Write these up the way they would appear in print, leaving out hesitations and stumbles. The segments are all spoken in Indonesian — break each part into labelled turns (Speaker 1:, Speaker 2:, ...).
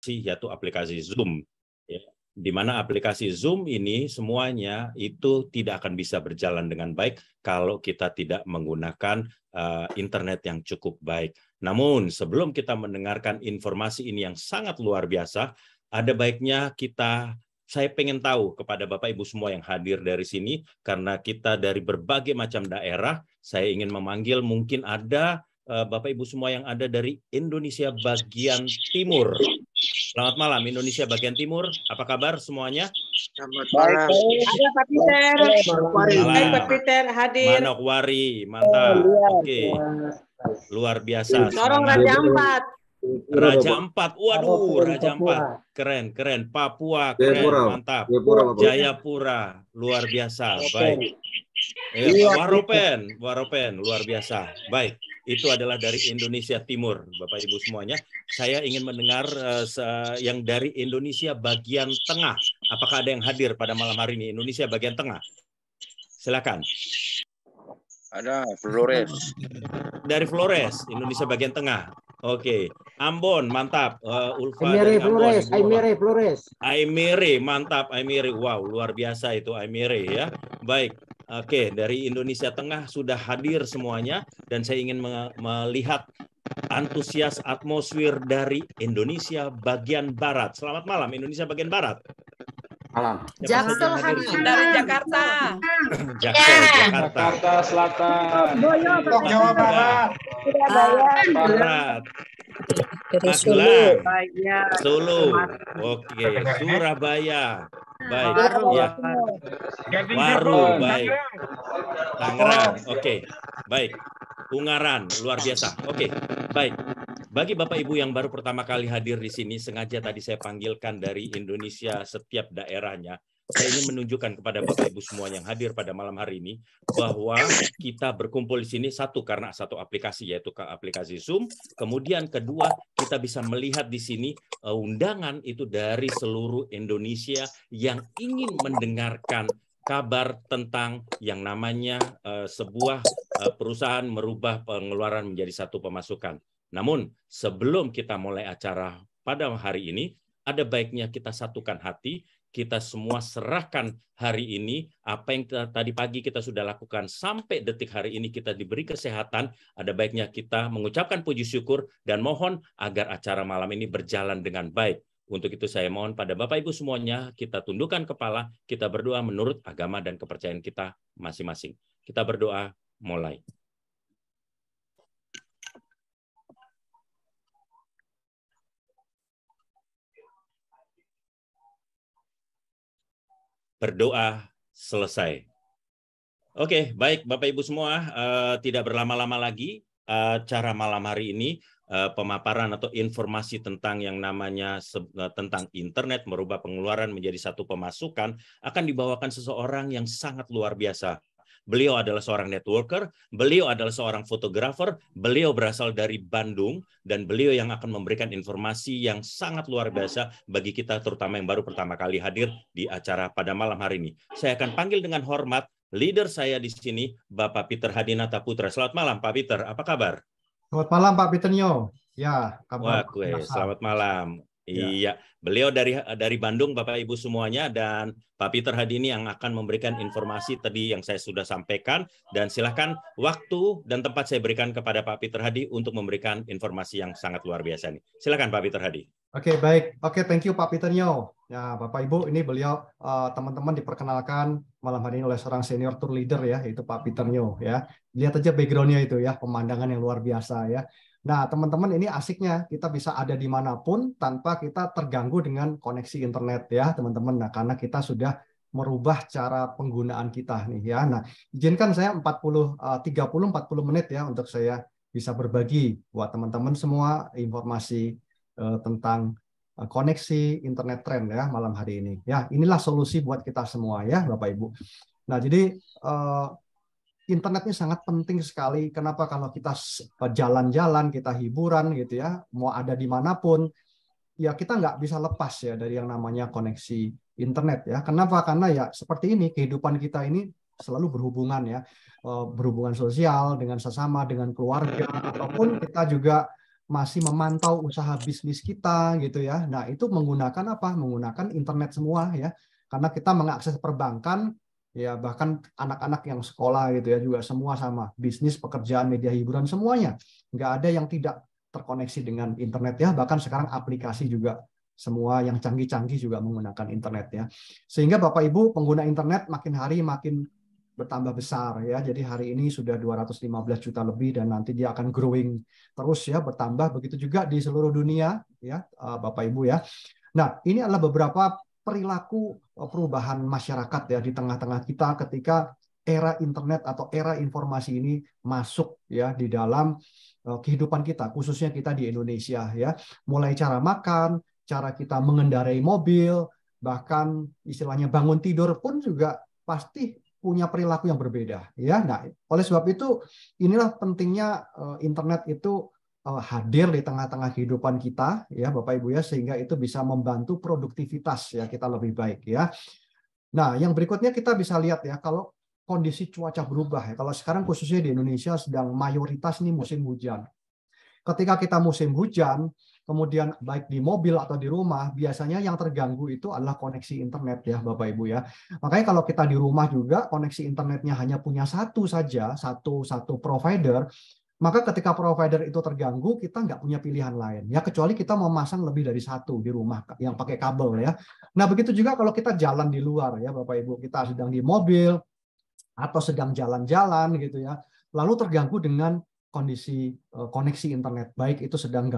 Speaker 1: yaitu aplikasi Zoom. Ya. Di mana aplikasi Zoom ini semuanya itu tidak akan bisa berjalan dengan baik kalau kita tidak menggunakan internet yang cukup baik. Namun sebelum kita mendengarkan informasi ini yang sangat luar biasa, ada baiknya saya pengen tahu kepada Bapak Ibu semua yang hadir dari sini, karena kita dari berbagai macam daerah, saya ingin memanggil mungkin ada Bapak Ibu semua yang ada dari Indonesia bagian timur. Selamat malam Indonesia bagian timur, apa kabar semuanya?
Speaker 2: Selamat malam.
Speaker 3: Ada Pak Peter.
Speaker 1: Malam.
Speaker 3: Pak Peter hadir.
Speaker 1: Manokwari, mantap. Oke. Luar biasa.
Speaker 3: Sorong Raja Ampat.
Speaker 1: Raja Ampat, waduh, Raja Ampat, keren. Papua, keren, mantap. Jayapura, luar biasa, baik. Waropen, luar biasa, baik. Itu adalah dari Indonesia Timur, Bapak Ibu semuanya. Saya ingin mendengar yang dari Indonesia bagian tengah. Apakah ada yang hadir pada malam hari ini? Indonesia bagian tengah. Silakan.
Speaker 2: Ada Flores.
Speaker 1: Dari Flores, Indonesia bagian tengah. Oke, Ambon, mantap. Ulfa
Speaker 4: Aimere,
Speaker 1: dari Ambon.
Speaker 4: Flores.
Speaker 1: Aimere, mantap. Aimere, wow, luar biasa itu Aimere ya. Baik, oke, dari Indonesia Tengah sudah hadir semuanya. Dan saya ingin melihat antusias atmosfer dari Indonesia bagian Barat. Selamat malam, Indonesia bagian Barat.
Speaker 4: Malam.
Speaker 3: Jaksel hadir dari Jakarta.
Speaker 1: Jakarta
Speaker 5: Selatan.
Speaker 4: Jawa Barat.
Speaker 1: Barat. Magelang, Solo, oke, Surabaya, baik, ya, Waru, baik, Tangerang, oke, baik, Ungaran, luar biasa, oke, baik. Bagi Bapak Ibu yang baru pertama kali hadir di sini, sengaja tadi saya panggilkan dari Indonesia setiap daerahnya. Saya ingin menunjukkan kepada Bapak Ibu semua yang hadir pada malam hari ini bahwa kita berkumpul di sini karena satu aplikasi, yaitu aplikasi Zoom. Kemudian kedua, kita bisa melihat di sini undangan itu dari seluruh Indonesia yang ingin mendengarkan kabar tentang yang namanya sebuah perusahaan merubah pengeluaran menjadi satu pemasukan. Namun sebelum kita mulai acara pada hari ini, ada baiknya kita satukan hati, kita semua serahkan hari ini apa yang tadi pagi kita sudah lakukan sampai detik hari ini kita diberi kesehatan. Ada baiknya kita mengucapkan puji syukur dan mohon agar acara malam ini berjalan dengan baik. Untuk itu saya mohon pada Bapak Ibu semuanya, kita tundukkan kepala, kita berdoa menurut agama dan kepercayaan kita masing-masing. Kita berdoa, mulai. Berdoa selesai. Oke, baik Bapak Ibu semua, tidak berlama-lama lagi, acara malam hari ini pemaparan atau informasi tentang yang namanya tentang internet merubah pengeluaran menjadi satu pemasukan akan dibawakan seseorang yang sangat luar biasa. Beliau adalah seorang networker, beliau adalah seorang fotografer, beliau berasal dari Bandung, dan beliau yang akan memberikan informasi yang sangat luar biasa bagi kita, terutama yang baru pertama kali hadir di acara pada malam hari ini. Saya akan panggil dengan hormat leader saya di sini, Bapak Peter Hadinata Putra. Selamat malam, Pak Peter. Apa kabar?
Speaker 4: Selamat malam, Pak Peter Nyo. Ya, kabar.
Speaker 1: Wah, selamat malam. Iya, beliau dari Bandung, Bapak Ibu semuanya, dan Pak Peter Hadini yang akan memberikan informasi tadi yang saya sudah sampaikan, dan silakan waktu dan tempat saya berikan kepada Pak Peter Hadi untuk memberikan informasi yang sangat luar biasa nih. Silakan Pak Peter Hadi.
Speaker 4: Oke, baik. Oke, thank you Pak Peter Nyo. Ya, Bapak Ibu, ini beliau teman-teman diperkenalkan malam hari ini oleh seorang senior tour leader ya, yaitu Pak Peter Nyo ya. Lihat aja background-nya itu ya, pemandangan yang luar biasa ya. Nah, teman-teman, ini asiknya kita bisa ada dimanapun tanpa kita terganggu dengan koneksi internet ya, teman-teman. Nah, karena kita sudah merubah cara penggunaan kita nih ya. Nah, izinkan saya 30-40 menit ya untuk saya bisa berbagi buat teman-teman semua informasi tentang koneksi internet trend ya malam hari ini. Ya, inilah solusi buat kita semua ya, Bapak Ibu. Nah, jadi internet ini sangat penting sekali. Kenapa? Kalau kita jalan-jalan, kita hiburan gitu ya, mau ada dimanapun, ya kita nggak bisa lepas ya dari yang namanya koneksi internet ya. Kenapa? Karena ya seperti ini, kehidupan kita ini selalu berhubungan ya, berhubungan sosial dengan sesama, dengan keluarga, ataupun kita juga masih memantau usaha bisnis kita gitu ya. Nah, itu menggunakan apa? Menggunakan internet semua ya. Karena kita mengakses perbankan ya, bahkan anak-anak yang sekolah gitu ya juga semua sama. Bisnis, pekerjaan, media hiburan semuanya. Nggak ada yang tidak terkoneksi dengan internet ya. Bahkan sekarang aplikasi juga semua yang canggih-canggih juga menggunakan internet ya. Sehingga Bapak Ibu pengguna internet makin hari makin bertambah besar ya. Jadi hari ini sudah 215 juta lebih dan nanti dia akan growing terus ya, bertambah. Begitu juga di seluruh dunia ya, Bapak Ibu ya. Nah, ini adalah beberapa perilaku perubahan masyarakat ya di tengah-tengah kita ketika era internet atau era informasi ini masuk ya di dalam kehidupan kita, khususnya kita di Indonesia ya. Mulai cara makan, cara kita mengendarai mobil, bahkan istilahnya bangun tidur pun juga pasti punya perilaku yang berbeda ya. Nah, oleh sebab itu inilah pentingnya internet itu hadir di tengah-tengah kehidupan kita ya Bapak Ibu ya, sehingga itu bisa membantu produktivitas ya kita lebih baik ya. Nah, yang berikutnya kita bisa lihat ya, kalau kondisi cuaca berubah ya. Kalau sekarang khususnya di Indonesia sedang mayoritas nih musim hujan. Ketika kita musim hujan, kemudian baik di mobil atau di rumah, biasanya yang terganggu itu adalah koneksi internet ya Bapak Ibu ya. Makanya kalau kita di rumah juga koneksi internetnya hanya punya satu saja, satu provider, maka ketika provider itu terganggu, kita nggak punya pilihan lain ya, kecuali kita memasang lebih dari satu di rumah yang pakai kabel ya. Nah, begitu juga kalau kita jalan di luar ya Bapak Ibu, kita sedang di mobil atau sedang jalan-jalan gitu ya, lalu terganggu dengan kondisi koneksi internet, baik itu sedang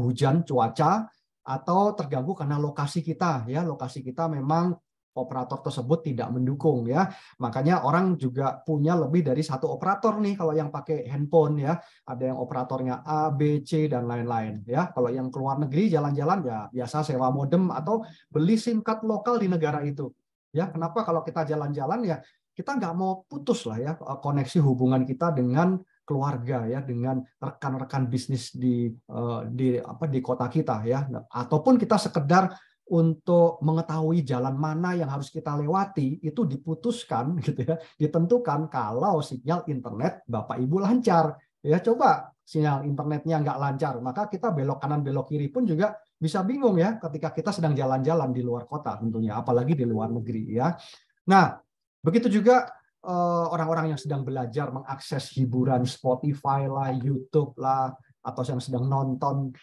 Speaker 4: hujan, cuaca, atau terganggu karena lokasi kita ya, lokasi kita memang operator tersebut tidak mendukung ya. Makanya orang juga punya lebih dari satu operator nih kalau yang pakai handphone ya. Ada yang operatornya A, B, C dan lain-lain ya. Kalau yang keluar negeri jalan-jalan ya biasa sewa modem atau beli SIM card lokal di negara itu. Ya, kenapa kalau kita jalan-jalan ya kita nggak mau putus lah ya koneksi hubungan kita dengan keluarga ya, dengan rekan-rekan bisnis di kota kita ya, ataupun kita sekedar untuk mengetahui jalan mana yang harus kita lewati itu diputuskan gitu ya, ditentukan kalau sinyal internet Bapak Ibu lancar ya. Coba sinyal internetnya nggak lancar, maka kita belok kanan belok kiri pun juga bisa bingung ya ketika kita sedang jalan-jalan di luar kota tentunya, apalagi di luar negeri ya. Nah, begitu juga orang-orang yang sedang belajar mengakses hiburan Spotify lah, YouTube lah, atau yang sedang nonton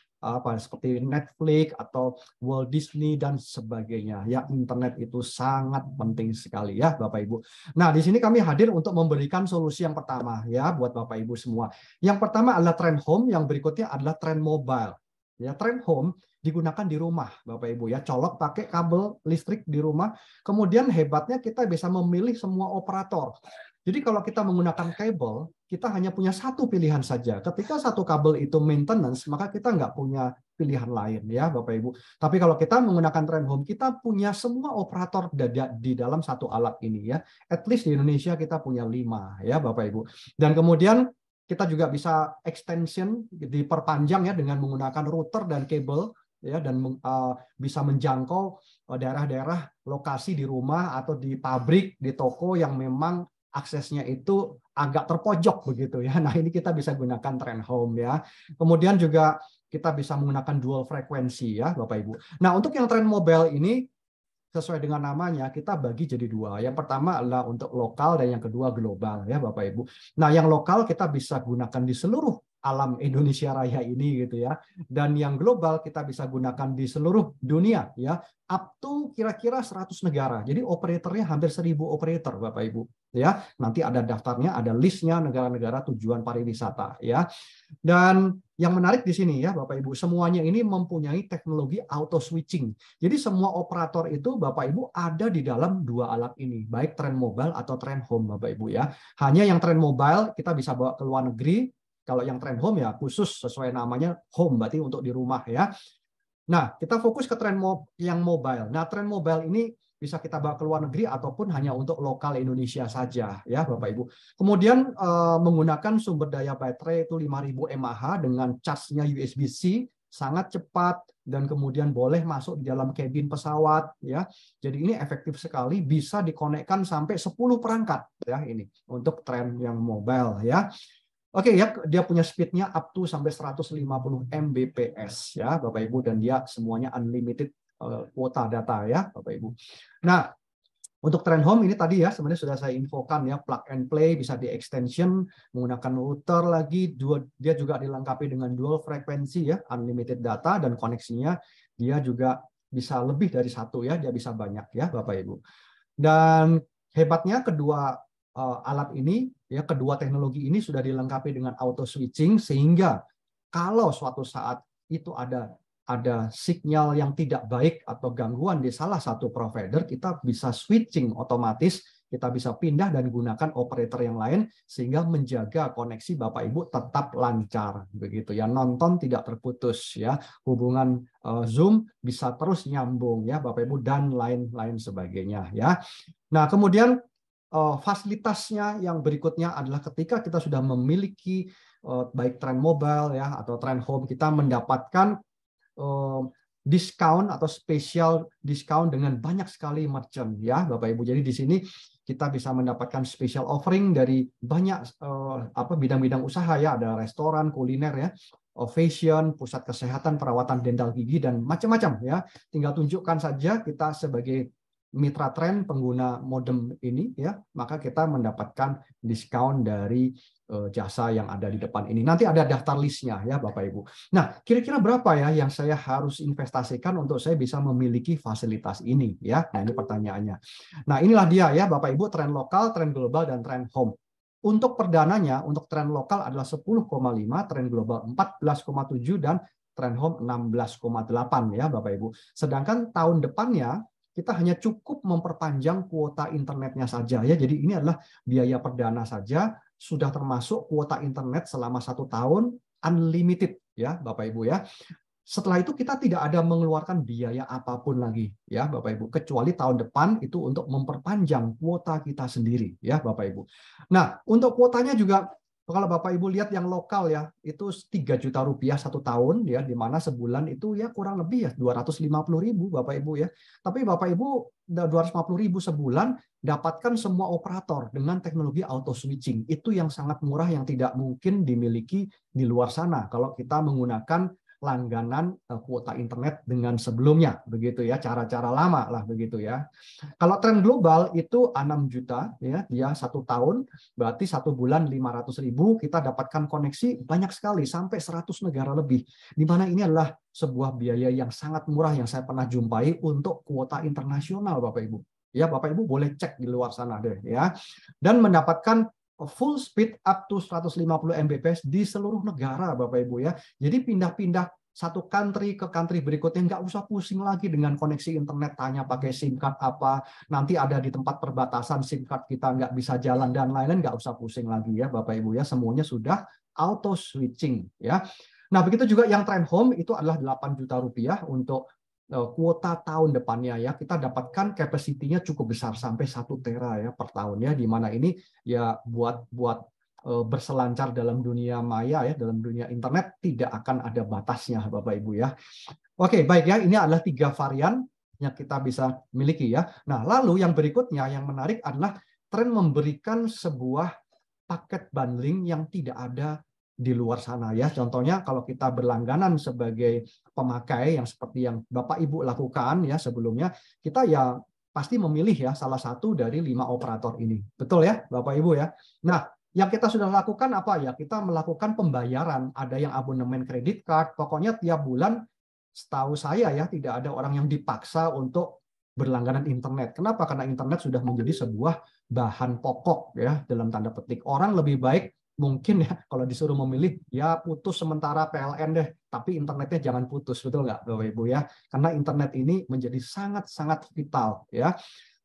Speaker 4: seperti Netflix atau Walt Disney dan sebagainya. Ya, internet itu sangat penting sekali ya Bapak Ibu. Nah, di sini kami hadir untuk memberikan solusi yang pertama ya buat Bapak Ibu semua. Yang pertama adalah trend home, yang berikutnya adalah trend mobile. Ya, trend home digunakan di rumah Bapak Ibu ya, colok pakai kabel listrik di rumah. Kemudian hebatnya kita bisa memilih semua operator. Jadi kalau kita menggunakan kabel, kita hanya punya satu pilihan saja. Ketika satu kabel itu maintenance, maka kita nggak punya pilihan lain ya Bapak Ibu. Tapi kalau kita menggunakan trend home, kita punya semua operator di dalam satu alat ini ya. At least di Indonesia kita punya 5 ya Bapak Ibu. Dan kemudian kita juga bisa extension, diperpanjang ya dengan menggunakan router dan kabel ya, dan bisa menjangkau daerah-daerah lokasi di rumah atau di pabrik, di toko yang memang aksesnya itu agak terpojok begitu ya. Nah, ini kita bisa gunakan trend home ya. Kemudian juga kita bisa menggunakan dual frekuensi ya Bapak Ibu. Nah, untuk yang trend mobile ini sesuai dengan namanya kita bagi jadi 2. Yang pertama adalah untuk lokal dan yang kedua global ya Bapak Ibu. Nah, yang lokal kita bisa gunakan di seluruh alam Indonesia Raya ini gitu ya. Dan yang global kita bisa gunakan di seluruh dunia ya. Up to kira-kira 100 negara. Jadi operatornya hampir 1000 operator Bapak Ibu ya. Nanti ada daftarnya, ada listnya negara-negara tujuan pariwisata ya. Dan yang menarik di sini ya Bapak Ibu, semuanya ini mempunyai teknologi auto switching. Jadi semua operator itu Bapak Ibu ada di dalam 2 alat ini, baik trend mobile atau trend home Bapak Ibu ya. Hanya yang trend mobile kita bisa bawa ke luar negeri. Kalau yang trend home ya khusus sesuai namanya home, berarti untuk di rumah ya. Nah, kita fokus ke trend yang mobile. Nah, trend mobile ini bisa kita bawa ke luar negeri ataupun hanya untuk lokal Indonesia saja ya Bapak Ibu. Kemudian menggunakan sumber daya baterai itu 5000 mAh dengan casnya USB-C, sangat cepat dan kemudian boleh masuk di dalam kabin pesawat ya. Jadi ini efektif sekali, bisa dikonekkan sampai 10 perangkat ya ini untuk trend yang mobile ya. Oke ya, dia punya speednya up to sampai 150 Mbps ya Bapak Ibu, dan dia semuanya unlimited kuota data ya Bapak Ibu. Nah, untuk Trend Home ini tadi ya sebenarnya sudah saya infokan ya, plug and play, bisa di extension menggunakan router lagi, dia juga dilengkapi dengan dual frekuensi ya, unlimited data, dan koneksinya dia juga bisa lebih dari satu ya, dia bisa banyak ya Bapak Ibu. Dan hebatnya kedua alat ini ya, kedua teknologi ini sudah dilengkapi dengan auto switching, sehingga kalau suatu saat itu ada sinyal yang tidak baik atau gangguan di salah satu provider, kita bisa switching otomatis, kita bisa pindah dan gunakan operator yang lain, sehingga menjaga koneksi Bapak Ibu tetap lancar begitu ya, nonton tidak terputus ya, hubungan Zoom bisa terus nyambung ya Bapak Ibu, dan lain-lain sebagainya ya. Nah, kemudian fasilitasnya yang berikutnya adalah ketika kita sudah memiliki baik Trend Mobile ya atau Trend Home, kita mendapatkan diskon atau spesial diskon dengan banyak sekali merchant ya Bapak Ibu. Jadi di sini kita bisa mendapatkan special offering dari banyak bidang-bidang usaha ya, ada restoran, kuliner ya, fashion, pusat kesehatan, perawatan dental gigi, dan macam-macam ya. Tinggal tunjukkan saja kita sebagai mitra Trend pengguna modem ini ya, maka kita mendapatkan diskon dari jasa yang ada di depan ini. Nanti ada daftar listnya ya Bapak Ibu. Nah, kira-kira berapa ya yang saya harus investasikan untuk saya bisa memiliki fasilitas ini ya? Nah, ini pertanyaannya. Nah, inilah dia ya Bapak Ibu, Trend lokal, Trend global, dan Trend home. Untuk perdananya, untuk Trend lokal adalah 10,5, Trend global 14,7, dan Trend home 16,8 ya Bapak Ibu. Sedangkan tahun depannya kita hanya cukup memperpanjang kuota internetnya saja ya. Jadi ini adalah biaya perdana saja, sudah termasuk kuota internet selama 1 tahun unlimited ya Bapak Ibu ya. Setelah itu kita tidak ada mengeluarkan biaya apapun lagi ya Bapak Ibu, kecuali tahun depan itu untuk memperpanjang kuota kita sendiri ya Bapak Ibu. Nah, untuk kuotanya juga kalau Bapak Ibu lihat yang lokal ya, itu 3 juta rupiah 1 tahun ya, di mana sebulan itu ya kurang lebih ya 250.000 Bapak Ibu ya. Tapi Bapak Ibu 250.000 sebulan dapatkan semua operator dengan teknologi auto switching. Itu yang sangat murah, yang tidak mungkin dimiliki di luar sana kalau kita menggunakan langganan kuota internet dengan sebelumnya begitu ya, cara-cara lama lah begitu ya. Kalau Trend global itu 6 juta ya, dia 1 tahun, berarti 1 bulan 500.000, kita dapatkan koneksi banyak sekali sampai 100 negara lebih, di mana ini adalah sebuah biaya yang sangat murah yang saya pernah jumpai untuk kuota internasional Bapak Ibu. Ya, Bapak Ibu boleh cek di luar sana deh ya. Dan mendapatkan full speed up to 150 Mbps di seluruh negara Bapak Ibu ya. Jadi pindah-pindah satu country ke country berikutnya, nggak usah pusing lagi dengan koneksi internet, tanya pakai SIM card apa, nanti ada di tempat perbatasan SIM card kita nggak bisa jalan dan lain-lain, nggak usah pusing lagi ya Bapak Ibu ya, semuanya sudah auto switching ya. Nah, begitu juga yang Trend Home itu adalah 8 juta rupiah untuk kuota tahun depannya ya. Kita dapatkan capacity-nya cukup besar sampai 1 tera ya per tahun ya, di mana ini ya buat berselancar dalam dunia maya ya, dalam dunia internet tidak akan ada batasnya Bapak Ibu ya. Oke, baik ya, ini adalah 3 varian yang kita bisa miliki ya. Nah, lalu yang berikutnya yang menarik adalah Trend memberikan sebuah paket bundling yang tidak ada di luar sana ya. Contohnya kalau kita berlangganan sebagai pemakai yang seperti yang Bapak Ibu lakukan ya sebelumnya, kita ya pasti memilih ya salah satu dari 5 operator ini. Betul ya Bapak Ibu ya. Nah, yang kita sudah lakukan apa ya? Kita melakukan pembayaran, ada yang abonemen kredit card, pokoknya tiap bulan setahu saya ya tidak ada orang yang dipaksa untuk berlangganan internet. Kenapa? Karena internet sudah menjadi sebuah bahan pokok ya dalam tanda petik. Orang lebih baik mungkin ya kalau disuruh memilih ya putus sementara PLN deh, tapi internetnya jangan putus, betul nggak Bapak Ibu ya? Karena internet ini menjadi sangat-sangat vital ya.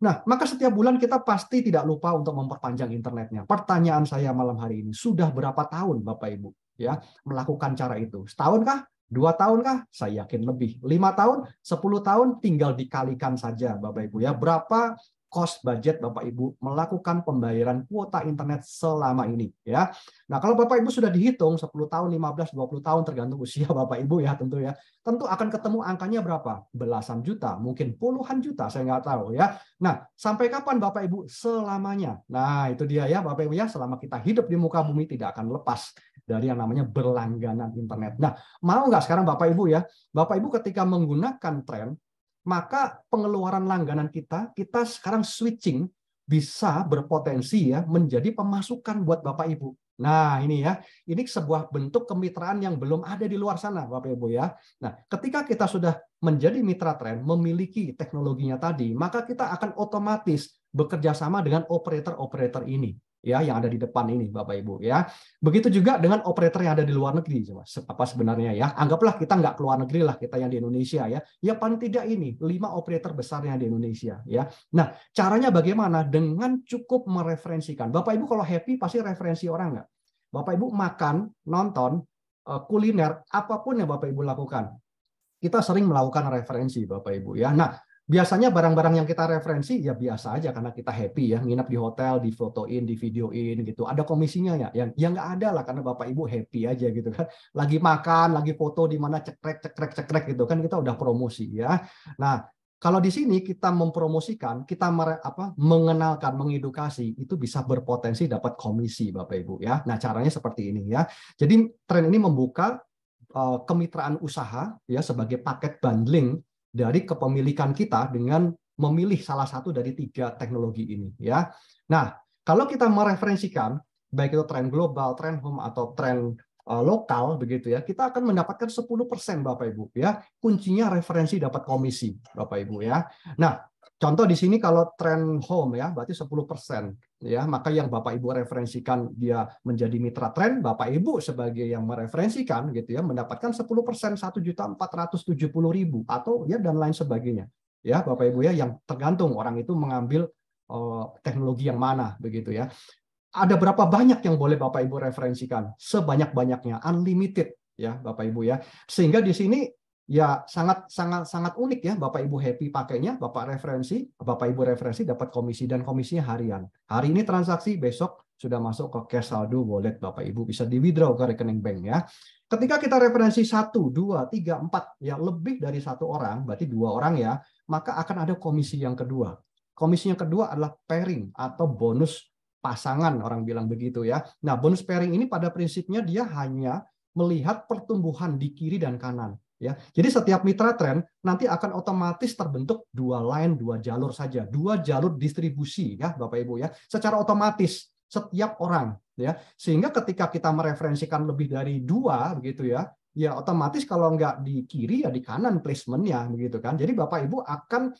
Speaker 4: Nah, maka setiap bulan kita pasti tidak lupa untuk memperpanjang internetnya. Pertanyaan saya malam hari ini, sudah berapa tahun Bapak Ibu ya melakukan cara itu? Setahun kah? 2 tahun kah? Saya yakin lebih. 5 tahun, 10 tahun, tinggal dikalikan saja Bapak Ibu ya. Berapa cost budget Bapak Ibu melakukan pembayaran kuota internet selama ini ya. Nah, kalau Bapak Ibu sudah dihitung 10 tahun, 15, 20 tahun tergantung usia Bapak Ibu ya tentu ya. Tentu akan ketemu angkanya berapa? Belasan juta, mungkin puluhan juta, saya nggak tahu ya. Nah, sampai kapan Bapak Ibu? Selamanya. Nah, itu dia ya Bapak Ibu ya, selama kita hidup di muka bumi tidak akan lepas dari yang namanya berlangganan internet. Nah, mau nggak sekarang Bapak Ibu ya? Bapak Ibu ketika menggunakan tren, maka pengeluaran langganan kita sekarang switching bisa berpotensi ya menjadi pemasukan buat Bapak Ibu. Nah, ini ya, ini sebuah bentuk kemitraan yang belum ada di luar sana, Bapak Ibu ya. Nah, ketika kita sudah menjadi mitra tren, memiliki teknologinya tadi, maka kita akan otomatis bekerja sama dengan operator-operator ini. Ya, yang ada di depan ini Bapak Ibu ya. Begitu juga dengan operator yang ada di luar negeri, apa sebenarnya ya. Anggaplah kita nggak keluar negeri lah, kita yang di Indonesia ya. Ya paling tidak ini 5 operator besar yang di Indonesia ya. Nah, caranya bagaimana? Dengan cukup mereferensikan. Bapak Ibu kalau happy pasti referensi orang nggak? Bapak Ibu makan, nonton, kuliner, apapun yang Bapak Ibu lakukan. Kita sering melakukan referensi Bapak Ibu ya. Nah, biasanya barang-barang yang kita referensi ya biasa aja karena kita happy ya, nginap di hotel, difotoin, divideoin gitu. Ada komisinya ya? Yang nggak ada lah karena Bapak Ibu happy aja gitu kan. Lagi makan, lagi foto di mana cekrek gitu kan kita udah promosi ya. Nah, kalau di sini kita mempromosikan, kita mengenalkan, mengedukasi, itu bisa berpotensi dapat komisi Bapak Ibu ya. Nah, caranya seperti ini ya. Jadi tren ini membuka kemitraan usaha ya sebagai paket bundling dari kepemilikan kita dengan memilih salah satu dari 3 teknologi ini ya. Nah, kalau kita mereferensikan baik itu tren global, tren home atau tren lokal begitu ya, kita akan mendapatkan 10% Bapak Ibu ya. Kuncinya referensi dapat komisi Bapak Ibu ya. Nah, contoh di sini kalau tren home ya berarti 10% ya, maka yang Bapak Ibu referensikan dia menjadi mitra tren, Bapak Ibu sebagai yang mereferensikan gitu ya mendapatkan 10% 1.470.000 atau ya dan lain sebagainya. Ya, Bapak Ibu ya, yang tergantung orang itu mengambil teknologi yang mana begitu ya. Ada berapa banyak yang boleh Bapak Ibu referensikan? Sebanyak-banyaknya, unlimited ya Bapak Ibu ya. Sehingga di sini ya sangat unik ya, Bapak Ibu happy pakainya, Bapak Ibu referensi dapat komisi dan komisinya harian. Hari ini transaksi, besok sudah masuk ke cash saldo wallet Bapak Ibu, bisa di withdraw ke rekening bank ya. Ketika kita referensi 1, 2, 3, 4 ya lebih dari 1 orang, berarti 2 orang ya, maka akan ada komisi yang kedua. Komisi yang kedua adalah pairing atau bonus pasangan, orang bilang begitu ya. Nah, bonus pairing ini pada prinsipnya dia hanya melihat pertumbuhan di kiri dan kanan. Ya, jadi setiap mitra tren nanti akan otomatis terbentuk 2 line, 2 jalur saja, 2 jalur distribusi ya Bapak Ibu ya, secara otomatis setiap orang ya, sehingga ketika kita mereferensikan lebih dari 2 begitu ya, ya otomatis kalau nggak di kiri ya di kanan placementnya begitu kan. Jadi Bapak Ibu akan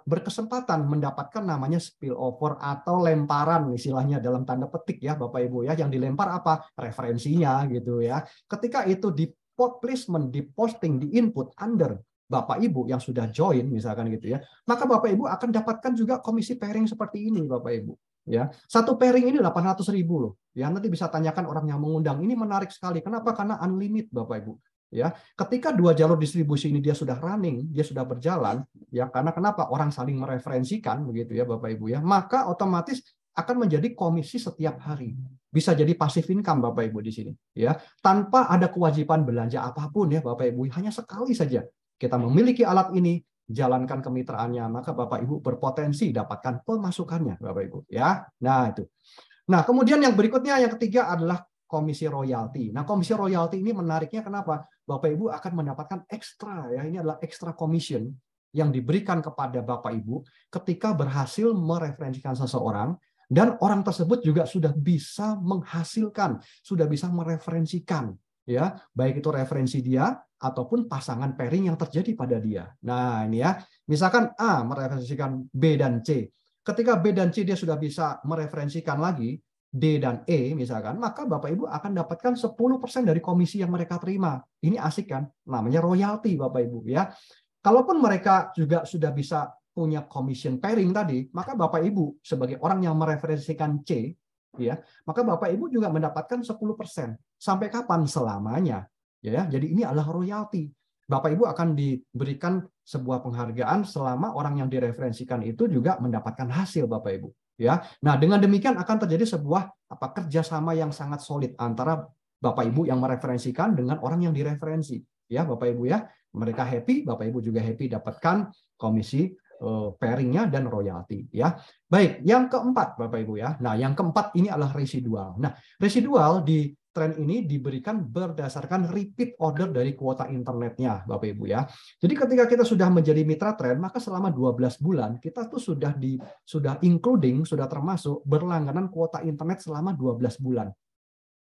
Speaker 4: berkesempatan mendapatkan namanya spillover atau lemparan istilahnya dalam tanda petik ya Bapak Ibu ya, yang dilempar apa? Referensinya gitu ya. Ketika itu di placement, di posting, di input under Bapak Ibu yang sudah join misalkan gitu ya, maka Bapak Ibu akan dapatkan juga komisi pairing seperti ini Bapak Ibu ya. Satu pairing ini 800.000 loh. Ya, nanti bisa tanyakan orang yang mengundang. Ini menarik sekali. Kenapa? Karena unlimited Bapak Ibu. Ya, ketika 2 jalur distribusi ini dia sudah running, dia sudah berjalan, ya karena kenapa? Orang saling mereferensikan begitu ya Bapak Ibu ya, maka otomatis akan menjadi komisi setiap hari. Bisa jadi passive income Bapak Ibu di sini ya, tanpa ada kewajiban belanja apapun ya Bapak Ibu, hanya sekali saja kita memiliki alat ini, jalankan kemitraannya, maka Bapak Ibu berpotensi dapatkan pemasukannya Bapak Ibu ya. Nah, itu. Nah, kemudian yang berikutnya yang ketiga adalah komisi royalti. Nah, komisi royalti ini menariknya kenapa? Bapak Ibu akan mendapatkan ekstra ya. Ini adalah extra commission yang diberikan kepada Bapak Ibu ketika berhasil mereferensikan seseorang dan orang tersebut juga sudah bisa menghasilkan, sudah bisa mereferensikan ya, baik itu referensi dia ataupun pasangan pairing yang terjadi pada dia. Nah, ini ya. Misalkan A mereferensikan B dan C. Ketika B dan C dia sudah bisa mereferensikan lagi D dan E misalkan, maka Bapak Ibu akan dapatkan 10% dari komisi yang mereka terima. Ini asik kan? Namanya royalti Bapak Ibu ya. Kalaupun mereka juga sudah bisa punya commission pairing tadi, maka Bapak Ibu sebagai orang yang mereferensikan C ya, maka Bapak Ibu juga mendapatkan 10%. Sampai kapan? Selamanya. Ya, jadi ini adalah royalti. Bapak Ibu akan diberikan sebuah penghargaan selama orang yang direferensikan itu juga mendapatkan hasil, Bapak Ibu. Ya, nah dengan demikian akan terjadi sebuah kerjasama yang sangat solid antara Bapak Ibu yang mereferensikan dengan orang yang direferensi. Ya, Bapak Ibu ya, mereka happy, Bapak Ibu juga happy dapatkan komisi pairingnya dan royalti. Ya, baik. Yang keempat, Bapak Ibu ya. Nah, yang keempat ini adalah residual. Nah, residual di tren ini diberikan berdasarkan repeat order dari kuota internetnya, Bapak Ibu ya. Jadi ketika kita sudah menjadi mitra tren, maka selama 12 bulan kita tuh sudah termasuk berlangganan kuota internet selama 12 bulan.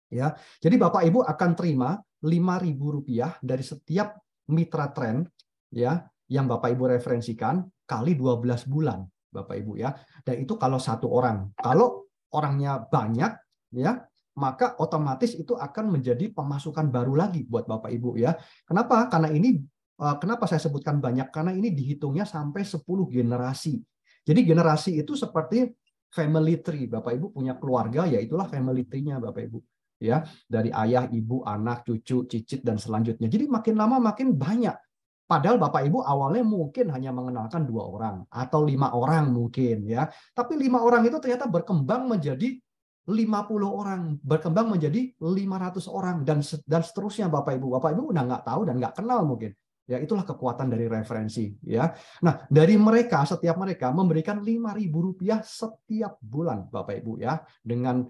Speaker 4: Ya. Jadi Bapak Ibu akan terima Rp5.000 dari setiap mitra tren ya yang Bapak Ibu referensikan kali 12 bulan, Bapak Ibu ya. Dan itu kalau satu orang. Kalau orangnya banyak ya, maka otomatis itu akan menjadi pemasukan baru lagi buat Bapak Ibu ya. Kenapa? Karena ini kenapa saya sebutkan banyak? Karena ini dihitungnya sampai 10 generasi. Jadi generasi itu seperti family tree. Bapak Ibu punya keluarga, ya itulah family tree-nya Bapak Ibu. Ya, dari ayah, ibu, anak, cucu, cicit dan selanjutnya. Jadi makin lama makin banyak. Padahal Bapak Ibu awalnya mungkin hanya mengenalkan 2 orang atau 5 orang mungkin ya. Tapi 5 orang itu ternyata berkembang menjadi 50 orang, berkembang menjadi 500 orang dan seterusnya Bapak Ibu. Bapak Ibu udah nggak tahu dan nggak kenal mungkin. Ya, itulah kekuatan dari referensi ya. Nah, dari mereka setiap mereka memberikan Rp5.000 setiap bulan Bapak Ibu ya, dengan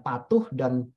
Speaker 4: patuh dan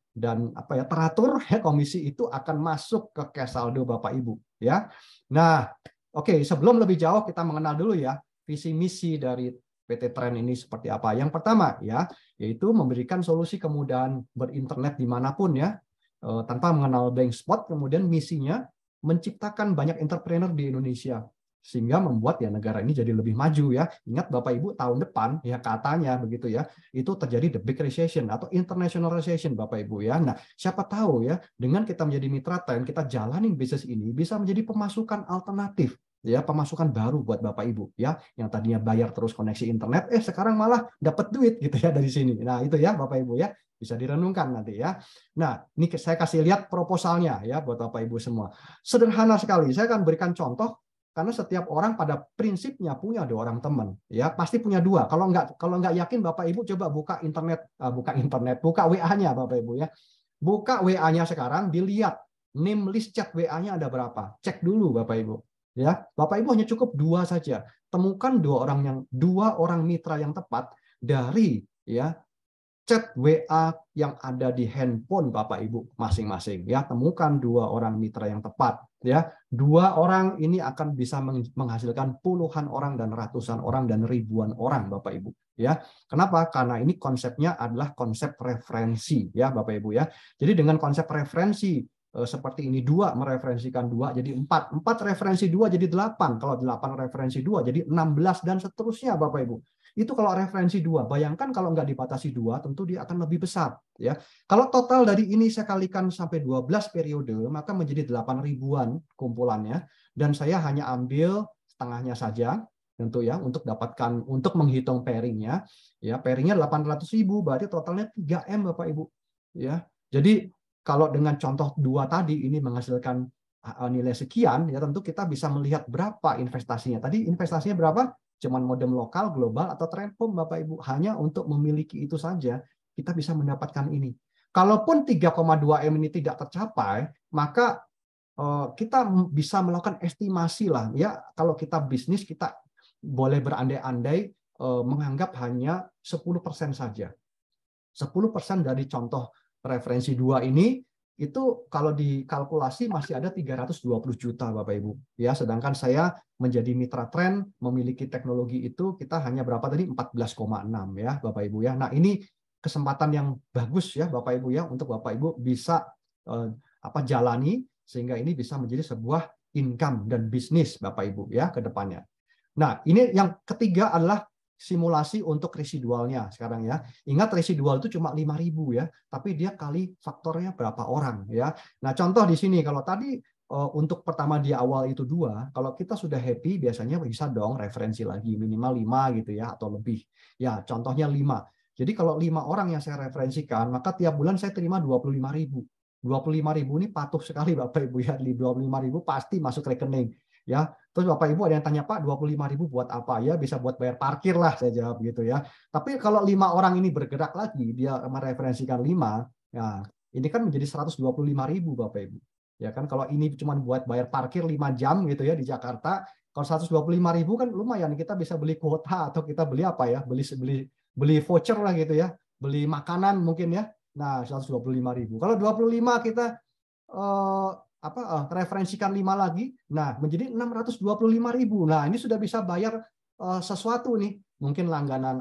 Speaker 4: teratur ya, komisi itu akan masuk ke cash saldo Bapak Ibu ya. Nah, oke, sebelum lebih jauh kita mengenal dulu ya visi misi dari PT Tren ini seperti apa. Yang pertama ya, yaitu memberikan solusi kemudahan berinternet dimanapun ya, tanpa mengenal blank spot. Kemudian misinya menciptakan banyak entrepreneur di Indonesia sehingga membuat ya negara ini jadi lebih maju ya. Ingat Bapak Ibu, tahun depan ya katanya begitu ya, itu terjadi the big recession atau international recession Bapak Ibu ya. Nah, siapa tahu ya dengan kita menjadi mitra Tren, kita jalanin bisnis ini bisa menjadi pemasukan alternatif ya, pemasukan baru buat Bapak Ibu ya, yang tadinya bayar terus koneksi internet, sekarang malah dapat duit gitu ya dari sini. Nah, itu ya Bapak Ibu ya, bisa direnungkan nanti ya. Nah, ini saya kasih lihat proposalnya ya buat Bapak Ibu semua. Sederhana sekali, saya akan berikan contoh karena setiap orang pada prinsipnya punya 2 orang teman ya, pasti punya 2. Kalau nggak yakin Bapak Ibu coba buka WA-nya Bapak Ibu ya. Buka WA-nya sekarang, dilihat name list chat WA-nya ada berapa. Cek dulu Bapak Ibu. Ya, Bapak Ibu hanya cukup 2 saja. Temukan 2 orang mitra yang tepat dari ya chat WA yang ada di handphone Bapak Ibu masing-masing. Ya, temukan 2 orang mitra yang tepat. Ya, 2 orang ini akan bisa menghasilkan puluhan orang dan ratusan orang dan ribuan orang Bapak Ibu. Ya, kenapa? Karena ini konsepnya adalah konsep referensi ya Bapak Ibu ya. Jadi dengan konsep referensi seperti ini, 2 mereferensikan 2 jadi 4 referensi 2 jadi 8, kalau 8 referensi 2 jadi 16 dan seterusnya Bapak Ibu. Itu kalau referensi 2. Bayangkan kalau nggak dibatasi 2, tentu dia akan lebih besar ya. Kalau total dari ini saya kalikan sampai 12 periode, maka menjadi 8 ribuan kumpulannya, dan saya hanya ambil setengahnya saja tentu ya untuk menghitung pairingnya ya. Pairingnya 800.000, berarti totalnya 3M Bapak Ibu ya. Jadi kalau dengan contoh 2 tadi ini menghasilkan nilai sekian, ya tentu kita bisa melihat berapa investasinya. Tadi investasinya berapa? Cuman modem lokal, global, atau Trendphone Bapak Ibu. Hanya untuk memiliki itu saja, kita bisa mendapatkan ini. Kalaupun 3,2M ini tidak tercapai, maka kita bisa melakukan estimasi lah. Ya, kalau kita bisnis, kita boleh berandai-andai menganggap hanya 10% saja. 10% dari contoh referensi 2 ini itu kalau dikalkulasi masih ada 320 juta Bapak Ibu ya, sedangkan saya menjadi mitra Tren memiliki teknologi itu kita hanya berapa tadi 14,6 ya Bapak Ibu ya. Nah, ini kesempatan yang bagus ya Bapak Ibu ya untuk Bapak Ibu bisa jalani sehingga ini bisa menjadi sebuah income dan bisnis Bapak Ibu ya ke depannya. Nah, ini yang ketiga adalah simulasi untuk residualnya sekarang ya. Ingat residual itu cuma 5.000 ya, tapi dia kali faktornya berapa orang ya. Nah, contoh di sini kalau tadi untuk pertama di awal itu 2, kalau kita sudah happy biasanya bisa dong referensi lagi minimal 5 gitu ya atau lebih. Ya, contohnya 5. Jadi kalau 5 orang yang saya referensikan, maka tiap bulan saya terima 25.000. 25.000 ini patuh sekali Bapak Ibu ya, 25.000 pasti masuk rekening. ya. Terus Bapak Ibu ada yang tanya, Pak, 25.000 buat apa? Ya bisa buat bayar parkir lah, saya jawab gitu ya. Tapi kalau 5 orang ini bergerak lagi, dia mereferensikan 5, ya ini kan menjadi 125.000 Bapak Ibu. Ya kan kalau ini cuma buat bayar parkir 5 jam gitu ya di Jakarta, kalau 125.000 kan lumayan, kita bisa beli kuota atau kita beli apa ya? Beli voucher lah gitu ya. Beli makanan mungkin ya. Nah, 125.000. Kalau 25 kita referensikan 5 lagi, nah menjadi 625.000. Nah, ini sudah bisa bayar sesuatu nih, mungkin langganan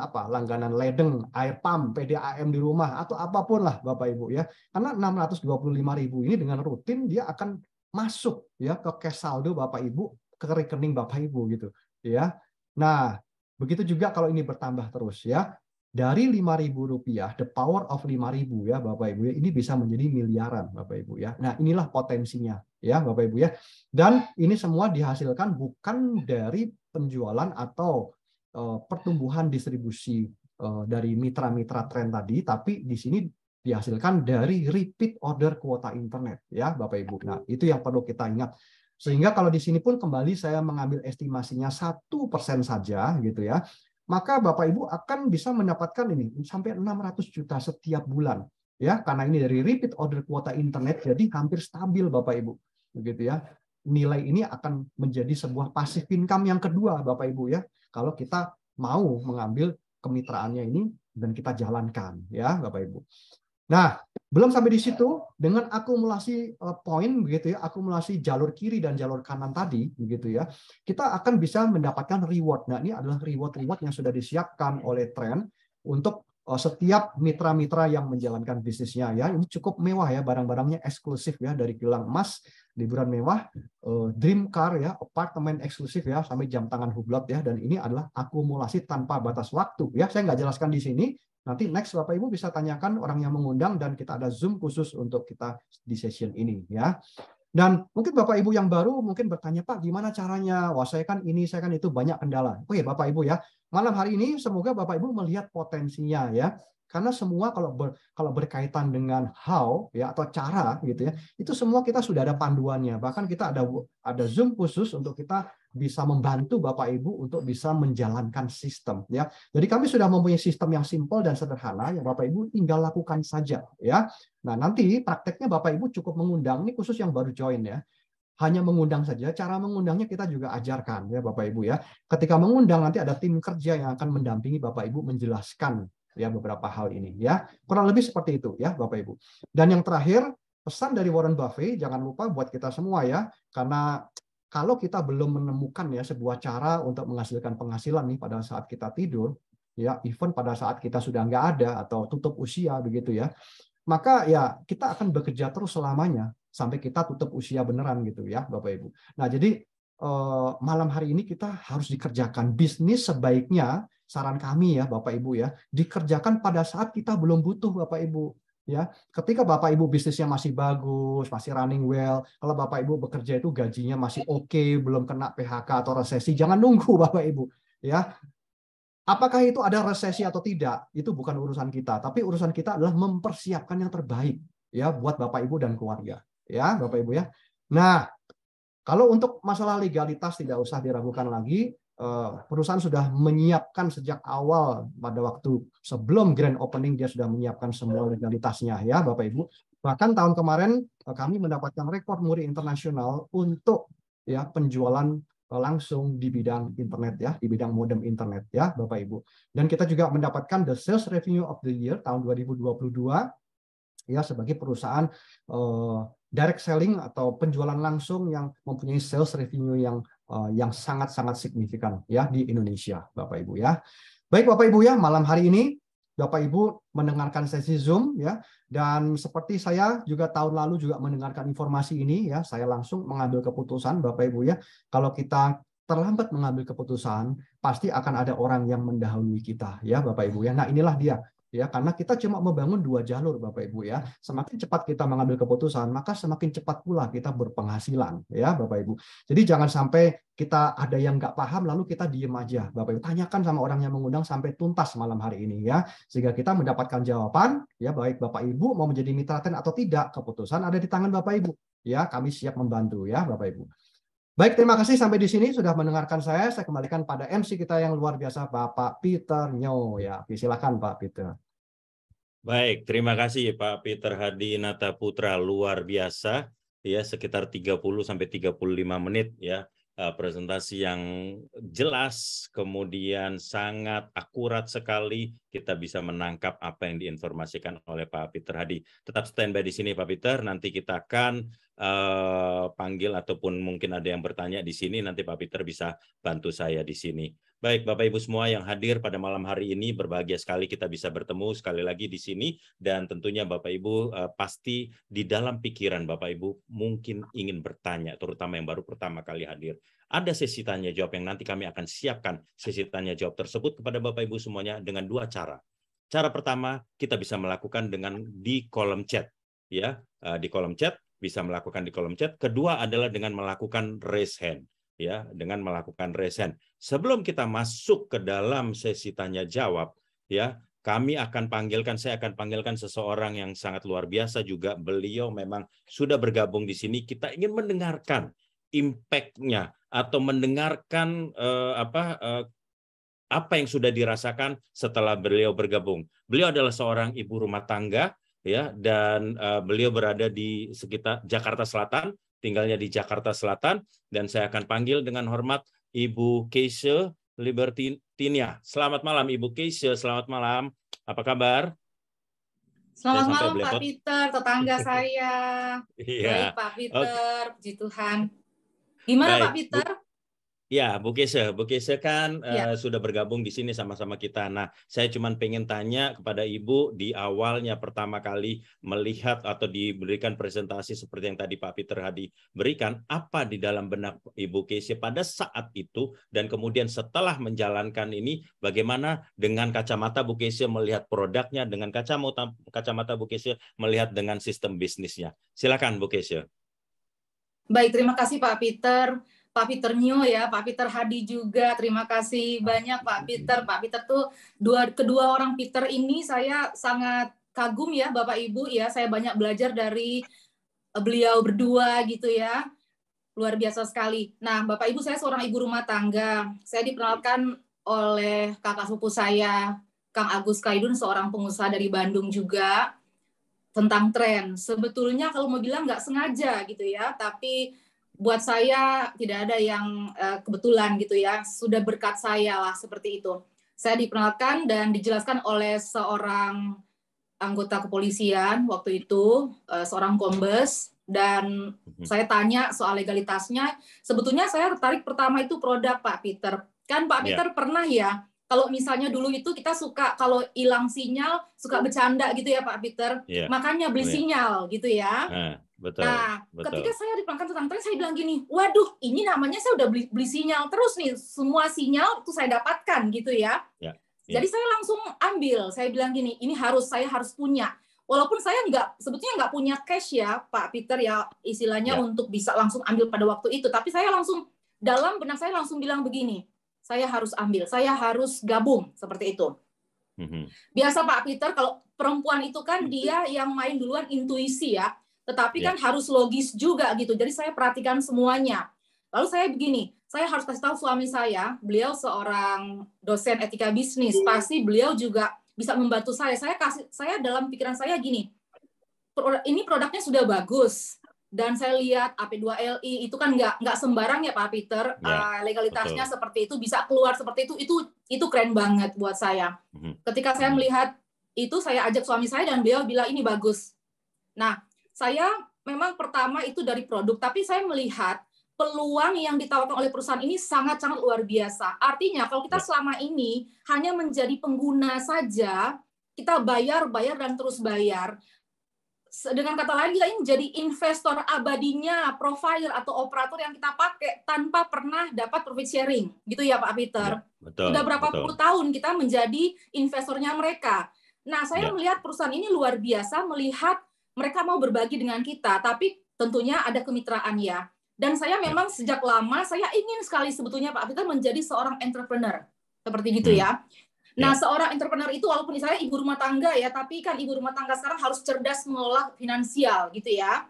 Speaker 4: ledeng, air pump, PDAM di rumah atau apapun lah Bapak Ibu ya. Karena 625.000 ini dengan rutin dia akan masuk ya ke cash saldo Bapak Ibu, ke rekening Bapak Ibu gitu ya. Nah, begitu juga kalau ini bertambah terus ya. Dari Rp5.000, the power of 5.000 ya Bapak Ibu ya, ini bisa menjadi miliaran Bapak Ibu ya. Nah, inilah potensinya ya Bapak Ibu ya. Dan ini semua dihasilkan bukan dari penjualan atau pertumbuhan distribusi dari mitra-mitra tren tadi, tapi di sini dihasilkan dari repeat order kuota internet ya Bapak Ibu. Nah, itu yang perlu kita ingat. Sehingga kalau di sini pun kembali saya mengambil estimasinya 1% saja gitu ya. Maka Bapak Ibu akan bisa mendapatkan ini sampai 600 juta setiap bulan ya, karena ini dari repeat order kuota internet, jadi hampir stabil Bapak Ibu begitu ya. Nilai ini akan menjadi sebuah passive income yang kedua Bapak Ibu ya, kalau kita mau mengambil kemitraannya ini dan kita jalankan ya Bapak Ibu. Nah, belum sampai di situ, dengan akumulasi poin begitu ya, akumulasi jalur kiri dan jalur kanan tadi begitu ya, kita akan bisa mendapatkan reward. Nah, ini adalah reward yang sudah disiapkan oleh Trend untuk setiap mitra-mitra yang menjalankan bisnisnya ya. Ini cukup mewah ya, barang-barangnya eksklusif ya, dari kilang emas, liburan mewah, dream car ya, apartemen eksklusif ya, sampai jam tangan hublot ya, dan ini adalah akumulasi tanpa batas waktu ya. Saya nggak jelaskan di sini. Nanti next Bapak Ibu bisa tanyakan orang yang mengundang dan kita ada Zoom khusus untuk kita di session ini ya. Dan mungkin Bapak Ibu yang baru mungkin bertanya, Pak, gimana caranya? Wah, saya kan ini, saya kan itu, banyak kendala. Oke, Bapak Ibu ya. Malam hari ini semoga Bapak Ibu melihat potensinya ya. Karena semua kalau berkaitan dengan how ya atau cara gitu ya, itu semua kita sudah ada panduannya. Bahkan kita ada Zoom khusus untuk kita bisa membantu Bapak Ibu untuk bisa menjalankan sistem ya. Jadi kami sudah mempunyai sistem yang simpel dan sederhana yang Bapak Ibu tinggal lakukan saja ya. Nah, nanti prakteknya Bapak Ibu cukup mengundang, ini khusus yang baru join ya. Hanya mengundang saja, cara mengundangnya kita juga ajarkan ya Bapak Ibu ya. Ketika mengundang nanti ada tim kerja yang akan mendampingi Bapak Ibu menjelaskan ya beberapa hal ini ya. Kurang lebih seperti itu ya Bapak Ibu. Dan yang terakhir, pesan dari Warren Buffett jangan lupa buat kita semua ya, karena kalau kita belum menemukan ya sebuah cara untuk menghasilkan penghasilan nih pada saat kita tidur ya, even pada saat kita sudah nggak ada atau tutup usia begitu ya, maka ya kita akan bekerja terus selamanya sampai kita tutup usia beneran gitu ya Bapak Ibu. Nah, jadi malam hari ini kita harus dikerjakan bisnis sebaiknya, saran kami ya Bapak Ibu ya, dikerjakan pada saat kita belum butuh Bapak Ibu ya. Ketika Bapak Ibu bisnisnya masih bagus, masih running well, kalau Bapak Ibu bekerja itu gajinya masih oke, belum kena PHK atau resesi, jangan nunggu Bapak Ibu ya. Apakah itu ada resesi atau tidak, itu bukan urusan kita, tapi urusan kita adalah mempersiapkan yang terbaik ya buat Bapak Ibu dan keluarga ya Bapak Ibu ya. Nah, kalau untuk masalah legalitas tidak usah diragukan lagi. Perusahaan sudah menyiapkan sejak awal, pada waktu sebelum grand opening dia sudah menyiapkan semua legalitasnya ya Bapak Ibu. Bahkan tahun kemarin kami mendapatkan rekor muri internasional untuk ya penjualan langsung di bidang internet ya, di bidang modem internet ya Bapak Ibu. Dan kita juga mendapatkan the sales revenue of the year tahun 2022 ya sebagai perusahaan direct selling atau penjualan langsung yang mempunyai sales revenue yang sangat-sangat signifikan ya di Indonesia Bapak Ibu ya. Baik Bapak Ibu ya, malam hari ini Bapak Ibu mendengarkan sesi Zoom ya, dan seperti saya juga tahun lalu juga mendengarkan informasi ini ya, saya langsung mengambil keputusan Bapak Ibu ya. Kalau kita terlambat mengambil keputusan, pasti akan ada orang yang mendahului kita ya Bapak Ibu ya. Nah, inilah dia ya, karena kita cuma membangun 2 jalur Bapak Ibu ya. Semakin cepat kita mengambil keputusan, maka semakin cepat pula kita berpenghasilan ya Bapak Ibu. Jadi jangan sampai kita ada yang nggak paham lalu kita diem aja Bapak Ibu. Tanyakan sama orang yang mengundang sampai tuntas malam hari ini ya, sehingga kita mendapatkan jawaban ya, baik Bapak Ibu mau menjadi mitra Tren atau tidak, keputusan ada di tangan Bapak Ibu ya. Kami siap membantu ya Bapak Ibu. Baik, terima kasih sampai di sini sudah mendengarkan saya. Saya kembalikan pada MC kita yang luar biasa, Bapak Peter Nyo. Ya, silakan Pak Peter.
Speaker 1: Baik, terima kasih Pak Peter Hadi Nataputra, luar biasa ya, sekitar 30 sampai 35 menit ya. Presentasi yang jelas, kemudian sangat akurat sekali, kita bisa menangkap apa yang diinformasikan oleh Pak Peter Hadi. Tetap standby di sini Pak Peter, nanti kita akan panggil ataupun mungkin ada yang bertanya di sini, nanti Pak Peter bisa bantu saya di sini. Baik, Bapak Ibu semua yang hadir pada malam hari ini, berbahagia sekali kita bisa bertemu sekali lagi di sini, dan tentunya Bapak Ibu pasti di dalam pikiran Bapak Ibu mungkin ingin bertanya, terutama yang baru pertama kali hadir. Ada sesi tanya jawab yang nanti kami akan siapkan sesi tanya jawab tersebut kepada Bapak Ibu semuanya dengan dua cara. Cara pertama kita bisa melakukan dengan di kolom chat, ya, di kolom chat, bisa melakukan di kolom chat. Kedua adalah dengan melakukan raise hand. Ya, dengan melakukan raise hand. Sebelum kita masuk ke dalam sesi tanya jawab, ya, saya akan panggilkan seseorang yang sangat luar biasa juga. Beliau memang sudah bergabung di sini. Kita ingin mendengarkan impact-nya atau mendengarkan apa yang sudah dirasakan setelah beliau bergabung. Beliau adalah seorang ibu rumah tangga, ya, dan beliau berada di sekitar Jakarta Selatan. Tinggalnya di Jakarta Selatan, dan saya akan panggil dengan hormat Ibu Keisha Libertinia. Selamat malam Ibu Keisha, selamat malam. Apa kabar?
Speaker 5: Selamat malam Pak Peter, tetangga saya.
Speaker 1: Iya.
Speaker 5: Baik Pak Peter, puji Tuhan. Gimana Pak Peter?
Speaker 1: Ya, Bu Keisha kan sudah bergabung di sini sama-sama kita. Nah, saya cuma pengen tanya kepada Ibu di awalnya pertama kali melihat atau diberikan presentasi seperti yang tadi Pak Peter Hadi berikan, apa di dalam benak Ibu Keisha pada saat itu, dan kemudian setelah menjalankan ini, bagaimana dengan kacamata Bu Keisha melihat produknya, dengan kacamata Bu Keisha melihat dengan sistem bisnisnya. Silakan Bu Keisha.
Speaker 5: Baik, terima kasih Pak Peter. Pak Peter Nyo ya, Pak Peter Hadi juga, terima kasih banyak Pak Peter. Pak Peter tuh kedua orang Peter ini saya sangat kagum ya Bapak Ibu ya, saya banyak belajar dari beliau berdua gitu ya, luar biasa sekali. Nah Bapak Ibu, saya seorang ibu rumah tangga, saya diperkenalkan oleh kakak sepupu saya, Kang Agus Kaidun, seorang pengusaha dari Bandung juga, tentang tren. Sebetulnya kalau mau bilang nggak sengaja gitu ya, tapi buat saya tidak ada yang kebetulan gitu ya, sudah berkat saya lah seperti itu. Saya diperkenalkan dan dijelaskan oleh seorang anggota kepolisian waktu itu, seorang kombes, dan saya tanya soal legalitasnya. Sebetulnya saya tertarik pertama itu produk Pak Peter. Kan Pak Peter pernah ya, kalau misalnya dulu itu kita suka kalau hilang sinyal suka bercanda gitu ya Pak Peter, makanya beli sinyal gitu ya.
Speaker 1: Betul,
Speaker 5: ketika saya diperkenalkan tentang tren, saya bilang gini, waduh, ini namanya saya udah beli sinyal terus nih, semua sinyal itu saya dapatkan gitu ya. Jadi saya langsung ambil, saya bilang gini, ini saya harus punya. Walaupun saya sebetulnya nggak punya cash ya Pak Peter ya, istilahnya untuk bisa langsung ambil pada waktu itu. Tapi saya langsung, dalam benak saya langsung bilang begini, saya harus ambil, saya harus gabung, seperti itu. Biasa Pak Peter, kalau perempuan itu kan dia yang main duluan intuisi ya. Tetapi kan harus logis juga gitu. Jadi saya perhatikan semuanya. Lalu saya begini, saya harus kasih tahu suami saya, beliau seorang dosen etika bisnis, pasti beliau juga bisa membantu saya. Saya dalam pikiran saya gini, ini produknya sudah bagus, dan saya lihat AP2LI itu kan nggak sembarang ya Pak Peter, legalitasnya seperti itu, bisa keluar seperti itu keren banget buat saya. Ketika saya melihat itu, saya ajak suami saya dan beliau bilang ini bagus. Nah, saya memang pertama itu dari produk, tapi saya melihat peluang yang ditawarkan oleh perusahaan ini sangat-sangat luar biasa. Artinya kalau kita selama ini hanya menjadi pengguna saja, kita bayar dan terus bayar. Dengan kata lain, kita ini jadi investor abadinya, provider atau operator yang kita pakai tanpa pernah dapat profit sharing. Gitu ya Pak Peter? Sudah berapa puluh tahun kita menjadi investornya mereka. Nah, saya melihat perusahaan ini luar biasa, melihat mereka mau berbagi dengan kita, tapi tentunya ada kemitraan ya. Dan saya memang sejak lama, saya ingin sekali sebetulnya Pak Peter menjadi seorang entrepreneur. Seperti gitu ya. Nah, seorang entrepreneur itu walaupun misalnya ibu rumah tangga ya, tapi kan ibu rumah tangga sekarang harus cerdas mengelola finansial gitu ya.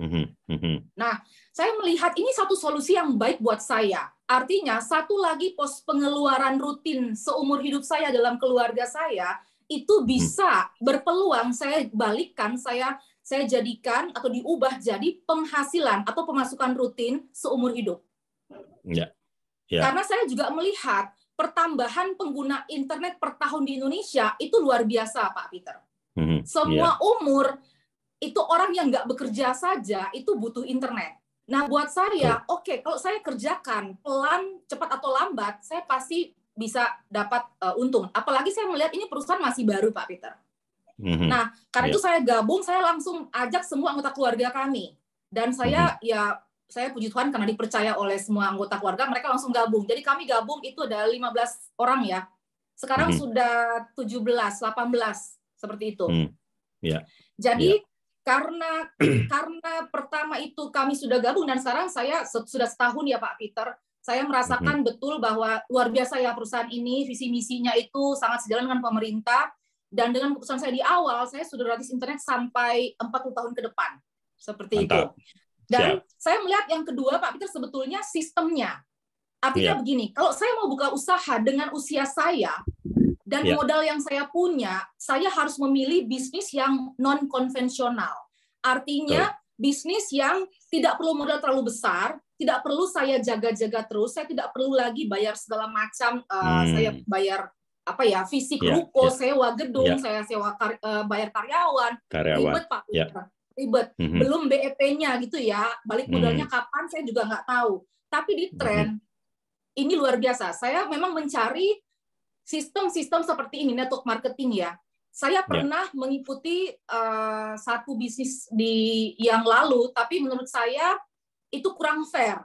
Speaker 5: Nah, saya melihat ini satu solusi yang baik buat saya. Artinya satu lagi pos pengeluaran rutin seumur hidup saya dalam keluarga saya itu bisa berpeluang saya balikkan, saya jadikan atau diubah jadi penghasilan atau pemasukan rutin seumur hidup. Karena saya juga melihat pertambahan pengguna internet per tahun di Indonesia itu luar biasa, Pak Peter. Semua umur, itu orang yang nggak bekerja saja itu butuh internet. Nah, buat saya, oke, kalau saya kerjakan pelan, cepat atau lambat, saya pasti bisa dapat untung. Apalagi saya melihat ini perusahaan masih baru, Pak Peter. Nah, karena itu saya gabung, saya langsung ajak semua anggota keluarga kami. Dan saya saya puji Tuhan karena dipercaya oleh semua anggota keluarga, mereka langsung gabung. Jadi kami gabung itu ada 15 orang ya. Sekarang sudah 17, 18 seperti itu. Jadi karena pertama itu kami sudah gabung dan sekarang saya sudah setahun ya Pak Peter, saya merasakan betul bahwa luar biasa ya perusahaan ini, visi misinya itu sangat sejalan dengan pemerintah dan dengan keputusan saya di awal, saya sudah gratis internet sampai 40 tahun ke depan. Seperti itu. Dan saya melihat yang kedua, Pak Peter, sebetulnya sistemnya. Artinya begini, kalau saya mau buka usaha dengan usia saya dan modal yang saya punya, saya harus memilih bisnis yang non-konvensional. Artinya bisnis yang tidak perlu modal terlalu besar, tidak perlu saya jaga-jaga terus, saya tidak perlu lagi bayar segala macam, saya bayar fisik ruko, sewa gedung, saya sewa bayar karyawan. Ribet, Pak Peter. Ribet, belum BEP-nya gitu ya, balik modalnya kapan saya juga nggak tahu. Tapi di tren ini luar biasa. Saya memang mencari sistem-sistem seperti ini, network marketing ya. Saya pernah mengikuti satu bisnis di yang lalu, tapi menurut saya itu kurang fair.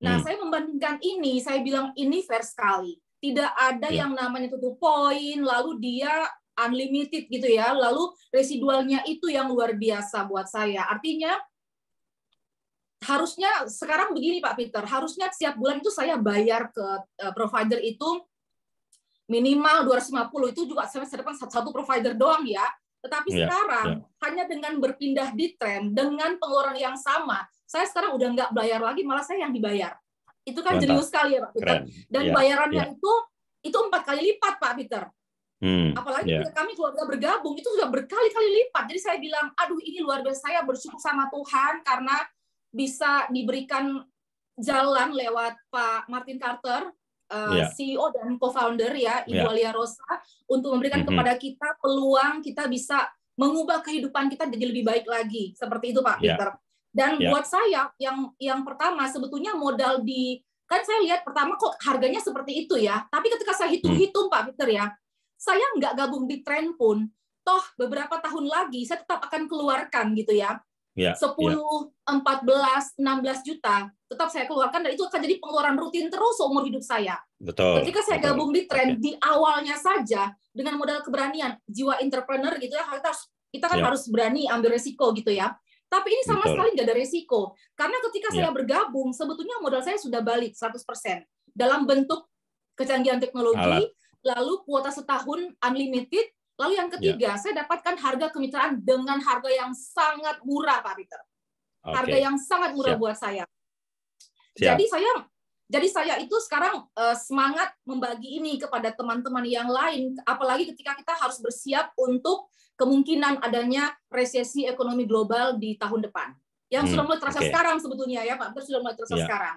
Speaker 5: Nah, saya membandingkan ini, saya bilang ini fair sekali. Tidak ada yang namanya tutup poin, lalu dia unlimited gitu ya, lalu residualnya itu yang luar biasa buat saya. Artinya harusnya sekarang begini Pak Peter, harusnya setiap bulan itu saya bayar ke provider itu minimal 250, itu juga saya sedangkan satu provider doang ya. Tetapi sekarang hanya dengan berpindah di tren dengan pengeluaran yang sama, saya sekarang udah nggak bayar lagi, malah saya yang dibayar. Itu kan jenius sekali ya Pak Peter. Dan bayarannya itu 4 kali lipat Pak Peter. Apalagi ketika kami keluarga bergabung itu sudah berkali-kali lipat. Jadi saya bilang, aduh ini luar biasa, saya bersyukur sama Tuhan karena bisa diberikan jalan lewat Pak Martin Carter, CEO dan co-founder ya, Ibu Alia Rosa, untuk memberikan kepada kita peluang kita bisa mengubah kehidupan kita jadi lebih baik lagi. Seperti itu Pak Peter. Dan buat saya yang pertama sebetulnya modal kan saya lihat pertama kok harganya seperti itu ya. Tapi ketika saya hitung-hitung Pak Peter ya, saya nggak gabung di tren pun, toh beberapa tahun lagi saya tetap akan keluarkan gitu ya. 10, 14, 16 juta tetap saya keluarkan dan itu akan jadi pengeluaran rutin terus seumur hidup saya. Ketika saya gabung di tren di awalnya saja dengan modal keberanian, jiwa entrepreneur gitu ya, kita kan harus berani ambil resiko gitu ya. Tapi ini sama sekali nggak ada resiko. Karena ketika saya bergabung, sebetulnya modal saya sudah balik 100% dalam bentuk kecanggihan teknologi, lalu kuota setahun unlimited, lalu yang ketiga, saya dapatkan harga kemitraan dengan harga yang sangat murah, Pak Peter. Harga yang sangat murah buat saya. Jadi saya itu sekarang semangat membagi ini kepada teman-teman yang lain, apalagi ketika kita harus bersiap untuk kemungkinan adanya resesi ekonomi global di tahun depan. Yang sudah mulai terasa sekarang sebetulnya ya, Pak Peter, sudah mulai terasa sekarang.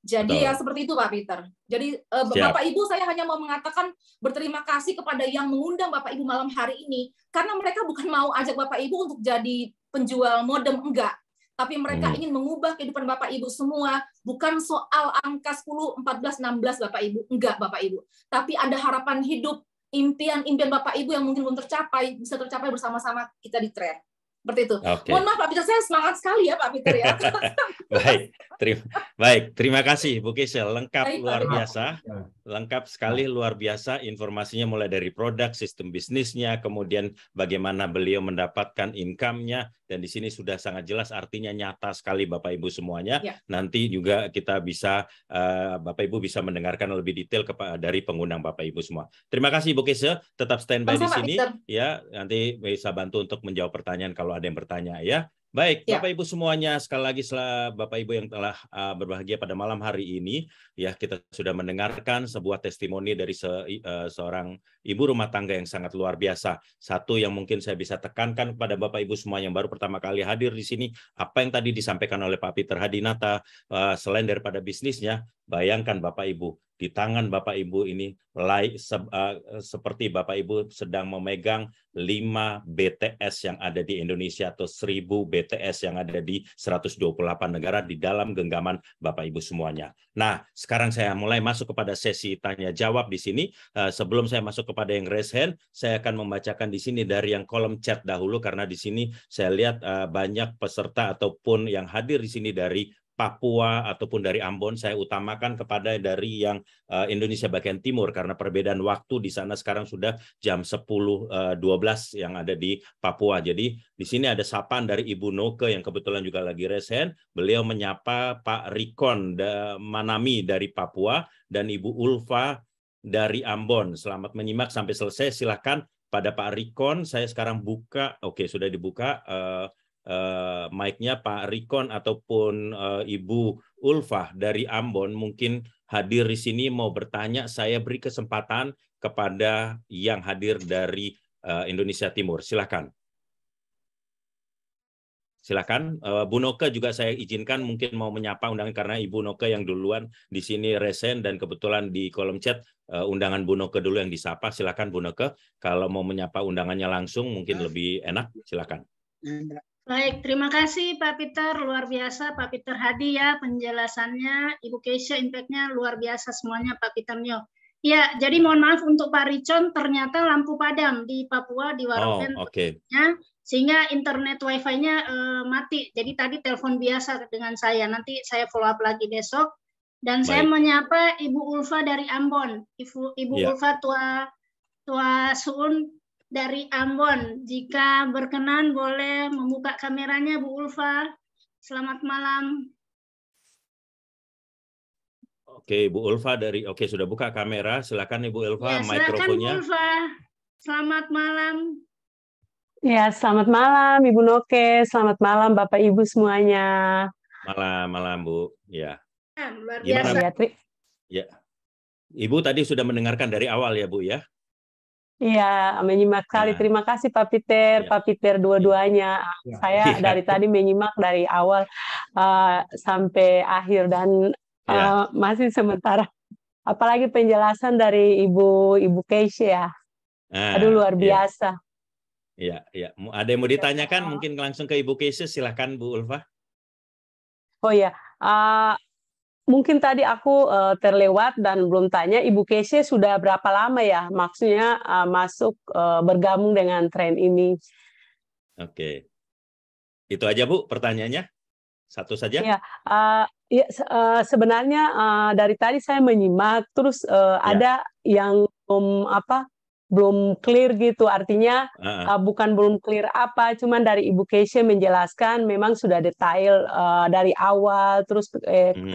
Speaker 5: Jadi ya seperti itu Pak Peter. Jadi Bapak Ibu saya hanya mau mengatakan berterima kasih kepada yang mengundang Bapak Ibu malam hari ini. Karena mereka bukan mau ajak Bapak Ibu untuk jadi penjual modem, enggak. Tapi mereka ingin mengubah kehidupan Bapak Ibu semua. Bukan soal angka 10, 14, 16 Bapak Ibu. Enggak Bapak Ibu. Tapi ada harapan hidup, impian-impian Bapak Ibu yang mungkin belum tercapai, bisa tercapai bersama-sama kita di tren. Seperti itu. Mohon maaf Pak Peter, saya semangat sekali ya Pak Peter ya.
Speaker 1: Baik, terima kasih Bu Kisel, lengkap luar biasa. lengkap sekali, luar biasa informasinya mulai dari produk, sistem bisnisnya, kemudian bagaimana beliau mendapatkan income-nya, dan di sini sudah sangat jelas artinya nyata sekali Bapak Ibu semuanya. Ya. Nanti juga kita bisa Bapak Ibu bisa mendengarkan lebih detail dari pengundang Bapak Ibu semua. Terima kasih Bu Keisha, tetap standby di sini ya. Nanti bisa bantu untuk menjawab pertanyaan kalau ada yang bertanya ya. Baik, ya. Bapak Ibu semuanya, sekali lagi Bapak Ibu yang telah berbahagia pada malam hari ini, ya kita sudah mendengarkan sebuah testimoni dari seorang ibu rumah tangga yang sangat luar biasa. Satu yang mungkin saya bisa tekankan kepada Bapak Ibu semua yang baru pertama kali hadir di sini, apa yang tadi disampaikan oleh Pak Peter Hadinata, selain daripada bisnisnya, bayangkan Bapak Ibu, di tangan Bapak Ibu ini seperti Bapak Ibu sedang memegang 5 BTS yang ada di Indonesia atau 1000 BTS yang ada di 128 negara di dalam genggaman Bapak Ibu semuanya. Nah, sekarang saya mulai masuk kepada sesi tanya jawab di sini. Sebelum saya masuk kepada yang raise hand, saya akan membacakan di sini dari yang kolom chat dahulu karena di sini saya lihat banyak peserta ataupun yang hadir di sini dari Papua ataupun dari Ambon. Saya utamakan kepada dari yang Indonesia bagian timur karena perbedaan waktu di sana sekarang sudah jam 10.12 yang ada di Papua. Jadi di sini ada sapaan dari Ibu Noke yang kebetulan juga lagi resen. Beliau menyapa Pak Rikon Manami dari Papua dan Ibu Ulfa dari Ambon. Selamat menyimak sampai selesai. Silakan pada Pak Rikon. Saya sekarang buka. Oke, sudah dibuka. Mic-nya Pak Rikon ataupun Ibu Ulfa dari Ambon mungkin hadir di sini mau bertanya, saya beri kesempatan kepada yang hadir dari Indonesia Timur. Silakan. Silakan. Bu Noke juga saya izinkan mungkin mau menyapa undangan karena Ibu Noke yang duluan di sini resen dan kebetulan di kolom chat undangan Bu Noke dulu yang disapa. Silakan Bu Noke. Kalau mau menyapa undangannya langsung mungkin lebih enak. Silakan.
Speaker 6: Baik, terima kasih Pak Peter, luar biasa Pak Peter Hadi ya penjelasannya, Ibu Keisha impact-nya luar biasa semuanya Pak Peternya. Ya, jadi mohon maaf untuk Pak Ricon, ternyata lampu padam di Papua di Waropen, sehingga internet wifi-nya mati. Jadi tadi telepon biasa dengan saya, nanti saya follow up lagi besok. Dan saya menyapa Ibu Ulfa dari Ambon, Ibu Ulfa Tua Suun dari Ambon. Jika berkenan boleh membuka kameranya Bu Ulfa. Selamat malam.
Speaker 1: Oke, Bu Ulfa dari sudah buka kamera. Silakan Ibu Ulfa,
Speaker 6: ya,
Speaker 1: mikrofonnya.
Speaker 6: Bu Ulfa. Selamat malam.
Speaker 7: Ya, selamat malam Ibu Noke. Selamat malam Bapak Ibu semuanya.
Speaker 1: Malam Bu. Ya.
Speaker 6: Luar biasa.
Speaker 1: Ya. Ibu tadi sudah mendengarkan dari awal ya Bu ya?
Speaker 7: Iya, menyimak sekali. Terima kasih Pak Peter, Pak Peter dua-duanya. Saya dari tadi menyimak dari awal sampai akhir dan masih sementara. Apalagi penjelasan dari Ibu Keisha ya. Aduh luar biasa.
Speaker 1: Iya. Ada yang mau ditanyakan? Mungkin langsung ke Ibu Keisha. Silakan Bu Ulfa.
Speaker 7: Oh ya. Mungkin tadi aku terlewat dan belum tanya, Ibu Keisha sudah berapa lama ya maksudnya masuk bergabung dengan tren ini? Oke.
Speaker 1: Itu aja Bu pertanyaannya? Satu saja?
Speaker 7: Ya, sebenarnya dari tadi saya menyimak, terus ada yang belum clear gitu, artinya bukan belum clear apa, cuman dari Ibu Keisha menjelaskan memang sudah detail dari awal, terus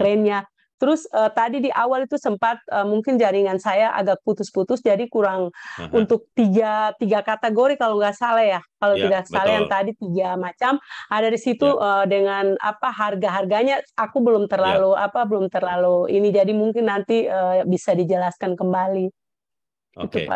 Speaker 7: trennya. Terus tadi di awal itu sempat mungkin jaringan saya agak putus-putus, jadi kurang untuk tiga kategori kalau nggak salah ya. Kalau tidak salah yang tadi 3 macam ada di situ dengan harga-harganya aku belum terlalu ini, jadi mungkin nanti bisa dijelaskan kembali.
Speaker 1: Oke,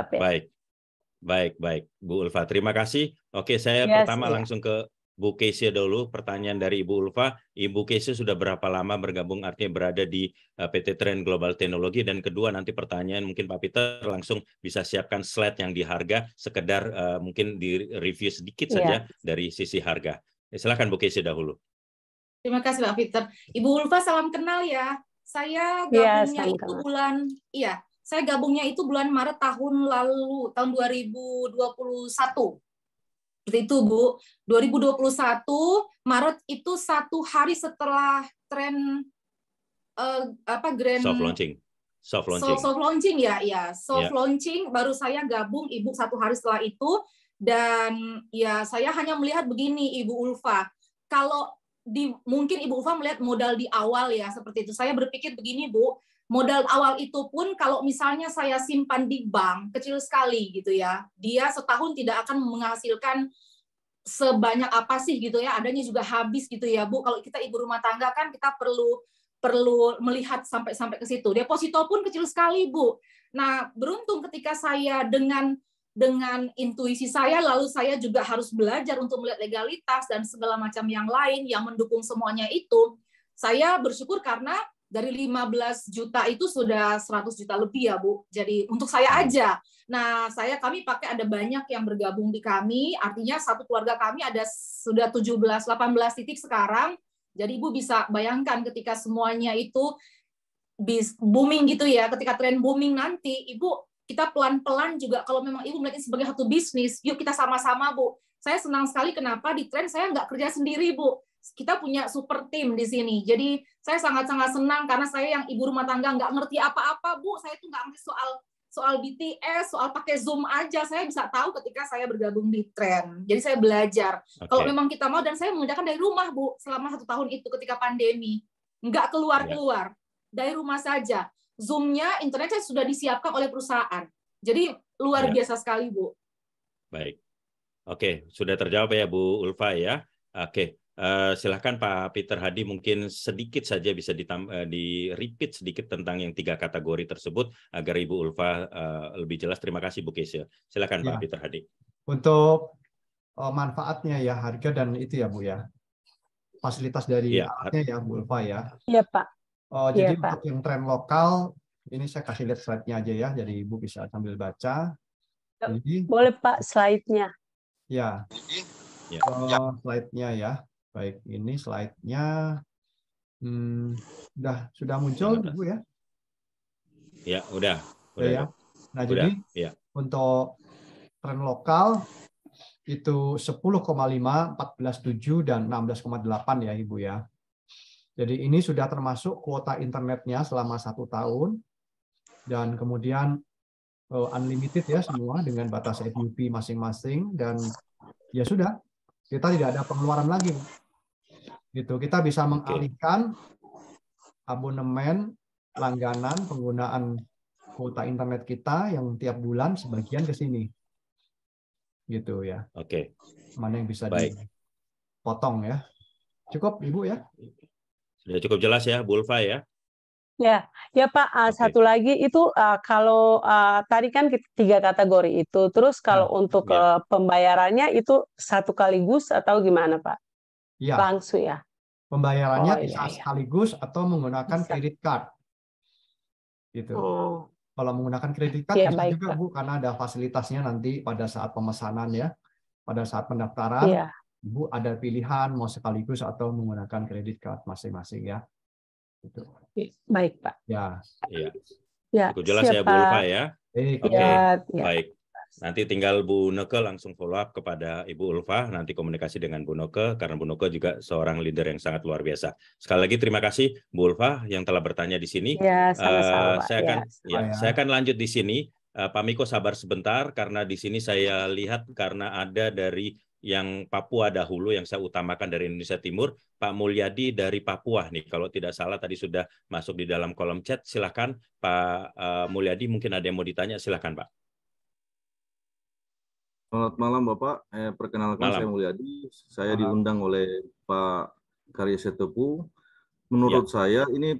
Speaker 1: baik Bu Ulfa, terima kasih. Oke, saya pertama langsung ke Bu Keisha dulu. Pertanyaan dari Ibu Ulfa, Ibu Keisha sudah berapa lama bergabung, artinya berada di PT Trend Global Teknologi? Dan kedua nanti pertanyaan mungkin Pak Peter langsung bisa siapkan slide yang di harga, sekedar mungkin di review sedikit saja dari sisi harga. Silakan Bu Keisha dahulu.
Speaker 5: Terima kasih Pak Peter. Ibu Ulfa, salam kenal ya. Saya gabungnya saya gabungnya itu bulan Maret tahun lalu, tahun 2021. Seperti itu, Bu. 2021, Maret itu 1 hari setelah tren grand
Speaker 1: soft launching. Soft launching.
Speaker 5: Soft launching ya. Soft launching baru saya gabung Ibu 1 hari setelah itu, dan ya saya hanya melihat begini Ibu Ulfa. Kalau mungkin Ibu Ulfa melihat modal di awal ya seperti itu. Saya berpikir begini Bu, modal awal itu pun kalau misalnya saya simpan di bank kecil sekali gitu ya, dia setahun tidak akan menghasilkan sebanyak apa sih gitu ya, adanya juga habis gitu ya Bu. Kalau kita ibu rumah tangga kan kita perlu melihat sampai ke situ. Deposito pun kecil sekali Bu. Nah, beruntung ketika saya dengan intuisi saya, lalu saya juga harus belajar untuk melihat legalitas dan segala macam yang lain yang mendukung semuanya itu. Saya bersyukur karena dari 15 juta itu sudah 100 juta lebih ya Bu. Jadi untuk saya aja. Nah, kami pakai ada banyak yang bergabung di kami, artinya satu keluarga kami ada sudah 17-18 titik sekarang. Jadi Ibu bisa bayangkan ketika semuanya itu booming gitu ya, ketika tren booming nanti, Ibu kita pelan-pelan juga kalau memang Ibu melihat ini sebagai satu bisnis, yuk kita sama-sama Bu. Saya senang sekali kenapa di tren saya nggak kerja sendiri Bu. Kita punya super tim di sini. Jadi saya sangat-sangat senang karena saya yang ibu rumah tangga nggak ngerti apa-apa Bu. Saya tuh nggak ngerti soal BTS, soal pakai Zoom aja. Saya bisa tahu ketika saya bergabung di tren. Jadi saya belajar. Kalau memang kita mau, dan saya mengerjakan dari rumah Bu selama 1 tahun itu ketika pandemi. Nggak keluar-keluar. Dari rumah saja. Zoom-nya, internetnya sudah disiapkan oleh perusahaan. Jadi luar biasa sekali Bu.
Speaker 1: Baik. Oke, sudah terjawab ya Bu Ulfa ya. Oke. Silahkan Pak Peter Hadi mungkin sedikit saja bisa di-repeat sedikit tentang yang 3 kategori tersebut agar Ibu Ulfa lebih jelas. Terima kasih Bu Keisha. Silahkan Pak Peter Hadi.
Speaker 4: Untuk manfaatnya ya, harga dan itu ya Bu ya. Fasilitas dari alatnya ya Bu Ulfa ya.
Speaker 7: Iya Pak.
Speaker 4: Jadi untuk yang tren lokal, ini saya kasih lihat slide-nya aja ya, jadi Ibu bisa sambil baca. Jadi, boleh Pak slide-nya. Ya. Slide-nya ya. Baik, ini slide-nya sudah muncul Ibu ya?
Speaker 1: Ya, udah
Speaker 4: ya. Nah, jadi untuk tren lokal itu 10,5, 14,7 dan 16,8 ya Ibu ya. Jadi ini sudah termasuk kuota internetnya selama 1 tahun, dan kemudian unlimited ya semua dengan batas FUP masing-masing, dan ya sudah, kita tidak ada pengeluaran lagi. Gitu. Kita bisa mengalihkan abonemen langganan penggunaan kuota internet kita yang tiap bulan sebagian ke sini. Gitu ya.
Speaker 1: Oke.
Speaker 4: Mana yang bisa dipotong ya. Cukup Ibu ya?
Speaker 1: Sudah cukup jelas ya Bu Ulfa ya?
Speaker 7: Ya Pak, satu lagi itu kalau tadi kan 3 kategori itu, terus kalau untuk pembayarannya itu satu kaligus atau gimana Pak?
Speaker 4: Ya.
Speaker 7: Langsung ya?
Speaker 4: Pembayarannya bisa sekaligus atau menggunakan kredit card. Gitu. Kalau menggunakan kredit card bisa juga Bu, karena ada fasilitasnya nanti pada saat pemesanan ya, pada saat pendaftaran, Ibu ada pilihan mau sekaligus atau menggunakan kredit card masing-masing ya. Gitu.
Speaker 7: Baik Pak.
Speaker 1: Ya. Cukup jelas ya Bu Ulfa ya. Baik. Nanti tinggal Bu Neke langsung follow up kepada Ibu Ulfa, nanti komunikasi dengan Bu Neke, karena Bu Neke juga seorang leader yang sangat luar biasa. Sekali lagi terima kasih Bu Ulfa yang telah bertanya di sini.
Speaker 7: Ya, sama-sama,
Speaker 1: saya akan lanjut di sini. Pak Miko sabar sebentar, karena di sini saya lihat karena ada dari yang Papua dahulu yang saya utamakan dari Indonesia Timur, Pak Mulyadi dari Papua nih, kalau tidak salah tadi sudah masuk di dalam kolom chat. Silakan Pak Mulyadi, mungkin ada yang mau ditanya, silakan Pak.
Speaker 8: Selamat malam Bapak, perkenalkan saya Mulyadi, saya diundang oleh Pak Karya Setepu. Menurut saya ini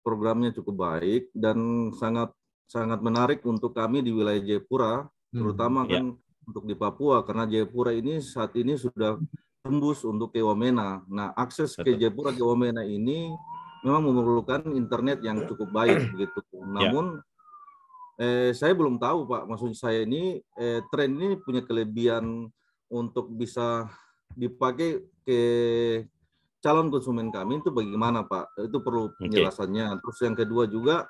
Speaker 8: programnya cukup baik dan sangat menarik untuk kami di wilayah Jayapura, terutama kan untuk di Papua, karena Jayapura ini saat ini sudah tembus untuk ke Wamena. Nah, akses ke Jayapura ke Wamena ini memang memerlukan internet yang cukup baik begitu. Namun saya belum tahu Pak, maksud saya ini tren ini punya kelebihan untuk bisa dipakai ke calon konsumen kami itu bagaimana Pak? Itu perlu penjelasannya. Terus yang kedua juga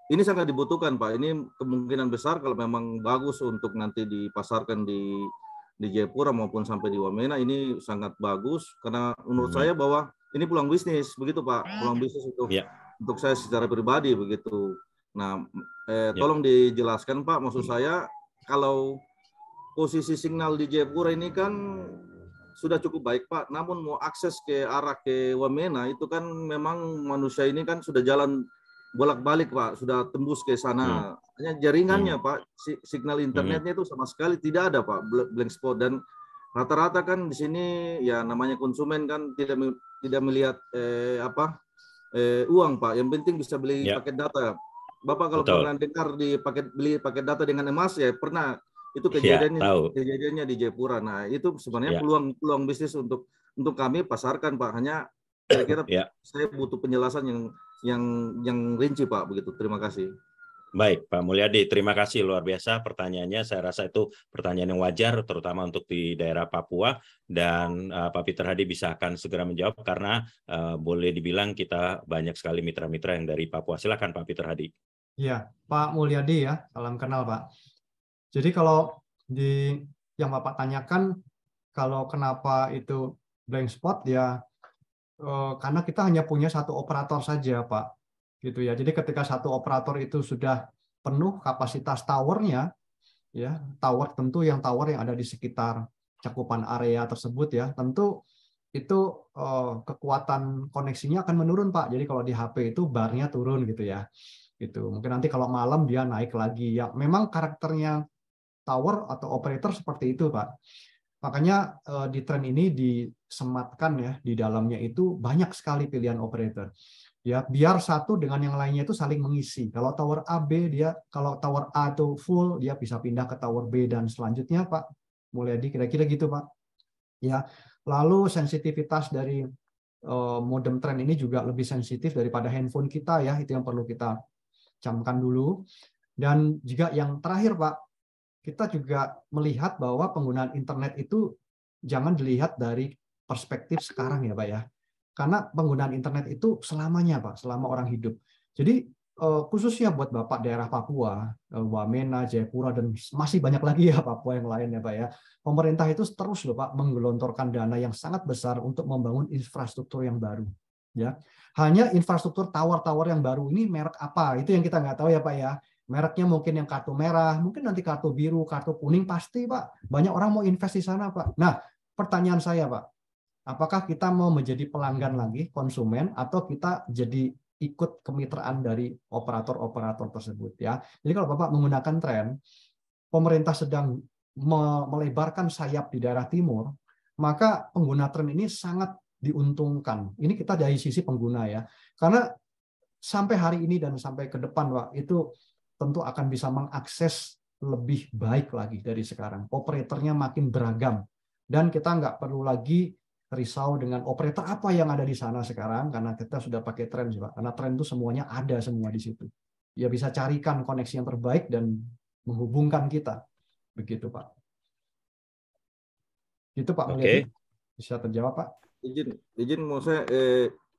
Speaker 8: ini sangat dibutuhkan Pak. Ini kemungkinan besar kalau memang bagus untuk nanti dipasarkan di Jayapura maupun sampai di Wamena, ini sangat bagus karena menurut saya bahwa ini peluang bisnis begitu Pak. Peluang bisnis itu untuk saya secara pribadi begitu. Nah, tolong dijelaskan Pak, maksud saya kalau posisi signal di Jayapura ini kan sudah cukup baik Pak, namun mau akses ke arah ke Wamena itu kan memang manusia ini kan sudah jalan bolak-balik Pak, sudah tembus ke sana. Hanya jaringannya Pak, signal internetnya itu sama sekali tidak ada Pak, blank spot. Dan rata-rata kan di sini ya namanya konsumen kan tidak melihat uang Pak, yang penting bisa beli paket data. Bapak kalau pernah dengar beli paket data dengan emas ya pernah, itu kejadiannya di Jayapura. Nah itu sebenarnya peluang bisnis untuk kami pasarkan Pak. Hanya kira-kira saya butuh penjelasan yang rinci Pak begitu. Terima kasih.
Speaker 1: Baik, Pak Mulyadi, terima kasih luar biasa pertanyaannya. Saya rasa itu pertanyaan yang wajar, terutama untuk di daerah Papua. Dan Pak Peter Hadi bisa akan segera menjawab karena boleh dibilang kita banyak sekali mitra-mitra yang dari Papua. Silakan Pak Peter Hadi.
Speaker 4: Iya, Pak Mulyadi ya, salam kenal Pak. Jadi kalau yang Bapak tanyakan, kalau kenapa itu blank spot ya, karena kita hanya punya satu operator saja Pak. Gitu ya. Jadi ketika satu operator itu sudah penuh kapasitas towernya, ya tower tentu yang ada di sekitar cakupan area tersebut ya, tentu itu kekuatan koneksinya akan menurun Pak. Jadi kalau di HP itu barnya turun gitu ya, gitu. Mungkin nanti kalau malam dia naik lagi ya. Memang karakternya tower atau operator seperti itu Pak. Makanya di tren ini disematkan ya, di dalamnya itu banyak sekali pilihan operator. Ya, biar satu dengan yang lainnya itu saling mengisi. Kalau tower A, B, kalau tower A itu full, dia bisa pindah ke tower B dan selanjutnya, Pak. Mulai kira-kira gitu, Pak. Ya, lalu sensitivitas dari modem tren ini juga lebih sensitif daripada handphone kita ya, itu yang perlu kita camkan dulu. Dan juga yang terakhir, Pak, kita juga melihat bahwa penggunaan internet itu jangan dilihat dari perspektif sekarang ya, Pak ya. Karena penggunaan internet itu selamanya, Pak, selama orang hidup. Jadi khususnya buat Bapak daerah Papua, Wamena, Jayapura, dan masih banyak lagi ya Papua yang lain ya Pak ya. Pemerintah itu terus loh Pak menggelontorkan dana yang sangat besar untuk membangun infrastruktur yang baru. Ya, hanya infrastruktur tower-tower yang baru ini merek apa? Itu yang kita nggak tahu ya Pak ya. Mereknya mungkin yang kartu merah, mungkin nanti kartu biru, kartu kuning, pasti Pak. Banyak orang mau invest di sana Pak. Nah, pertanyaan saya Pak, apakah kita mau menjadi pelanggan lagi, konsumen, atau kita jadi ikut kemitraan dari operator-operator tersebut ya. Jadi kalau Bapak menggunakan tren, pemerintah sedang melebarkan sayap di daerah timur, maka pengguna tren ini sangat diuntungkan. Ini kita dari sisi pengguna ya. Karena sampai hari ini dan sampai ke depan Pak, itu tentu akan bisa mengakses lebih baik lagi dari sekarang. Operatornya makin beragam. Dan kita nggak perlu lagi risau dengan operator apa yang ada di sana sekarang karena kita sudah pakai tren Pak. Karena tren itu semuanya ada semua di situ. Ya bisa carikan koneksi yang terbaik dan menghubungkan kita. Begitu Pak. Gitu Pak.
Speaker 1: Oke.
Speaker 4: Bisa terjawab Pak?
Speaker 8: Izin mau saya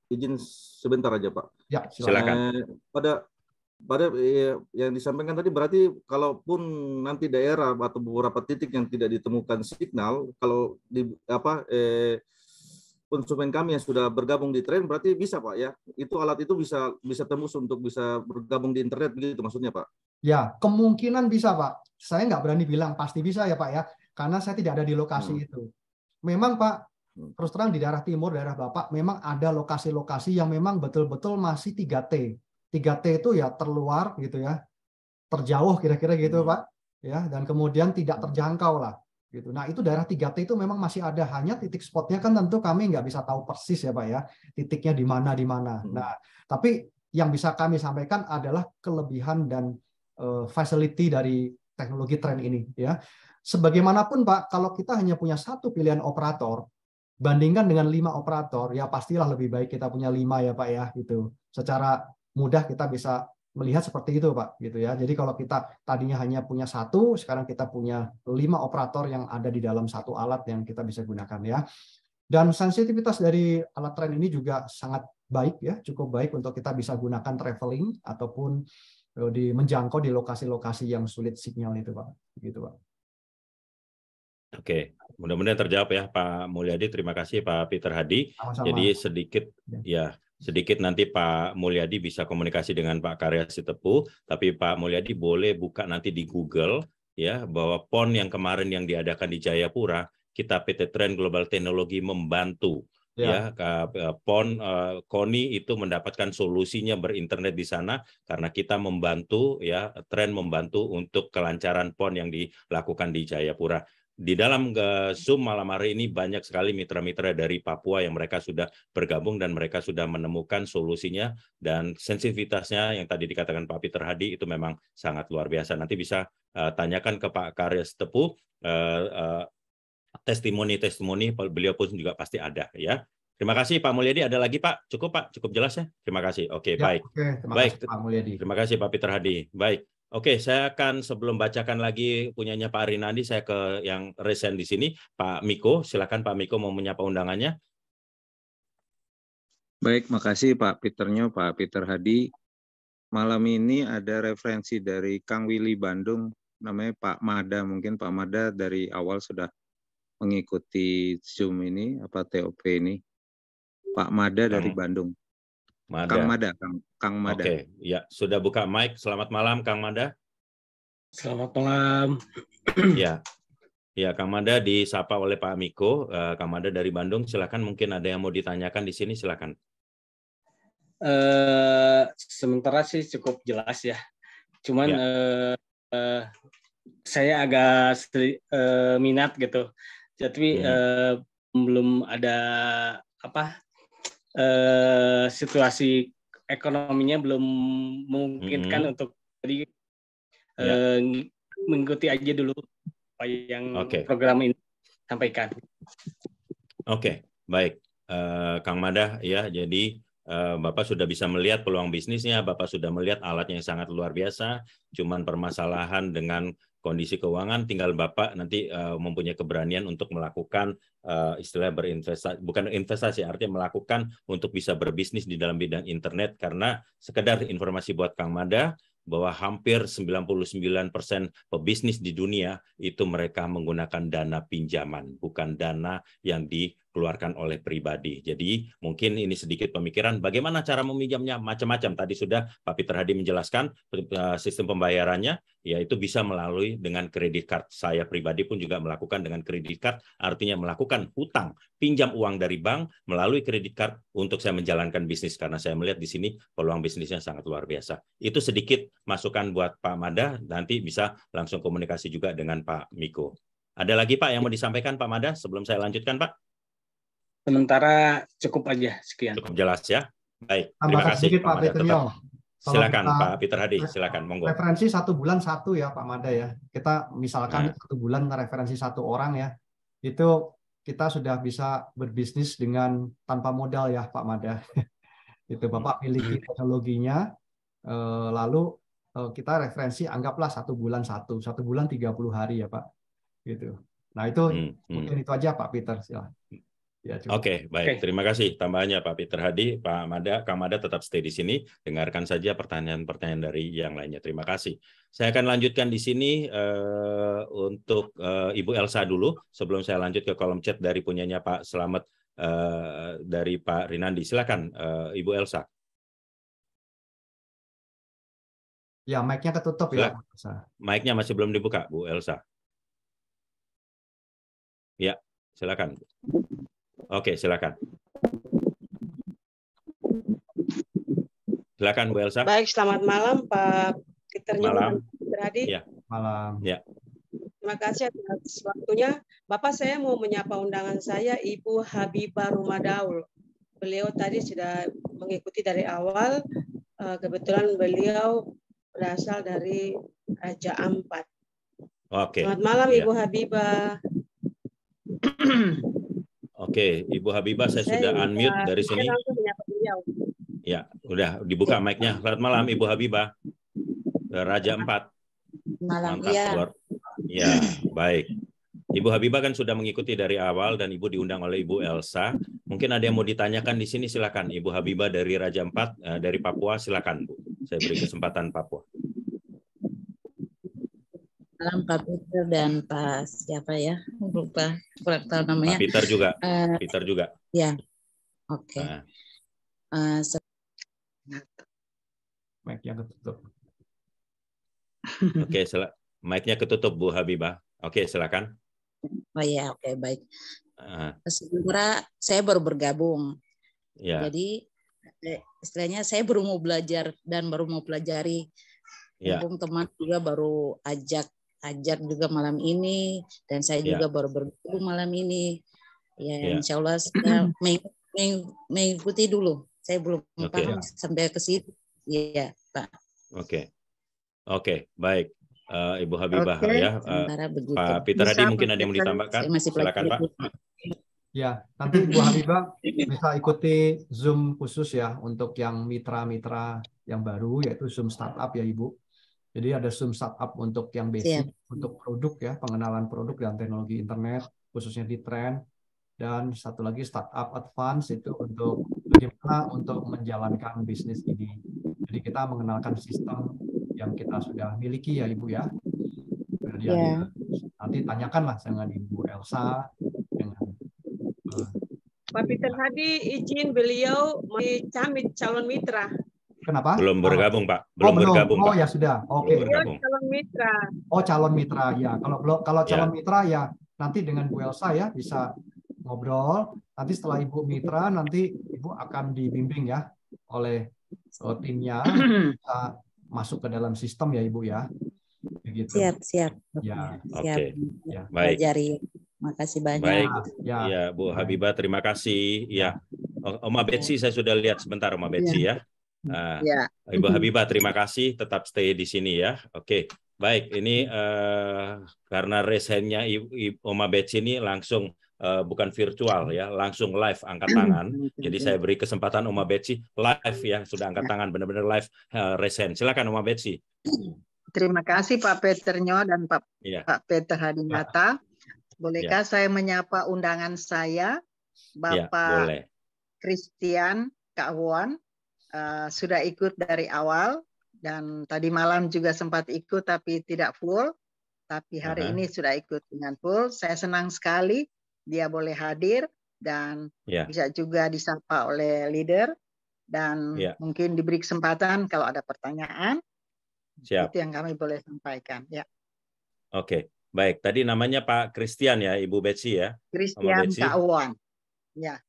Speaker 8: izin sebentar aja Pak.
Speaker 4: Ya,
Speaker 1: silakan.
Speaker 8: Pada yang disampaikan tadi berarti kalaupun nanti daerah atau beberapa titik yang tidak ditemukan signal, kalau di konsumen kami yang sudah bergabung di tren berarti bisa Pak ya, itu alat itu bisa tembus untuk bisa bergabung di internet begitu maksudnya Pak?
Speaker 4: Ya kemungkinan bisa Pak. Saya nggak berani bilang pasti bisa ya Pak ya, karena saya tidak ada di lokasi itu. Memang Pak, terus terang di daerah timur daerah Bapak memang ada lokasi-lokasi yang memang betul-betul masih 3T. 3T itu ya terluar gitu ya, terjauh kira-kira gitu Pak, ya, dan kemudian tidak terjangkau lah, gitu. Nah itu daerah 3T itu memang masih ada, hanya titik spotnya kan tentu kami nggak bisa tahu persis ya Pak ya, titiknya di mana. Nah tapi yang bisa kami sampaikan adalah kelebihan dan facility dari teknologi tren ini ya. Sebagaimanapun Pak, kalau kita hanya punya satu pilihan operator, bandingkan dengan 5 operator, ya pastilah lebih baik kita punya 5 ya Pak ya, gitu. Secara mudah kita bisa melihat seperti itu Pak, gitu ya. Jadi kalau kita tadinya hanya punya 1, sekarang kita punya 5 operator yang ada di dalam satu alat yang kita bisa gunakan ya. Dan sensitivitas dari alat tren ini juga sangat baik ya, cukup baik untuk kita bisa gunakan traveling ataupun menjangkau di lokasi-lokasi yang sulit sinyal itu Pak, gitu Pak.
Speaker 1: Oke, mudah-mudahan terjawab ya Pak Mulyadi. Terima kasih Pak Peter Hadi.
Speaker 4: Sama-sama.
Speaker 1: Jadi sedikit ya sedikit nanti Pak Mulyadi bisa komunikasi dengan Pak Karya Sitepu, tapi Pak Mulyadi boleh buka nanti di Google ya bahwa PON yang kemarin yang diadakan di Jayapura, kita PT Trend Global Teknologi membantu ya PON KONI itu mendapatkan solusinya berinternet di sana karena kita membantu ya Trend membantu untuk kelancaran PON yang dilakukan di Jayapura. Di dalam Zoom malam hari ini banyak sekali mitra-mitra dari Papua yang mereka sudah bergabung dan mereka sudah menemukan solusinya dan sensitivitasnya yang tadi dikatakan Pak Peter Hadi itu memang sangat luar biasa. Nanti bisa tanyakan ke Pak Karya Sitepu testimoni beliau pun juga pasti ada ya. Terima kasih Pak Mulyadi. Ada lagi Pak? Cukup Pak? Cukup jelas ya? Terima kasih. Oke, baik.
Speaker 4: Terima kasih Pak Mulyadi.
Speaker 1: Terima kasih Pak Peter Hadi. Baik. Oke, saya akan sebelum bacakan lagi punyanya Pak Rinandi, saya ke yang resen di sini, Pak Miko. Silakan Pak Miko mau menyapa undangannya.
Speaker 9: Baik, makasih Pak Peternya, Pak Peter Hadi. Malam ini ada referensi dari Kang Willy Bandung, namanya Pak Mada. Mungkin Pak Mada dari awal sudah mengikuti Zoom ini, TOP ini. Pak Mada dari Bandung. Kang Mada.
Speaker 1: Oke, ya sudah buka mic. Selamat malam, Kang Mada.
Speaker 10: Selamat malam.
Speaker 1: Ya, Kang Mada disapa oleh Pak Miko. Kang Mada dari Bandung. Silakan, mungkin ada yang mau ditanyakan di sini. Silakan.
Speaker 10: Sementara sih cukup jelas ya. Cuman saya agak minat gitu. Jadi belum ada situasi ekonominya belum memungkinkan untuk jadi mengikuti aja dulu apa yang program ini sampaikan.
Speaker 1: Oke, baik, Kang Mada ya. Jadi Bapak sudah bisa melihat peluang bisnisnya, Bapak sudah melihat alatnya yang sangat luar biasa. Cuman permasalahan dengan kondisi keuangan, tinggal Bapak nanti mempunyai keberanian untuk melakukan istilah berinvestasi, bukan investasi, artinya melakukan untuk bisa berbisnis di dalam bidang internet. Karena sekedar informasi buat Kang Mada, bahwa hampir 99% pebisnis di dunia itu mereka menggunakan dana pinjaman, bukan dana yang dikeluarkan oleh pribadi. Jadi mungkin ini sedikit pemikiran bagaimana cara meminjamnya, macam-macam. Tadi sudah Pak Peter Hadi menjelaskan sistem pembayarannya, yaitu bisa melalui dengan kredit card. Saya pribadi pun juga melakukan dengan kredit card, artinya melakukan hutang, pinjam uang dari bank melalui kredit card untuk saya menjalankan bisnis, karena saya melihat di sini peluang bisnisnya sangat luar biasa. Itu sedikit masukan buat Pak Mada, nanti bisa langsung komunikasi juga dengan Pak Miko. Ada lagi Pak yang mau disampaikan Pak Mada sebelum saya lanjutkan Pak?
Speaker 10: Sementara cukup aja, sekian.
Speaker 1: Cukup jelas ya. Baik, terima kasih Pak Mada. Silakan Pak Peter Hadi, silakan monggo.
Speaker 4: Referensi 1 bulan 1 ya Pak Mada ya. Kita misalkan 1 bulan referensi 1 orang ya. Itu kita sudah bisa berbisnis dengan tanpa modal ya Pak Mada. Itu Bapak miliki teknologinya, lalu kita referensi anggaplah 1 bulan 1 bulan 30 hari ya Pak. Gitu. Nah itu mungkin itu aja Pak Peter, silakan. Ya,
Speaker 1: Oke, baik. Terima kasih tambahannya Pak Peter Hadi, Pak Mada, Kang Mada tetap stay di sini, dengarkan saja pertanyaan-pertanyaan dari yang lainnya. Terima kasih. Saya akan lanjutkan di sini untuk Ibu Elsa dulu, sebelum saya lanjut ke kolom chat dari punyanya Pak Selamat dari Pak Rinandi. Silakan Ibu Elsa.
Speaker 4: Ya, mic-nya ketutup ya.
Speaker 1: Mic-nya masih belum dibuka, Bu Elsa. Ya, silakan. Oke, silakan. Silakan Bu Elsa.
Speaker 3: Baik, selamat malam Pak Peter Hadi.
Speaker 1: Ya.
Speaker 4: Malam.
Speaker 1: Ya.
Speaker 3: Terima kasih atas waktunya. Bapak, saya mau menyapa undangan saya Ibu Habibah Rumadaul. Beliau tadi sudah mengikuti dari awal. Kebetulan beliau berasal dari Raja Ampat.
Speaker 1: Oke.
Speaker 3: Selamat malam Ibu Habibah.
Speaker 1: Oke, Ibu Habibah, saya sudah unmute dari sini. Ya, udah dibuka mic-nya. Selamat malam Ibu Habibah. Raja Ampat.
Speaker 11: Malam.
Speaker 1: Mantap, ya, baik. Ibu Habibah kan sudah mengikuti dari awal dan Ibu diundang oleh Ibu Elsa. Mungkin ada yang mau ditanyakan di sini, silakan. Ibu Habibah dari Raja Ampat, dari Papua, silakan Bu. Saya beri kesempatan Papua.
Speaker 11: Malam Pak Peter dan Pak siapa ya? Lupa tahu namanya.
Speaker 1: Pak Peter juga. Peter juga.
Speaker 11: Ya. Oke.
Speaker 4: Mic-nya ketutup.
Speaker 1: Oke, mic-nya ketutup Bu Habibah. Oke, silakan.
Speaker 11: Oh ya, oke, baik. Sebenarnya saya baru bergabung.
Speaker 1: Ya.
Speaker 11: Jadi istilahnya saya baru mau belajar dan baru mau pelajari. Mumpung teman juga baru ajak juga malam ini, dan saya juga baru bergabung malam ini. Ya, insya Allah saya mengikuti dulu. Saya belum paham sampai ke situ. Iya, Pak.
Speaker 1: Oke, baik. Ibu Habibah ya. Pak Peter Hadi mungkin ada yang mau ditambahkan. Silakan Pak.
Speaker 4: Ya, nanti Bu Habibah bisa ikuti Zoom khusus ya untuk yang mitra-mitra yang baru, yaitu Zoom Startup ya Ibu. Jadi ada Zoom Startup untuk yang basic, untuk produk ya, pengenalan produk dan teknologi internet, khususnya di Trend. Dan satu lagi Startup Advance itu untuk bagaimana untuk menjalankan bisnis ini. Jadi kita mengenalkan sistem yang kita sudah miliki ya Ibu ya. Nanti tanyakanlah dengan Ibu Elsa, dengan
Speaker 3: Pak Peter Hadi izin beliau mencamit calon mitra.
Speaker 4: Kenapa?
Speaker 1: Belum bergabung Pak. Belum bergabung
Speaker 4: Pak.
Speaker 1: Pak.
Speaker 4: Ya sudah. Oke.
Speaker 3: Calon mitra.
Speaker 4: Oh, calon mitra ya. Kalau calon mitra ya nanti dengan Bu Elsa ya bisa ngobrol. Nanti setelah Ibu mitra nanti Ibu akan dibimbing ya oleh timnya bisa masuk ke dalam sistem ya Ibu ya. Begitu.
Speaker 11: Siap.
Speaker 4: Ya.
Speaker 1: Oke.
Speaker 11: Ya.
Speaker 1: Baik.
Speaker 11: Makasih banyak.
Speaker 1: Baik. Ya, Bu Habibah terima kasih. Ya. Oma Betsy saya sudah lihat sebentar Oma Betsy ya. Ibu Habibah terima kasih, tetap stay di sini ya. Oke. Baik, ini karena raise hand-nya Oma Betsy ini langsung bukan virtual ya, langsung live angkat tangan. Jadi saya beri kesempatan Oma Betsy live ya, sudah angkat tangan benar-benar live raise hand. Silakan Oma Betsy.
Speaker 12: Terima kasih Pak Peternyo dan Pak Peter Hadinata. Bolehkah saya menyapa undangan saya, Bapak Christian Kak-Wan, sudah ikut dari awal dan tadi malam juga sempat ikut tapi tidak full. Tapi hari ini sudah ikut dengan full. Saya senang sekali dia boleh hadir dan bisa juga disapa oleh leader dan mungkin diberi kesempatan kalau ada pertanyaan.
Speaker 1: Siap.
Speaker 12: Itu yang kami boleh sampaikan. Ya.
Speaker 1: Oke. Baik, tadi namanya Pak Christian ya, Ibu Betsy ya.
Speaker 12: Christian Kak-Wan. Ya.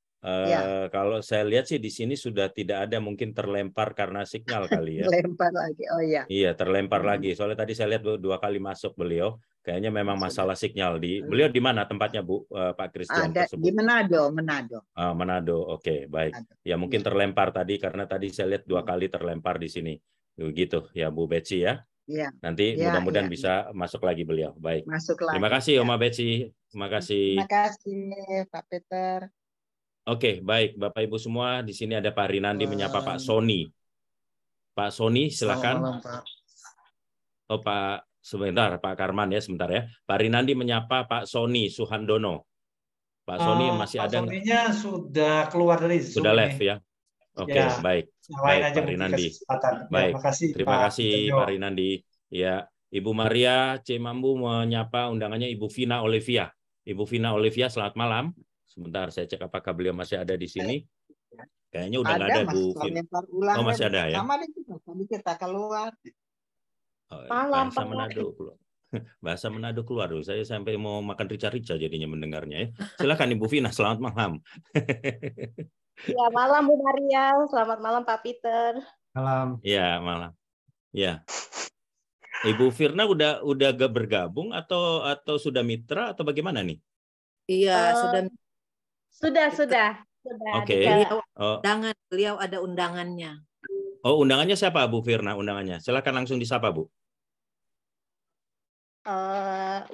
Speaker 1: Kalau saya lihat sih di sini sudah tidak ada, mungkin terlempar karena sinyal kali ya.
Speaker 12: Terlempar lagi, oh ya.
Speaker 1: Iya, terlempar lagi. Soalnya tadi saya lihat 2 kali masuk beliau. Kayaknya memang masalah sinyal. Beliau di mana tempatnya Bu, Pak Christian tersebut?
Speaker 12: Di Manado.
Speaker 1: Manado, oke, baik. Ya mungkin terlempar tadi karena tadi saya lihat 2 kali terlempar di sini. Begitu ya Bu Betsy ya.
Speaker 12: Ya.
Speaker 1: Nanti mudah-mudahan bisa masuk lagi beliau. Baik.
Speaker 12: Masuk lagi.
Speaker 1: Terima kasih Oma Betsy. Terima kasih.
Speaker 12: Terima kasih Pak Peter.
Speaker 1: Oke, baik Bapak Ibu semua. Di sini ada Pak Rinandi menyapa Pak Sony. Pak Sony, silakan.
Speaker 13: Selamat malam, Pak.
Speaker 1: Oh, Pak sebentar, Pak Karman ya, sebentar ya. Pak Rinandi menyapa Pak Sony Suhandono. Pak Sony masih ada?
Speaker 13: Pak Sony-nya sudah keluar dari Zoom.
Speaker 1: Sudah live ya. Oke, baik. Baik, Pak Rinandi. Baik. Terima kasih Pak Rinandi. Ya, Ibu Maria C. Mambu menyapa undangannya Ibu Vina Olivia. Ibu Vina Olivia, selamat malam. Sebentar, saya cek apakah beliau masih ada di sini. Kayaknya udah nggak ada Bu Vina. Oh, masih ada ya?
Speaker 12: Sama tadi kita keluar.
Speaker 1: Bahasa Manado keluar. Bahasa Manado keluar dulu. Saya sampai mau makan rica-rica jadinya mendengarnya ya. Silakan Ibu Vina, selamat malam.
Speaker 14: Ya, malam Bu Maria. Selamat malam Pak Peter.
Speaker 4: Malam.
Speaker 1: Ya, malam. Ya. Ibu Firna udah gak bergabung atau sudah mitra atau bagaimana nih?
Speaker 14: Iya, sudah.
Speaker 1: Oke.
Speaker 14: Beliau ada undangannya.
Speaker 1: Oh, undangannya siapa Bu Firna? Undangannya. Silakan langsung disapa Bu.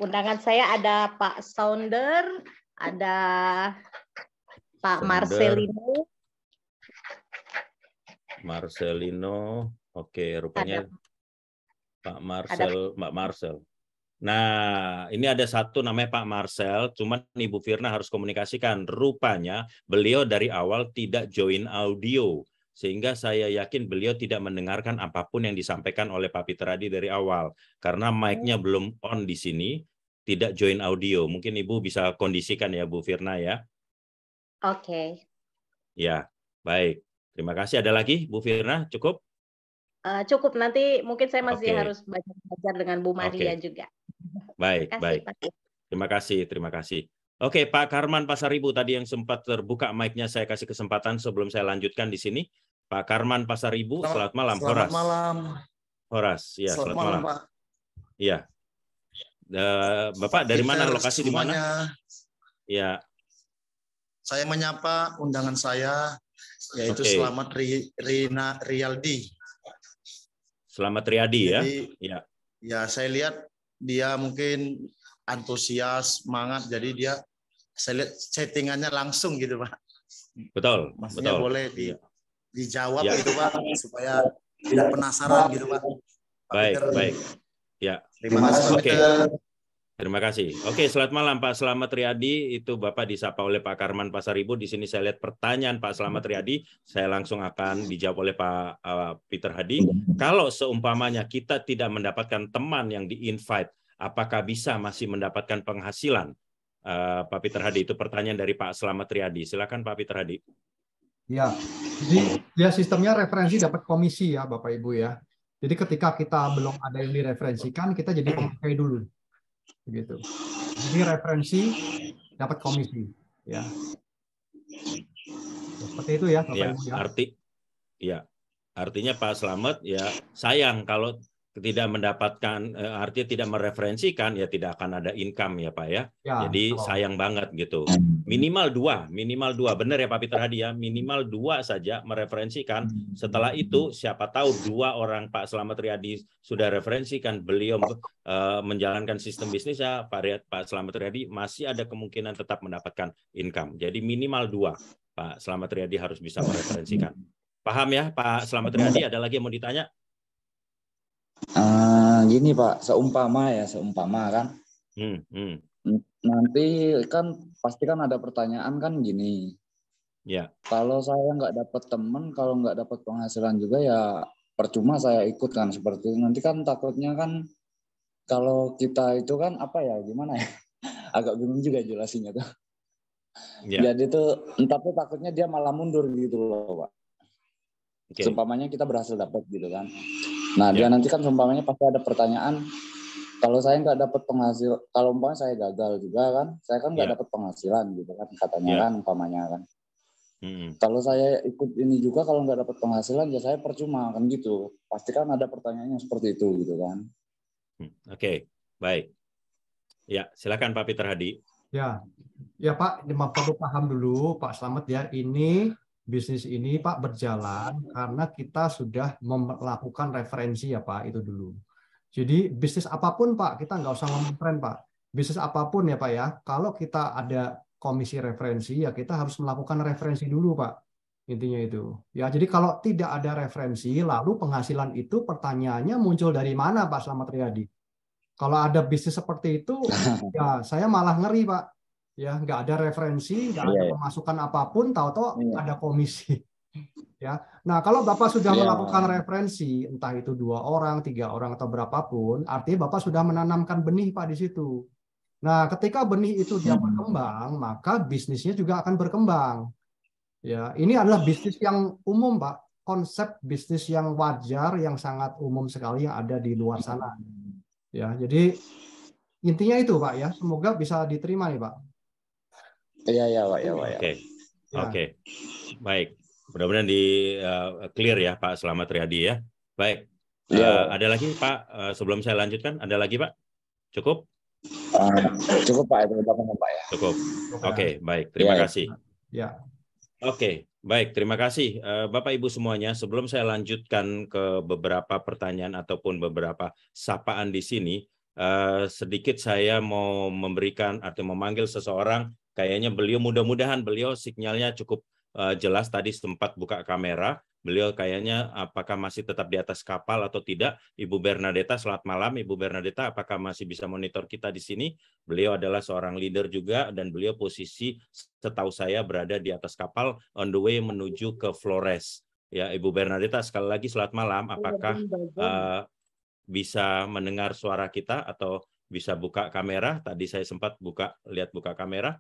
Speaker 14: Undangan saya ada Pak Sounder, ada Pak
Speaker 1: Marcelino. Oke, rupanya Pak Marcel, Mbak Marcel. Nah, ini ada satu namanya Pak Marcel, cuman Ibu Firna harus komunikasikan. Rupanya beliau dari awal tidak join audio, sehingga saya yakin beliau tidak mendengarkan apapun yang disampaikan oleh Pak Peter Hadi dari awal. Karena mic-nya belum on di sini, tidak join audio. Mungkin Ibu bisa kondisikan ya Bu Firna ya.
Speaker 14: Oke.
Speaker 1: Ya, baik. Terima kasih. Ada lagi, Bu Firna? Cukup?
Speaker 14: Cukup. Nanti mungkin saya masih harus belajar dengan Bu Maria juga.
Speaker 1: Baik, baik. Terima kasih, terima kasih. Oke, Pak Karman Pasaribu tadi yang sempat terbuka mic-nya, saya kasih kesempatan sebelum saya lanjutkan di sini. Pak Karman Pasaribu, selamat malam.
Speaker 15: Selamat malam.
Speaker 1: Horas, ya, selamat malam.
Speaker 15: Pak.
Speaker 1: Iya. Bapak dari mana, lokasi di mana? Ya.
Speaker 15: Saya menyapa undangan saya, yaitu Selamat Riyaldi.
Speaker 1: Selamat Riyadi.
Speaker 15: Jadi,
Speaker 1: ya.
Speaker 15: Ya, saya lihat dia mungkin antusias, semangat, jadi dia saya lihat settingannya langsung gitu, Pak.
Speaker 1: Betul.
Speaker 15: Maksudnya
Speaker 1: betul.
Speaker 15: boleh dijawab gitu, Pak, supaya tidak penasaran gitu, Pak.
Speaker 1: Baik. Ya.
Speaker 15: Terima kasih.
Speaker 1: Oke. Terima kasih. Oke, selamat malam Pak Selamat Riyadi. Itu Bapak disapa oleh Pak Karman Pasaribu. Di sini saya lihat pertanyaan Pak Selamat Riyadi. Saya langsung akan dijawab oleh Pak Peter Hadi. Kalau seumpamanya kita tidak mendapatkan teman yang di-invite, apakah bisa masih mendapatkan penghasilan? Pak Peter Hadi, itu pertanyaan dari Pak Selamat Riyadi. Silakan Pak Peter Hadi.
Speaker 4: Ya, jadi ya sistemnya referensi dapat komisi ya Bapak Ibu ya. Jadi ketika kita belum ada yang direferensikan, kita jadi pemakai dulu. Begitu. Jadi referensi dapat komisi ya. Seperti itu ya Bapak Ibu ya.
Speaker 1: Artinya Pak Slamet ya sayang kalau tidak mendapatkan, artinya tidak mereferensikan, ya tidak akan ada income ya Pak ya. Jadi sayang banget gitu. Minimal dua, benar ya Pak Peter Hadi ya, minimal 2 saja mereferensikan. Setelah itu siapa tahu 2 orang Pak Selamat Riyadi sudah referensikan, beliau menjalankan sistem bisnisnya, Pak Selamat Riyadi masih ada kemungkinan tetap mendapatkan income. Jadi minimal 2 Pak Selamat Riyadi harus bisa mereferensikan. Paham ya Pak Selamat Riyadi? Ada lagi yang mau ditanya?
Speaker 16: Gini Pak, seumpama kan, nanti kan pasti kan ada pertanyaan kan gini.
Speaker 1: Ya.
Speaker 16: Kalau saya nggak dapat teman, kalau nggak dapat penghasilan juga ya percuma saya ikut kan, seperti itu. Nanti kan takutnya kan kalau kita itu kan apa ya, gimana ya? Agak bingung juga jelasinnya tuh. Ya. Jadi tuh tapi takutnya dia malah mundur gitu loh Pak. Seumpamanya kita berhasil dapat gitu kan. Nah dia nanti kan seumpamanya pasti ada pertanyaan, kalau saya nggak dapat penghasilan, kalau umpamanya saya gagal juga kan, saya kan nggak dapat penghasilan gitu kan katanya kan umpamanya kan. Kalau saya ikut ini juga kalau nggak dapat penghasilan ya saya percuma kan gitu. Pasti kan ada pertanyaannya seperti itu gitu kan.
Speaker 1: Oke, baik. Ya silakan Pak Peter Hadi.
Speaker 4: Ya Pak, perlu paham dulu Pak Slamet ya, ini bisnis ini Pak berjalan karena kita sudah melakukan referensi ya Pak, itu dulu. Jadi bisnis apapun Pak, kita nggak usah ngomong tren Pak. Bisnis apapun ya Pak ya, kalau kita ada komisi referensi ya kita harus melakukan referensi dulu Pak. Intinya itu. Ya jadi kalau tidak ada referensi, lalu penghasilan itu pertanyaannya muncul dari mana Pak Selamat Riyadi? Kalau ada bisnis seperti itu, ya saya malah ngeri Pak. Ya nggak ada referensi, nggak ada pemasukan apapun, tahu-tahu ada komisi. Ya, nah kalau Bapak sudah melakukan referensi, entah itu 2 orang, 3 orang atau berapapun, artinya Bapak sudah menanamkan benih Pak di situ. Nah, ketika benih itu dia berkembang, maka bisnisnya juga akan berkembang. Ya, ini adalah bisnis yang umum Pak, konsep bisnis yang wajar, yang sangat umum sekali yang ada di luar sana. Ya, jadi intinya itu Pak ya, semoga bisa diterima nih Pak.
Speaker 16: Iya Pak ya.
Speaker 1: Oke. Baik. Mudah-mudahan di clear ya Pak Selamat Riyadi ya. Baik. Ada lagi Pak sebelum saya lanjutkan, ada lagi Pak? Cukup?
Speaker 16: Cukup Pak, itu Pak ya.
Speaker 1: Cukup. Oke, baik. Terima kasih.
Speaker 4: Ya.
Speaker 1: Oke, baik. Terima kasih Bapak Ibu semuanya. Sebelum saya lanjutkan ke beberapa pertanyaan ataupun beberapa sapaan di sini, sedikit saya mau memberikan atau memanggil seseorang. Kayaknya beliau mudah-mudahan beliau sinyalnya cukup jelas, tadi sempat buka kamera. Beliau kayaknya apakah masih tetap di atas kapal atau tidak. Ibu Bernadetta, selamat malam. Ibu Bernadetta, apakah masih bisa monitor kita di sini? Beliau adalah seorang leader juga dan beliau posisi setahu saya berada di atas kapal on the way menuju ke Flores. Ya, Ibu Bernadetta, sekali lagi selamat malam. Apakah bisa mendengar suara kita atau bisa buka kamera? Tadi saya sempat buka kamera.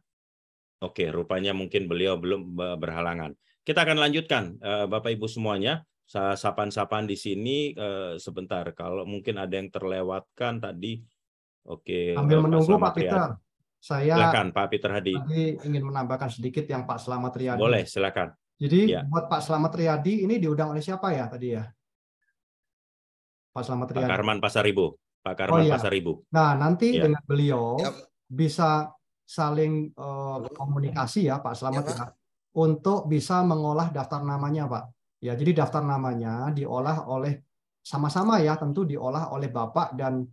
Speaker 1: Oke, rupanya mungkin beliau belum berhalangan. kita akan lanjutkan Bapak Ibu semuanya. Sapan-sapan di sini sebentar. Kalau mungkin ada yang terlewatkan tadi. Oke.
Speaker 4: Sambil menunggu Pak Peter, saya
Speaker 1: silakan Pak Peter Hadi.
Speaker 4: Tadi ingin menambahkan sedikit yang Pak Slamet Riyadi.
Speaker 1: Boleh, silakan.
Speaker 4: Jadi buat Pak Slamet Riyadi ini diundang oleh siapa ya tadi ya? Pak Slamet Riyadi.
Speaker 1: Pak Karman Pasaribu. Pak Karman Pasaribu.
Speaker 4: Nah, nanti dengan beliau bisa saling komunikasi ya Pak Slamet ya, untuk bisa mengolah daftar namanya Pak. Ya, jadi daftar namanya diolah oleh sama-sama ya, tentu diolah oleh Bapak dan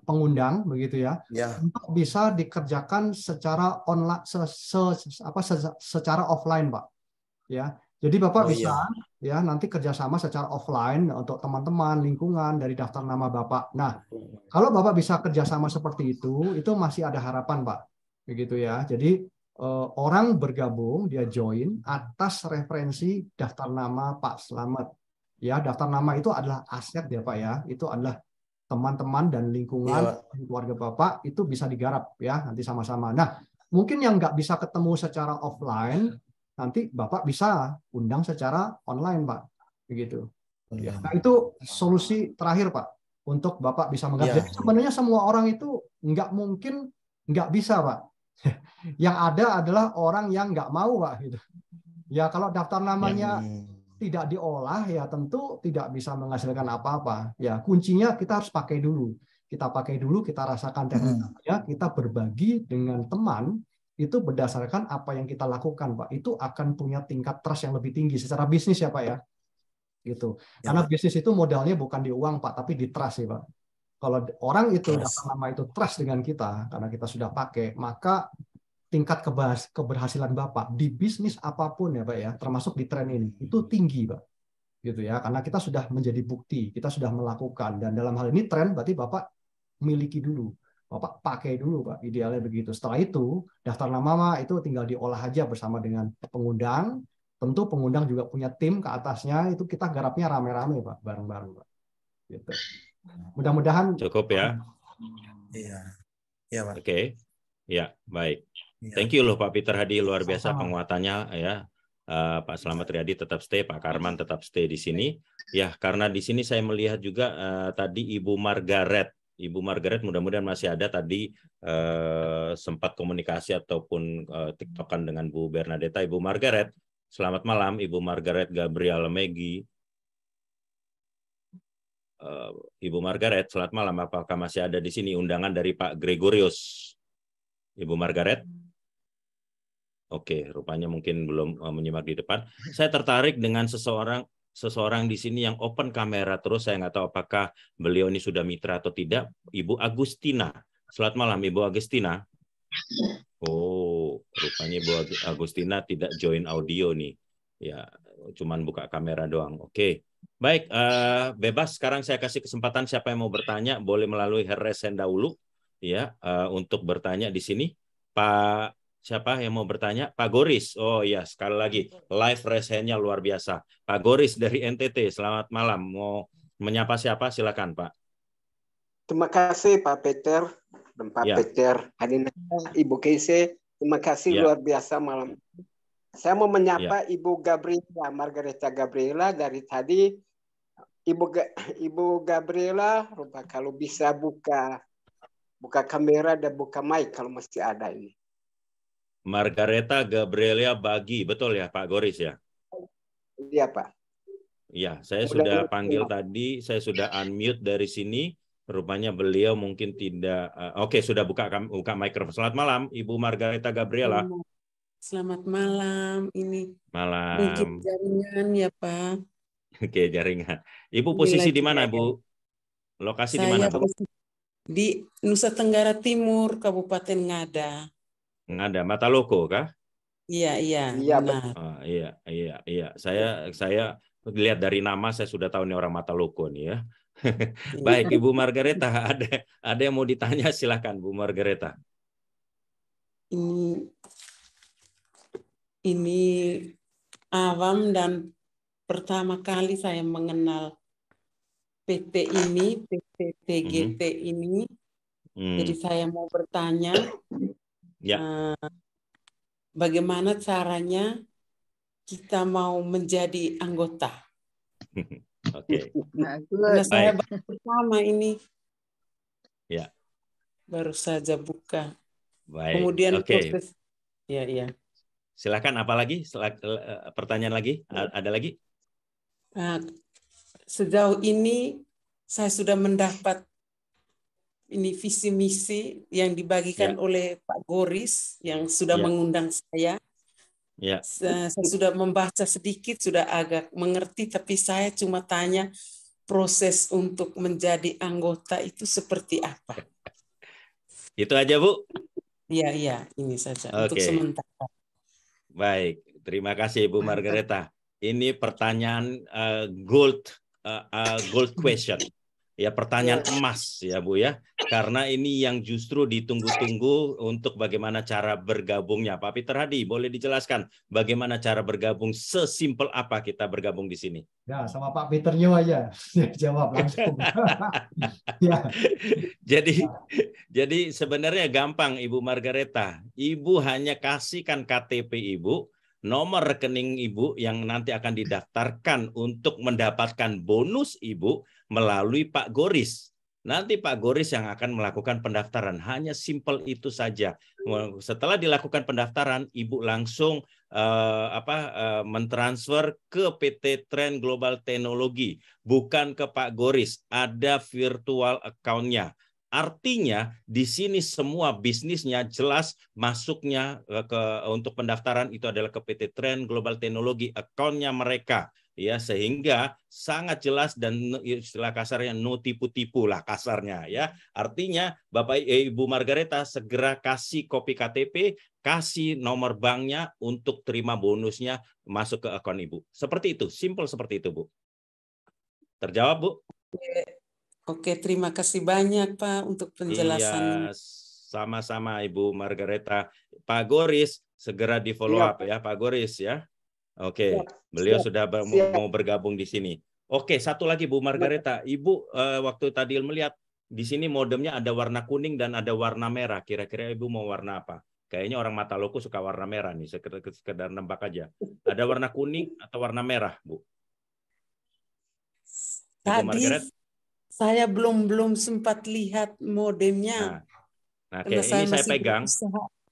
Speaker 4: pengundang begitu ya, untuk bisa dikerjakan secara online, secara offline Pak. Ya, jadi Bapak bisa ya nanti kerjasama secara offline untuk teman-teman lingkungan dari daftar nama Bapak. Nah, kalau Bapak bisa kerjasama seperti itu masih ada harapan Pak, begitu ya. Jadi orang bergabung, dia join atas referensi daftar nama Pak Slamet. Ya, daftar nama itu adalah aset ya Pak ya. Itu adalah teman-teman dan lingkungan keluarga Bapak itu bisa digarap ya nanti sama-sama. Nah, mungkin yang nggak bisa ketemu secara offline, nanti Bapak bisa undang secara online Pak. Begitu. Ya, nah, itu solusi terakhir Pak untuk Bapak bisa mengerti. Jadi sebenarnya semua orang itu nggak mungkin nggak bisa Pak. Yang ada adalah orang yang nggak mau Pak. Gitu. Ya kalau daftar namanya tidak diolah ya tentu tidak bisa menghasilkan apa-apa. Ya kuncinya kita harus pakai dulu. Kita pakai dulu, kita rasakan tekniknya, kita berbagi dengan teman itu berdasarkan apa yang kita lakukan Pak. Itu akan punya tingkat trust yang lebih tinggi secara bisnis ya Pak ya. Gitu. Karena bisnis itu modalnya bukan di uang Pak, tapi di trust ya Pak. Kalau orang itu daftar nama itu trust dengan kita, karena kita sudah pakai, maka tingkat keberhasilan Bapak di bisnis apapun ya Pak ya, termasuk di tren ini, itu tinggi Pak. Gitu ya, karena kita sudah menjadi bukti, kita sudah melakukan, dan dalam hal ini tren berarti Bapak miliki dulu. Bapak pakai dulu Pak, idealnya begitu. Setelah itu, daftar nama itu tinggal diolah aja bersama dengan pengundang. Tentu pengundang juga punya tim ke atasnya, itu kita garapnya rame-rame Pak, bareng-bareng Pak. Gitu. Mudah-mudahan
Speaker 1: cukup ya.
Speaker 15: Iya, Pak.
Speaker 1: Oke. Ya, baik. Thank you loh Pak Peter Hadi, luar biasa penguatannya ya. Pak Slamet Riyadi tetap stay, Pak Karman tetap stay di sini. Ya, karena di sini saya melihat juga tadi Ibu Margaret. Ibu Margaret mudah-mudahan masih ada tadi sempat komunikasi ataupun tiktokan dengan Bu Bernadetta. Ibu Margaret, selamat malam Ibu Margaret Gabriel Megi. Ibu Margaret, selamat malam. Apakah masih ada di sini undangan dari Pak Gregorius? Ibu Margaret? Oke, rupanya mungkin belum menyimak di depan. Saya tertarik dengan seseorang di sini yang open kamera terus. Saya nggak tahu apakah beliau ini sudah mitra atau tidak. Ibu Agustina. Selamat malam, Ibu Agustina. Oh, rupanya Ibu Agustina tidak join audio nih. Ya, cuman buka kamera doang. Oke. Baik, bebas. Sekarang saya kasih kesempatan siapa yang mau bertanya boleh melalui hand dahulu ya untuk bertanya di sini. Pak siapa yang mau bertanya? Pak Goris. Oh iya, sekali lagi live raise hand-nya luar biasa. Pak Goris dari NTT. Selamat malam. Mau menyapa siapa? Silakan, Pak.
Speaker 17: Terima kasih Pak Peter dan Pak Peter Hadinata, Ibu Keise. Terima kasih luar biasa malam. Saya mau menyapa Ibu Gabriela, Margareta Gabriela dari tadi. Ibu Gabriela, kalau bisa buka kamera dan buka mic kalau masih ada ini.
Speaker 1: Margareta Gabriela Bagi, betul ya Pak Goris ya?
Speaker 17: Iya Pak.
Speaker 1: Iya, saya sudah panggil tadi, saya sudah unmute dari sini. Rupanya beliau mungkin tidak. Oke, sudah buka mikrofon. Selamat malam, Ibu Margareta Gabriela.
Speaker 18: Selamat malam. Ini
Speaker 1: malam.
Speaker 18: Mungkin jaringan ya Pak.
Speaker 1: Oke, jaringan. Ibu posisi di mana, Bu? Lokasi di mana, Bu?
Speaker 18: Di Nusa Tenggara Timur, Kabupaten Ngada.
Speaker 1: Ngada, Mataloko kah?
Speaker 18: Iya.
Speaker 1: Iya. Saya lihat dari nama saya sudah tahu nih orang Mataloko nih ya. Baik, Ibu Margareta, ada yang mau ditanya silakan Bu Margareta.
Speaker 18: Ini awam dan pertama kali saya mengenal PT ini, PT TGT ini. Jadi saya mau bertanya, bagaimana caranya kita mau menjadi anggota.
Speaker 1: Oke.
Speaker 18: Karena saya baru pertama ini.
Speaker 1: Ya.
Speaker 18: Baru saja buka.
Speaker 1: Baik.
Speaker 18: Kemudian
Speaker 1: proses.
Speaker 18: Ya.
Speaker 1: Silakan, apa lagi? Pertanyaan lagi? Ada lagi?
Speaker 18: Nah, sejauh ini saya sudah mendapat ini visi misi yang dibagikan oleh Pak Goris yang sudah mengundang saya.
Speaker 1: Ya.
Speaker 18: Saya sudah membaca sedikit, sudah agak mengerti, tapi saya cuma tanya proses untuk menjadi anggota itu seperti apa.
Speaker 1: Itu aja, Bu?
Speaker 18: Iya, ini saja untuk sementara.
Speaker 1: Baik, terima kasih Bu Margareta. Ini pertanyaan gold question. Ya, pertanyaan emas ya Bu ya. Karena ini yang justru ditunggu-tunggu untuk bagaimana cara bergabungnya. Pak Peter Hadi, boleh dijelaskan bagaimana cara bergabung, sesimpel apa kita bergabung di sini?
Speaker 4: Ya, sama Pak Peter Nyo aja. Jawab langsung. Ya.
Speaker 1: Jadi sebenarnya gampang Ibu Margareta. Ibu hanya kasihkan KTP Ibu, nomor rekening Ibu yang nanti akan didaftarkan untuk mendapatkan bonus Ibu melalui Pak Goris. Nanti Pak Goris yang akan melakukan pendaftaran. Hanya simpel itu saja. Setelah dilakukan pendaftaran, Ibu langsung mentransfer ke PT Trend Global Teknologi, bukan ke Pak Goris. Ada virtual account-nya. Artinya di sini semua bisnisnya jelas masuknya untuk pendaftaran itu adalah ke PT Trend Global Teknologi, account-nya mereka ya, sehingga sangat jelas dan istilah kasarnya no tipu-tipu lah kasarnya ya. Artinya Bapak Ibu Margareta segera kasih kopi KTP, kasih nomor banknya untuk terima bonusnya masuk ke akun Ibu. Seperti itu, simple seperti itu Bu. Terjawab Bu?
Speaker 18: Oke, terima kasih banyak Pak untuk penjelasannya.
Speaker 1: Iya, sama-sama Ibu Margareta. Pak Goris segera di follow up ya Pak Goris ya. Oke, beliau sudah mau bergabung di sini. Oke, satu lagi Bu Margareta. Ibu waktu tadi melihat di sini modemnya ada warna kuning dan ada warna merah. Kira-kira Ibu mau warna apa? Kayaknya orang mata loko suka warna merah nih, sekedar nembak aja. Ada warna kuning atau warna merah, Bu?
Speaker 18: Ibu Margaret? Saya belum sempat lihat modemnya.
Speaker 1: Nah ini saya pegang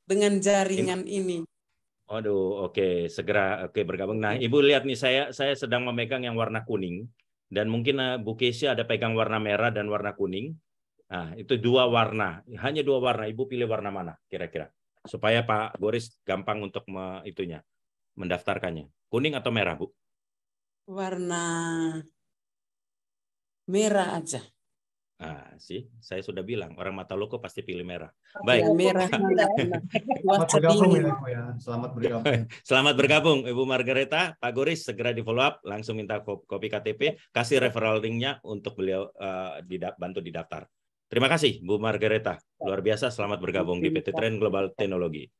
Speaker 18: dengan jaringan ini.
Speaker 1: Aduh, oke, segera bergabung. Nah, Ibu lihat nih, saya sedang memegang yang warna kuning dan mungkin Bu Keisha ada pegang warna merah dan warna kuning. Nah, itu dua warna, hanya dua warna. Ibu pilih warna mana kira-kira? Supaya Pak Goris gampang untuk mendaftarkannya. Kuning atau merah, Bu?
Speaker 18: Warna merah aja.
Speaker 1: Nah, saya sudah bilang orang mata loko pasti pilih merah. Baik.
Speaker 18: Merah.
Speaker 4: Selamat bergabung ya, Bu ya. Selamat bergabung.
Speaker 1: Selamat bergabung, Ibu Margareta. Pak Goris segera di follow up, langsung minta kopi KTP, kasih referral link-nya untuk beliau bantu didaftar. Terima kasih, Bu Margareta. Luar biasa, selamat bergabung di PT Trend Global Teknologi.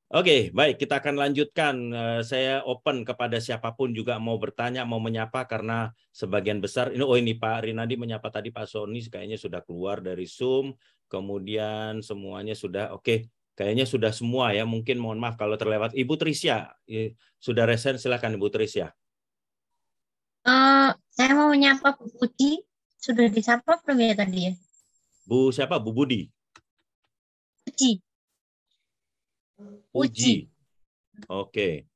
Speaker 1: Oke, baik, kita akan lanjutkan. Saya open kepada siapapun juga mau bertanya, mau menyapa, karena sebagian besar ini Pak Rinadi menyapa tadi, Pak Sony kayaknya sudah keluar dari Zoom, kemudian semuanya sudah oke. Kayaknya sudah semua ya. Mungkin mohon maaf kalau terlewat. Ibu Trisya sudah resen, silakan Ibu Trisya.
Speaker 19: Saya mau menyapa Bu Budi. Sudah disapa belum ya tadi ya?
Speaker 1: Bu siapa? Bu Budi.
Speaker 19: Budi.
Speaker 1: Puji. Oke.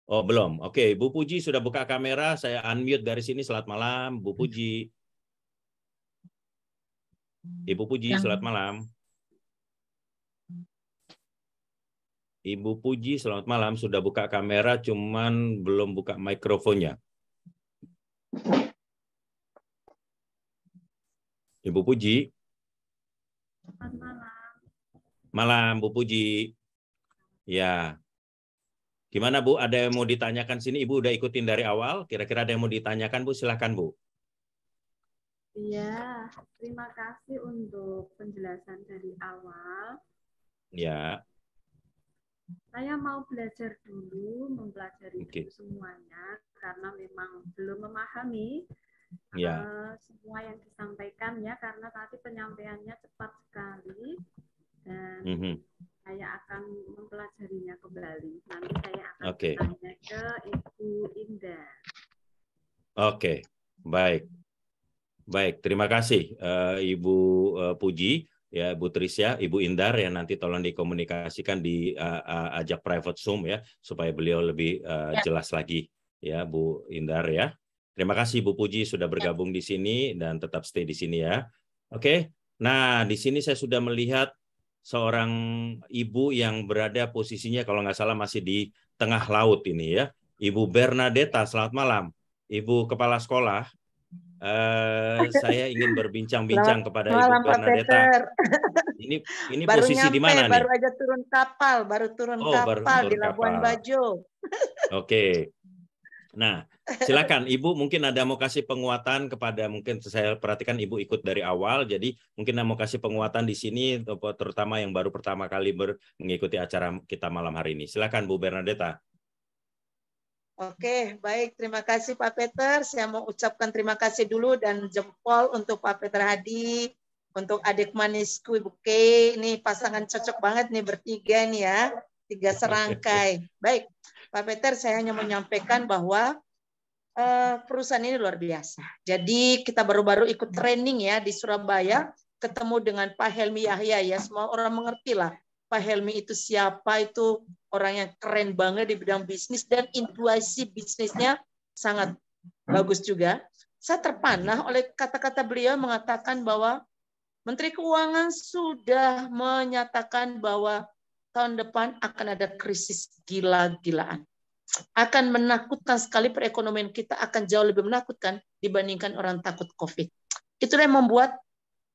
Speaker 1: Oh, belum. Oke, Bu Puji sudah buka kamera, saya unmute dari sini. Selamat malam, Bu Puji. Ibu Puji, selamat malam. Ibu Puji, selamat malam. Sudah buka kamera, cuman belum buka mikrofonnya. Ibu Puji.
Speaker 19: Selamat malam.
Speaker 1: Malam, Bu Puji. Ya, gimana Bu? Ada yang mau ditanyakan sini? Ibu udah ikutin dari awal. Kira-kira ada yang mau ditanyakan Bu? Silakan Bu.
Speaker 20: Iya, terima kasih untuk penjelasan dari awal.
Speaker 1: Ya.
Speaker 20: Saya mau belajar dulu, mempelajari dulu semuanya karena memang belum memahami semua yang disampaikan ya, karena tadi penyampaiannya cepat sekali dan saya akan mempelajarinya kembali. Nanti saya akan tanya ke Ibu Indah.
Speaker 1: Oke, baik. Baik, terima kasih Ibu Puji, ya Bu Trisya, Ibu Indar, yang nanti tolong dikomunikasikan di ajak private Zoom ya, supaya beliau lebih jelas lagi ya Bu Indar ya. Terima kasih Bu Puji sudah bergabung di sini dan tetap stay di sini ya. Oke. Nah, di sini saya sudah melihat seorang ibu yang berada posisinya kalau nggak salah masih di tengah laut ini ya. Ibu Bernadetta, selamat malam. Ibu Kepala Sekolah. Saya ingin berbincang-bincang kepada Ibu Bernadetta. Ini
Speaker 12: baru
Speaker 1: posisi
Speaker 12: nyampe,
Speaker 1: di mana nih?
Speaker 12: Baru aja turun kapal, baru turun kapal di Labuan Bajo.
Speaker 1: Oke. Nah, silakan Ibu, mungkin ada mau kasih penguatan kepada, mungkin saya perhatikan Ibu ikut dari awal, jadi mungkin mau kasih penguatan di sini, terutama yang baru pertama kali mengikuti acara kita malam hari ini. Silakan Bu Bernadetta.
Speaker 12: Oke, baik. Terima kasih Pak Peter. Saya mau ucapkan terima kasih dulu dan jempol untuk Pak Peter Hadi, untuk adik manisku Ibu Kay. Ini pasangan cocok banget nih bertiga nih ya. 3 serangkai. Baik, Pak Peter, saya hanya menyampaikan bahwa perusahaan ini luar biasa. Jadi kita baru-baru ikut training ya di Surabaya, ketemu dengan Pak Helmi Yahya ya. Semua orang mengerti lah Pak Helmi itu siapa, itu orang yang keren banget di bidang bisnis dan intuisi bisnisnya sangat bagus juga. Saya terpanah oleh kata-kata beliau mengatakan bahwa Menteri Keuangan sudah menyatakan bahwa tahun depan akan ada krisis gila-gilaan. Akan menakutkan sekali, perekonomian kita akan jauh lebih menakutkan dibandingkan orang takut COVID. Itulah yang membuat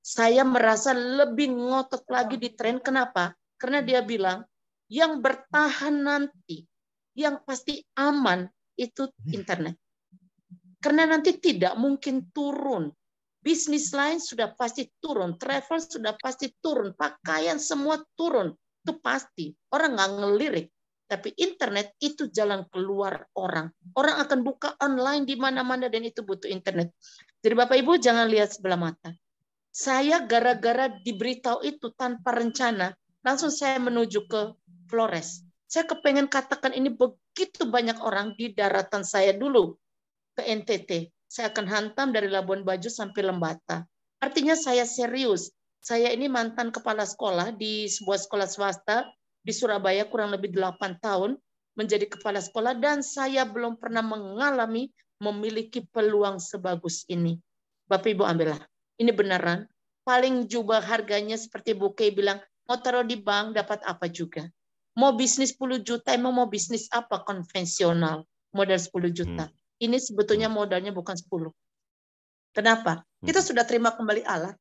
Speaker 12: saya merasa lebih ngotot lagi di tren. Kenapa? Karena dia bilang, yang bertahan nanti, yang pasti aman, itu internet. Karena nanti tidak mungkin turun. Bisnis lain sudah pasti turun, travel sudah pasti turun, pakaian semua turun. Itu pasti. Orang nggak ngelirik. Tapi internet itu jalan keluar orang. Orang akan buka online di mana-mana dan itu butuh internet. Jadi Bapak Ibu jangan lihat sebelah mata. Saya gara-gara diberitahu itu tanpa rencana, langsung saya menuju ke Flores. Saya kepengen katakan ini begitu banyak orang di daratan saya dulu ke NTT. Saya akan hantam dari Labuan Bajo sampai Lembata. Artinya saya serius. Saya ini mantan kepala sekolah di sebuah sekolah swasta di Surabaya kurang lebih 8 tahun menjadi kepala sekolah dan saya belum pernah mengalami memiliki peluang sebagus ini. Bapak Ibu ambillah. Ini beneran. Paling juga harganya seperti Bu Kay bilang, mau taruh di bank dapat apa juga. Mau bisnis 10 juta, emang mau bisnis apa konvensional? Modal 10 juta. Ini sebetulnya modalnya bukan 10. Kenapa? Kita sudah terima kembali alat.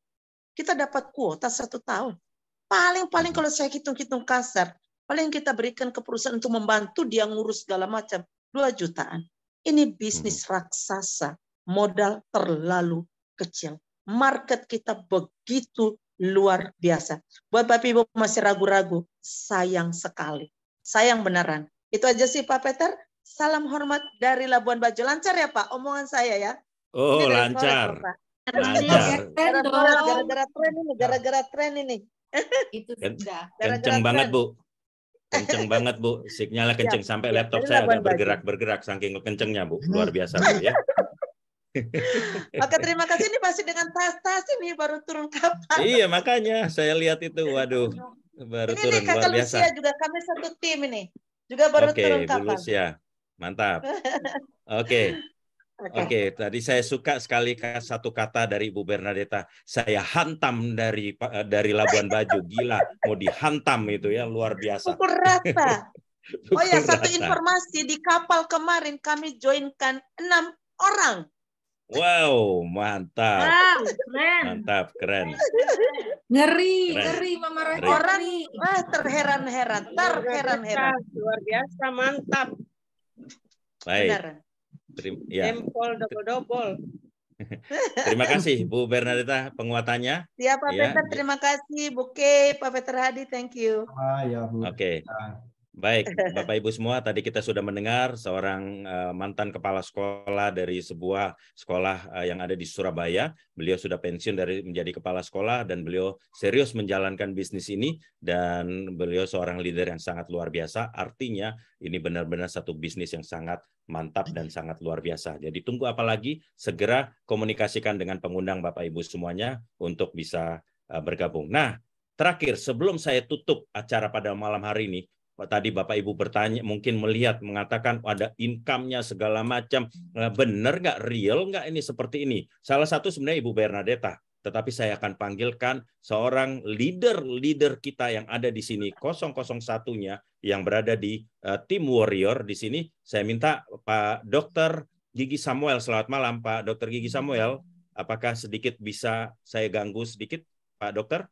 Speaker 12: Kita dapat kuota 1 tahun. Paling-paling kalau saya hitung-hitung kasar, paling kita berikan ke perusahaan untuk membantu dia ngurus segala macam, 2 jutaan. Ini bisnis raksasa. Modal terlalu kecil. Market kita begitu luar biasa. Buat Bapak Ibu masih ragu-ragu, sayang sekali. Sayang beneran. Itu aja sih Pak Peter. Salam hormat dari Labuan Bajo. Lancar ya Pak omongan saya ya?
Speaker 1: Oh, lancar.
Speaker 12: Lancar. Gara-gara tren ini, gara-gara tren ini.
Speaker 5: Itu
Speaker 1: sudah. Kenceng banget Bu. Kenceng banget Bu. Sinyalnya kenceng sampai laptop saya agak bergerak-bergerak saking kencengnya Bu. Luar biasa Bu ya.
Speaker 12: Maka terima kasih, ini masih dengan tas-tas ini baru turun kapal.
Speaker 1: Iya makanya saya lihat itu, waduh baru
Speaker 12: ini
Speaker 1: turun
Speaker 12: nih,
Speaker 1: luar biasa.
Speaker 12: Lucia juga kami satu tim ini, juga baru turun kapal.
Speaker 1: Bu Lucia, mantap. Oke, tadi saya suka sekali satu kata dari Ibu Bernadetta. Saya hantam dari Labuan Bajo, gila mau dihantam itu ya, luar biasa.
Speaker 12: Pukul rata. Oh ya, satu informasi di kapal kemarin kami joinkan 6 orang.
Speaker 1: Wow, mantap.
Speaker 12: Wow, keren.
Speaker 1: Mantap, keren.
Speaker 5: Ngeri Mama Raja.
Speaker 12: Orang terheran-heran. Luar biasa, mantap.
Speaker 1: Baik.
Speaker 12: Benar.
Speaker 1: Ya.
Speaker 12: Jempol double-double.
Speaker 1: Terima kasih Bu Bernadetta penguatannya.
Speaker 12: Siap Pak Peter, terima kasih. Bu Kay, Pak Peter Hadi, thank you.
Speaker 4: Ya Bu.
Speaker 1: Oke. Baik, Bapak Ibu semua, tadi kita sudah mendengar seorang mantan kepala sekolah dari sebuah sekolah yang ada di Surabaya. Beliau sudah pensiun dari menjadi kepala sekolah dan beliau serius menjalankan bisnis ini dan beliau seorang leader yang sangat luar biasa. Artinya ini benar-benar satu bisnis yang sangat mantap dan sangat luar biasa. Jadi tunggu apa lagi? Segera komunikasikan dengan pengundang Bapak Ibu semuanya untuk bisa bergabung. Nah, terakhir sebelum saya tutup acara pada malam hari ini, tadi Bapak Ibu bertanya, mungkin melihat, mengatakan ada income-nya segala macam. Benar nggak, real nggak ini seperti ini? Salah satu sebenarnya Ibu Bernadetta, tetapi saya akan panggilkan seorang leader kita yang ada di sini, 001-nya yang berada di tim Warrior di sini. Saya minta Pak Dr. Gigi Samuel, selamat malam Pak Dr. Gigi Samuel. Apakah sedikit bisa saya ganggu sedikit Pak Dokter?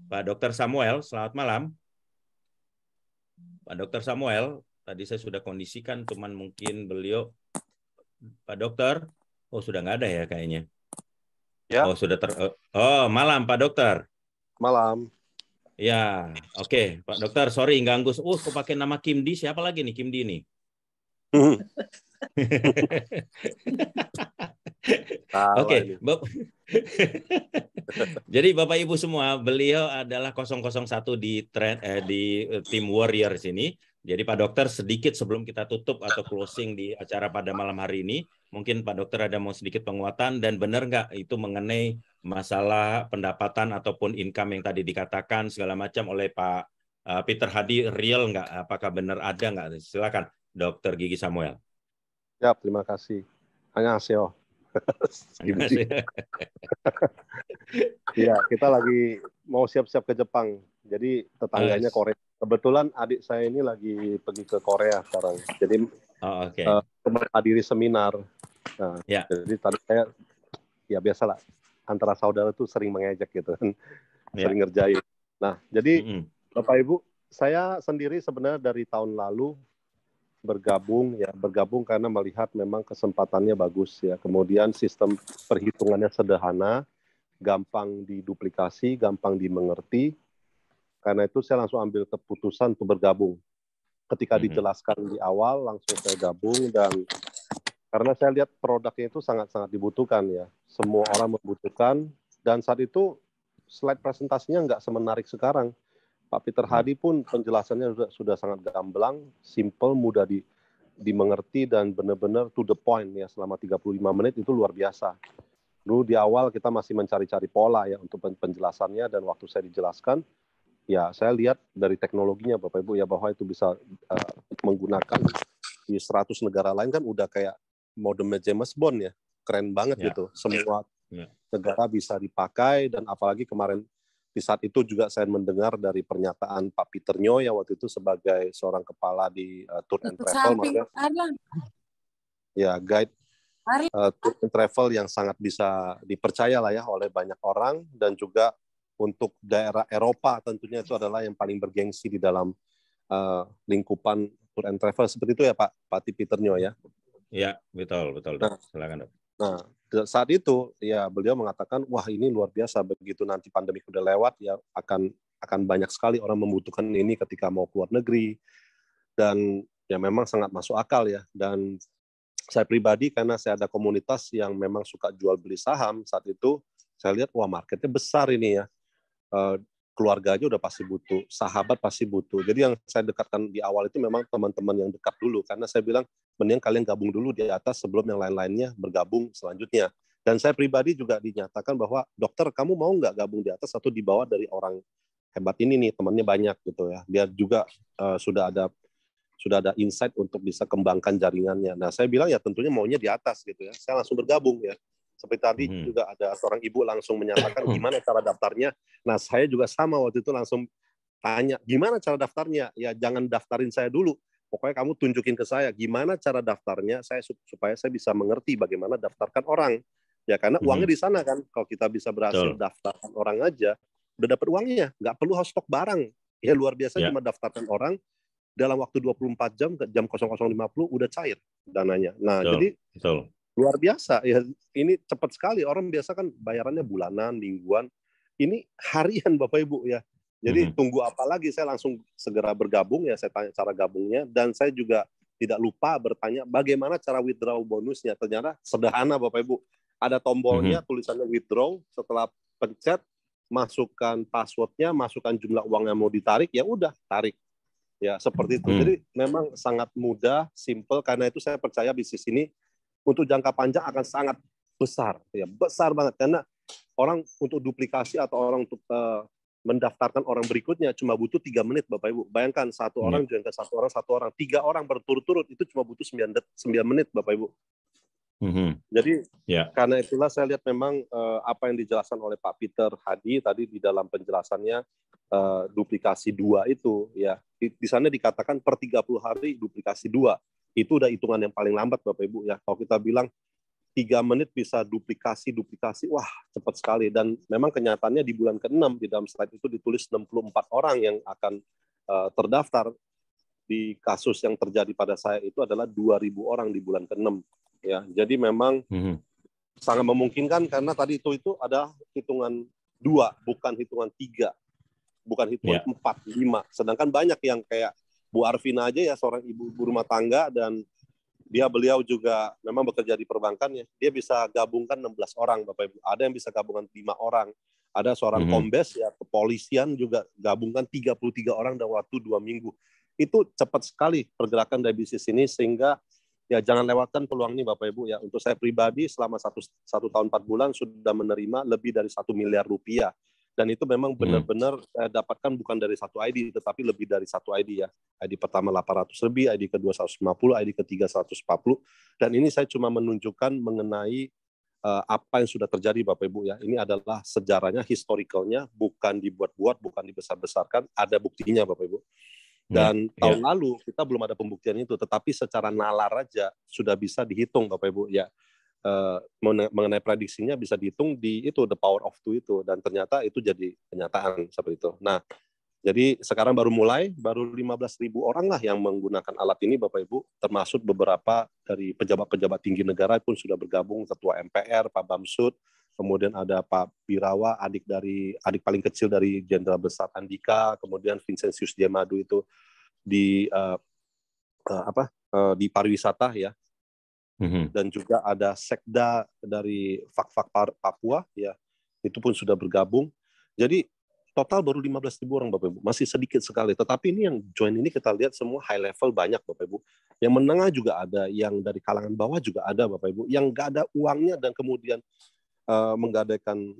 Speaker 1: Pak Dr. Samuel, selamat malam. Pak Dr. Samuel, tadi saya sudah kondisikan, cuman mungkin beliau, Pak Dokter, oh sudah nggak ada ya kayaknya. Ya. Oh sudah oh malam Pak Dokter.
Speaker 21: Malam.
Speaker 1: Ya, oke Pak Dokter, sorry ganggu. Kok pakai nama Kimdi? Siapa lagi nih Kimdi nih? Oke, jadi Bapak Ibu semua, beliau adalah 001 di tim Warrior sini. Jadi Pak Dokter, sedikit sebelum kita tutup atau closing di acara pada malam hari ini, mungkin Pak Dokter ada mau sedikit penguatan, dan benar nggak itu mengenai masalah pendapatan ataupun income yang tadi dikatakan segala macam oleh Pak Peter Hadi, real nggak? Apakah benar ada nggak? Silakan Dokter Gigi Samuel.
Speaker 21: Ya, terima kasih. Annyeonghaseyo. Ya, kita lagi mau siap-siap ke Jepang. Jadi tetangganya Korea. Kebetulan adik saya ini lagi pergi ke Korea sekarang. Jadi menghadiri seminar. Nah, jadi tadi saya ya biasalah antara saudara tuh sering mengejek gitu kan. Sering ngerjain. Nah, jadi Bapak Ibu, saya sendiri sebenarnya dari tahun lalu bergabung karena melihat memang kesempatannya bagus ya. Kemudian sistem perhitungannya sederhana, gampang diduplikasi, gampang dimengerti. Karena itu saya langsung ambil keputusan untuk bergabung. Ketika dijelaskan di awal langsung saya gabung, dan karena saya lihat produknya itu sangat-sangat dibutuhkan ya. Semua orang membutuhkan, dan saat itu slide presentasinya nggak semenarik sekarang. Pak Peter Hadi pun penjelasannya sudah sangat gamblang, simple, mudah dimengerti, dan benar-benar to the point ya. Selama 35 menit itu luar biasa. Dulu di awal kita masih mencari-cari pola ya untuk penjelasannya, dan waktu saya dijelaskan, ya saya lihat dari teknologinya Bapak Ibu ya, bahwa itu bisa menggunakan di 100 negara lain kan udah kayak modemnya James Bond ya. Keren banget gitu. Semua negara bisa dipakai, dan apalagi kemarin di saat itu juga saya mendengar dari pernyataan Pak Peter Nyo ya, waktu itu sebagai seorang kepala di Tour and Travel, ya guide Tour and Travel yang sangat bisa dipercaya lah ya oleh banyak orang, dan juga untuk daerah Eropa tentunya itu adalah yang paling bergengsi di dalam lingkupan Tour and Travel, seperti itu ya Pak Peter Nyo ya.
Speaker 1: Ya, betul. Silakan Dok.
Speaker 21: Nah, saat itu ya beliau mengatakan, wah ini luar biasa, begitu nanti pandemi udah lewat ya akan banyak sekali orang membutuhkan ini ketika mau keluar negeri, dan ya memang sangat masuk akal ya. Dan saya pribadi karena saya ada komunitas yang memang suka jual beli saham, saat itu saya lihat wah marketnya besar ini ya. Keluarga aja udah pasti butuh, sahabat pasti butuh. Jadi yang saya dekatkan di awal itu memang teman-teman yang dekat dulu, karena saya bilang mending kalian gabung dulu di atas sebelum yang lain-lainnya bergabung selanjutnya. Dan saya pribadi juga dinyatakan bahwa dokter, kamu mau nggak gabung di atas atau di bawah dari orang hebat ini nih, temannya banyak gitu ya. Dia juga sudah ada insight untuk bisa kembangkan jaringannya. Nah saya bilang ya tentunya maunya di atas gitu ya. Saya langsung bergabung ya. Seperti tadi juga ada seorang ibu langsung menyatakan gimana cara daftarnya. Nah saya juga sama waktu itu langsung tanya gimana cara daftarnya. Ya jangan daftarin saya dulu. Pokoknya kamu tunjukin ke saya gimana cara daftarnya, supaya saya bisa mengerti bagaimana daftarkan orang. Ya karena uangnya di sana kan. Kalau kita bisa berhasil daftarkan orang aja, udah dapat uangnya. Nggak perlu harus stok barang. Ya luar biasa cuma daftarkan orang, dalam waktu 24 jam, ke jam 00.50 udah cair dananya. Nah jadi luar biasa ya, ini cepat sekali. Orang biasa kan bayarannya bulanan, mingguan, ini harian Bapak Ibu ya. Jadi tunggu apa lagi, saya langsung segera bergabung ya, saya tanya cara gabungnya, dan saya juga tidak lupa bertanya bagaimana cara withdraw bonusnya. Ternyata sederhana Bapak Ibu, ada tombolnya tulisannya withdraw, setelah pencet masukkan passwordnya, masukkan jumlah uang yang mau ditarik, ya udah tarik. Ya seperti itu. Jadi memang sangat mudah, simple. Karena itu saya percaya bisnis ini untuk jangka panjang akan sangat besar, ya besar banget. Karena orang untuk duplikasi atau orang untuk mendaftarkan orang berikutnya cuma butuh 3 menit, Bapak Ibu. Bayangkan satu orang join ke satu orang, 3 orang berturut-turut itu cuma butuh 9 menit, Bapak Ibu. Jadi karena itulah saya lihat memang apa yang dijelaskan oleh Pak Peter Hadi tadi di dalam penjelasannya, duplikasi 2 itu ya di sana dikatakan per 30 hari duplikasi 2 itu udah hitungan yang paling lambat Bapak Ibu ya. Kalau kita bilang 3 menit bisa duplikasi, wah cepat sekali. Dan memang kenyataannya di bulan ke-6 di dalam slide itu ditulis 64 orang yang akan terdaftar. Di kasus yang terjadi pada saya itu adalah 2.000 orang di bulan ke-6 ya. Jadi memang sangat memungkinkan karena tadi itu ada hitungan 2 bukan hitungan 3, bukan hitungan 4, 5. Sedangkan banyak yang kayak Bu Arvina aja ya, seorang ibu rumah tangga, dan beliau juga memang bekerja di perbankan ya. Dia bisa gabungkan 16 orang Bapak Ibu. Ada yang bisa gabungan 5 orang. Ada seorang kombes ya, kepolisian juga gabungkan 33 orang dalam waktu 2 minggu. Itu cepat sekali pergerakan dari bisnis ini, sehingga ya jangan lewatkan peluang ini Bapak Ibu ya. Untuk saya pribadi selama 1 tahun 4 bulan sudah menerima lebih dari 1 miliar rupiah. Dan itu memang benar-benar saya dapatkan bukan dari 1 ID, tetapi lebih dari 1 ID ya. ID pertama 800 lebih, ID kedua 150, ID ketiga 140. Dan ini saya cuma menunjukkan mengenai apa yang sudah terjadi Bapak Ibu ya. Ini adalah sejarahnya, historicalnya, bukan dibuat-buat, bukan dibesar-besarkan, ada buktinya Bapak Ibu. Dan tahun lalu kita belum ada pembuktian itu, tetapi secara nalar aja sudah bisa dihitung Bapak Ibu ya. Mengenai prediksinya bisa dihitung di itu the power of 2 itu, dan ternyata itu jadi kenyataan seperti itu. Nah, jadi sekarang baru 15.000 orang lah yang menggunakan alat ini Bapak Ibu, termasuk beberapa dari pejabat-pejabat tinggi negara pun sudah bergabung, Ketua MPR, Pak Bamsud, kemudian ada Pak Birawa, adik paling kecil dari Jenderal Besar Andika, kemudian Vincentius Jemadu itu di di pariwisata ya. Dan juga ada Sekda dari Fak-Fak Papua ya, itu pun sudah bergabung. Jadi total baru 15.000 orang Bapak Ibu, masih sedikit sekali. Tetapi ini yang join ini kita lihat semua high level banyak Bapak Ibu. Yang menengah juga ada, yang dari kalangan bawah juga ada Bapak Ibu, yang nggak ada uangnya dan kemudian menggadaikan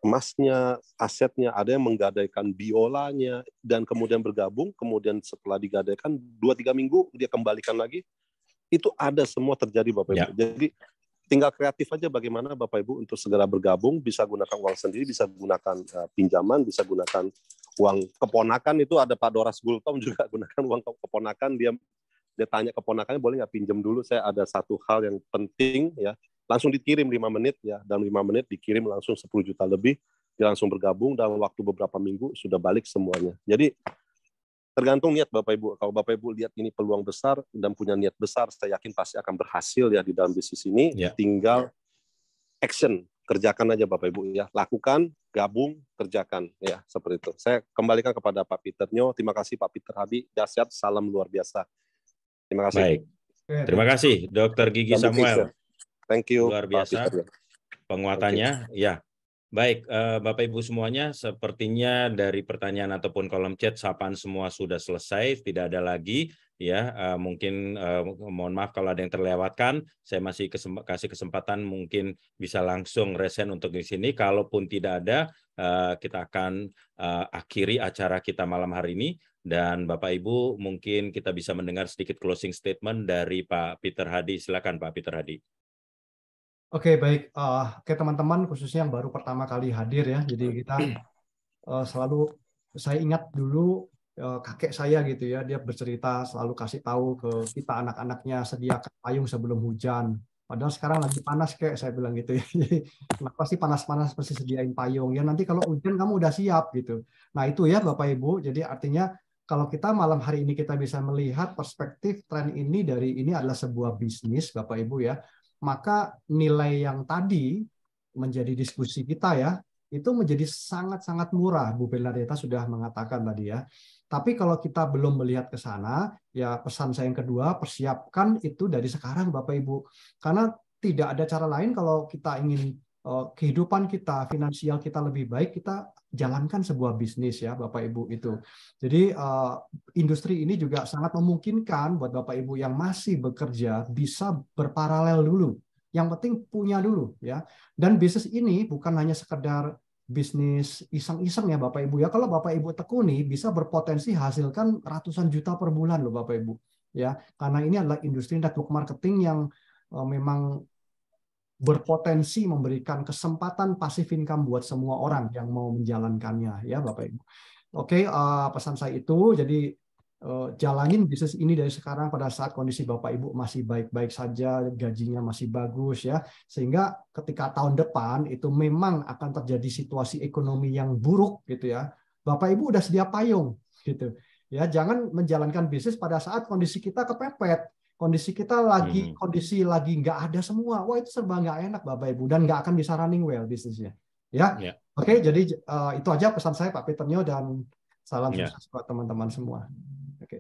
Speaker 21: emasnya, asetnya, ada yang menggadaikan biolanya dan kemudian bergabung, kemudian setelah digadaikan 2-3 minggu dia kembalikan lagi. Itu ada semua terjadi Bapak Ibu. Jadi tinggal kreatif aja bagaimana Bapak Ibu untuk segera bergabung, bisa gunakan uang sendiri, bisa gunakan pinjaman, bisa gunakan uang keponakan. Itu ada Pak Doras Gultom juga gunakan uang keponakan. Dia tanya keponakannya boleh nggak pinjam dulu, saya ada satu hal yang penting ya. Langsung dikirim 5 menit ya, dalam 5 menit dikirim langsung 10 juta lebih, dia langsung bergabung, dalam waktu beberapa minggu sudah balik semuanya. Jadi tergantung niat Bapak Ibu. Kalau Bapak Ibu lihat ini peluang besar dan punya niat besar, saya yakin pasti akan berhasil ya di dalam bisnis ini. Tinggal action, kerjakan aja Bapak Ibu ya. Lakukan, gabung, kerjakan ya, seperti itu. Saya kembalikan kepada Pak Peter Nyo. Terima kasih Pak Peter Hadi. Dahsyat, salam luar biasa. Terima kasih.
Speaker 1: Baik. Terima kasih Dr. Gigi Samuel.
Speaker 21: Thank you.
Speaker 1: Luar biasa penguatannya. Ya. Baik, Bapak Ibu semuanya, sepertinya dari pertanyaan ataupun kolom chat sapaan semua sudah selesai, tidak ada lagi ya. Mungkin mohon maaf kalau ada yang terlewatkan. Saya masih kasih kesempatan mungkin bisa langsung resen untuk di sini. Kalaupun tidak ada, kita akan akhiri acara kita malam hari ini. Dan Bapak Ibu mungkin kita bisa mendengar sedikit closing statement dari Pak Peter Hadi. Silakan Pak Peter Hadi.
Speaker 4: Oke, baik. Oke, teman-teman, khususnya yang baru pertama kali hadir ya. Jadi kita selalu, saya ingat dulu kakek saya gitu ya, dia bercerita selalu kasih tahu ke kita anak-anaknya, sediakan payung sebelum hujan. Padahal sekarang lagi panas kayak saya bilang gitu ya. Jadi kenapa sih panas-panas mesti sediain payung? Ya nanti kalau hujan kamu udah siap gitu. Nah itu ya Bapak Ibu. Jadi artinya kalau kita malam hari ini kita bisa melihat perspektif tren ini dari ini adalah sebuah bisnis Bapak Ibu ya. Maka nilai yang tadi menjadi diskusi kita ya, itu menjadi sangat-sangat murah. Bu Bernadetta sudah mengatakan tadi ya. Tapi kalau kita belum melihat ke sana, ya pesan saya yang kedua, persiapkan itu dari sekarang Bapak Ibu. Karena tidak ada cara lain kalau kita ingin kehidupan kita, finansial kita lebih baik, kita jalankan sebuah bisnis ya Bapak Ibu itu. Jadi industri ini juga sangat memungkinkan buat Bapak Ibu yang masih bekerja bisa berparalel dulu. Yang penting punya dulu ya. Dan bisnis ini bukan hanya sekedar bisnis iseng-iseng ya Bapak Ibu ya. Kalau Bapak Ibu tekuni bisa berpotensi hasilkan ratusan juta per bulan loh Bapak Ibu ya. Karena ini adalah industri network marketing yang memang berpotensi memberikan kesempatan passive income buat semua orang yang mau menjalankannya ya Bapak Ibu. Oke, pesan saya itu jadi jalanin bisnis ini dari sekarang pada saat kondisi Bapak Ibu masih baik-baik saja, gajinya masih bagus ya, sehingga ketika tahun depan itu memang akan terjadi situasi ekonomi yang buruk gitu ya, Bapak Ibu udah sedia payung gitu ya. Jangan menjalankan bisnis pada saat kondisi kita kepepet, kondisi kita lagi nggak ada semua, wah itu serba nggak enak Bapak Ibu, dan nggak akan bisa running well bisnisnya ya. Oke, jadi itu aja pesan saya Pak Peter Nyo, dan salam sukses buat teman-teman semua. Oke.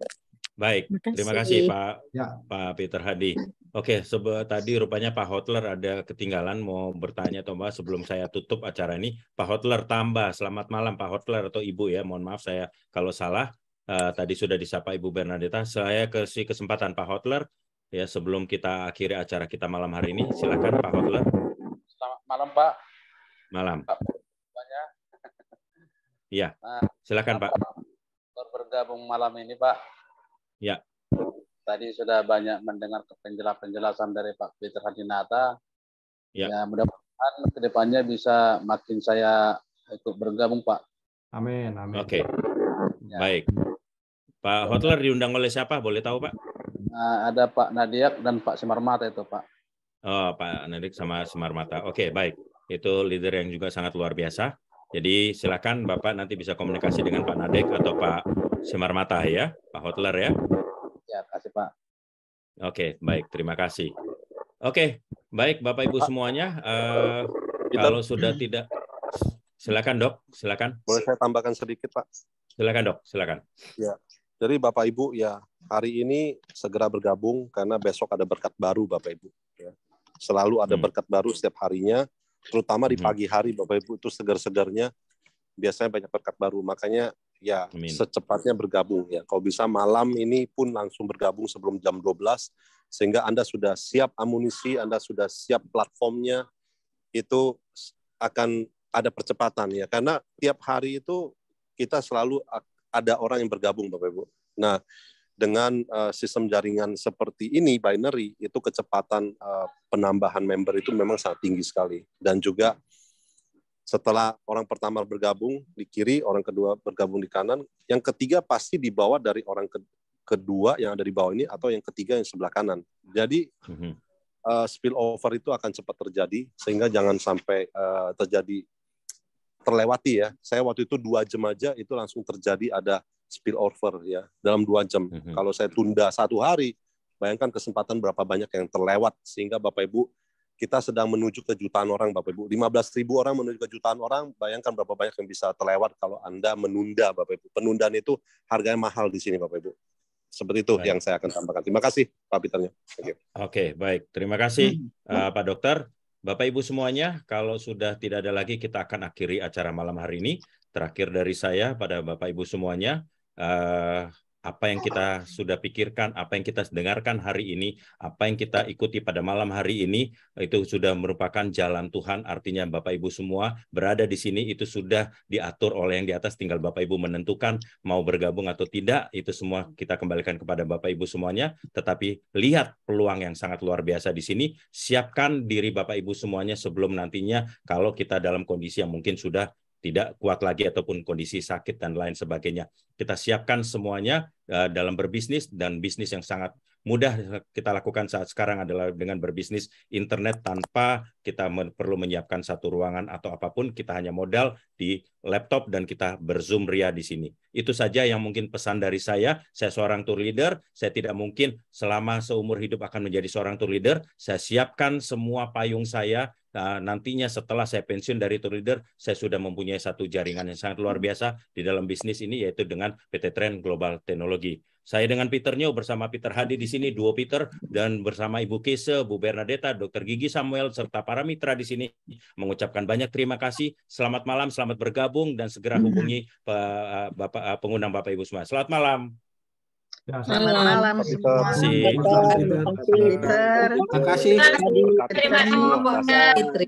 Speaker 1: Baik, terima kasih Pak Peter Hadi. Oke, tadi rupanya Pak Hotler ada ketinggalan mau bertanya atau Mbak sebelum saya tutup acara ini. Pak Hotler tambah, selamat malam Pak Hotler atau Ibu ya, mohon maaf saya kalau salah. Tadi sudah disapa Ibu Bernadetta. Saya kasih kesempatan Pak Hotler ya sebelum kita akhiri acara kita malam hari ini. Silakan Pak Hotler.
Speaker 2: Selamat malam Pak.
Speaker 1: Malam. Ya, silakan Pak.
Speaker 2: Bergabung malam ini Pak.
Speaker 1: Ya.
Speaker 2: Tadi sudah banyak mendengar penjelasan dari Pak Peter Hadinata. Ya, mudah-mudahan kedepannya bisa makin saya ikut bergabung Pak.
Speaker 4: Amin, amin.
Speaker 1: Oke. Baik. Pak Hotler diundang oleh siapa? Boleh tahu Pak?
Speaker 2: Ada Pak Nadiak dan Pak Simarmata itu Pak.
Speaker 1: Oh, Pak Nadiak sama Simarmata. Oke, baik. Itu leader yang juga sangat luar biasa. Jadi silakan Bapak nanti bisa komunikasi dengan Pak Nadek atau Pak Simarmata ya, Pak Hotler ya.
Speaker 2: Ya, kasih Pak.
Speaker 1: Oke, baik, terima kasih. Oke, baik Bapak Ibu semuanya. Kalau sudah tidak, silakan Dok, silakan.
Speaker 21: Boleh saya tambahkan sedikit Pak?
Speaker 1: Silakan Dok, silakan.
Speaker 21: Ya, jadi Bapak Ibu ya hari ini segera bergabung karena besok ada berkat baru Bapak Ibu. Ya. Selalu ada berkat baru setiap harinya. Terutama di pagi hari Bapak Ibu itu segar-segarnya biasanya banyak berkat baru, makanya ya secepatnya bergabung ya. Kalau bisa malam ini pun langsung bergabung sebelum jam 12 sehingga Anda sudah siap amunisi, Anda sudah siap platformnya, itu akan ada percepatan ya, karena tiap hari itu kita selalu ada orang yang bergabung Bapak Ibu. Nah, dengan sistem jaringan seperti ini, binary, itu kecepatan penambahan member itu memang sangat tinggi sekali. Dan juga setelah orang pertama bergabung di kiri, orang kedua bergabung di kanan, yang ketiga pasti dibawa dari orang kedua yang ada di bawah ini, atau yang ketiga yang sebelah kanan. Jadi spillover itu akan cepat terjadi, sehingga jangan sampai terjadi terlewati ya. Saya waktu itu 2 jam aja itu langsung terjadi ada spillover ya dalam 2 jam. Kalau saya tunda 1 hari, bayangkan kesempatan berapa banyak yang terlewat, sehingga Bapak Ibu kita sedang menuju ke jutaan orang Bapak Ibu. 15.000 orang menuju ke jutaan orang, bayangkan berapa banyak yang bisa terlewat kalau Anda menunda Bapak Ibu. Penundaan itu harganya mahal di sini Bapak Ibu. Seperti itu yang saya akan tambahkan. Terima kasih Pak Peternya.
Speaker 1: Oke, baik. Terima kasih Pak Dokter. Bapak Ibu semuanya, kalau sudah tidak ada lagi kita akan akhiri acara malam hari ini. Terakhir dari saya pada Bapak Ibu semuanya, apa yang kita sudah pikirkan, apa yang kita dengarkan hari ini, apa yang kita ikuti pada malam hari ini, itu sudah merupakan jalan Tuhan. Artinya Bapak Ibu semua berada di sini, itu sudah diatur oleh yang di atas, tinggal Bapak Ibu menentukan mau bergabung atau tidak. Itu semua kita kembalikan kepada Bapak Ibu semuanya. Tetapi lihat peluang yang sangat luar biasa di sini. Siapkan diri Bapak Ibu semuanya sebelum nantinya kalau kita dalam kondisi yang mungkin sudah tidak kuat lagi ataupun kondisi sakit dan lain sebagainya. Kita siapkan semuanya dalam berbisnis, dan bisnis yang sangat mudah kita lakukan saat sekarang adalah dengan berbisnis internet tanpa kita perlu menyiapkan satu ruangan atau apapun, kita hanya modal di laptop dan kita berzoom ria di sini. Itu saja yang mungkin pesan dari saya. Saya seorang tour leader, saya tidak mungkin selama seumur hidup akan menjadi seorang tour leader. Saya siapkan semua payung saya. Nantinya setelah saya pensiun dari tour leader, saya sudah mempunyai satu jaringan yang sangat luar biasa di dalam bisnis ini, yaitu dengan PT Trend Global Teknologi. Saya dengan Peter Nyo bersama Peter Hadi di sini, duo Peter, dan bersama Ibu Kese, Bu Bernadetta, Dr. Gigi Samuel, serta para mitra di sini mengucapkan banyak terima kasih. Selamat malam, selamat bergabung, dan segera hubungi pengundang Bapak Ibu semua. Selamat malam.
Speaker 12: Ya, selamat malam semua.
Speaker 1: Terima kasih.
Speaker 12: Terima kasih.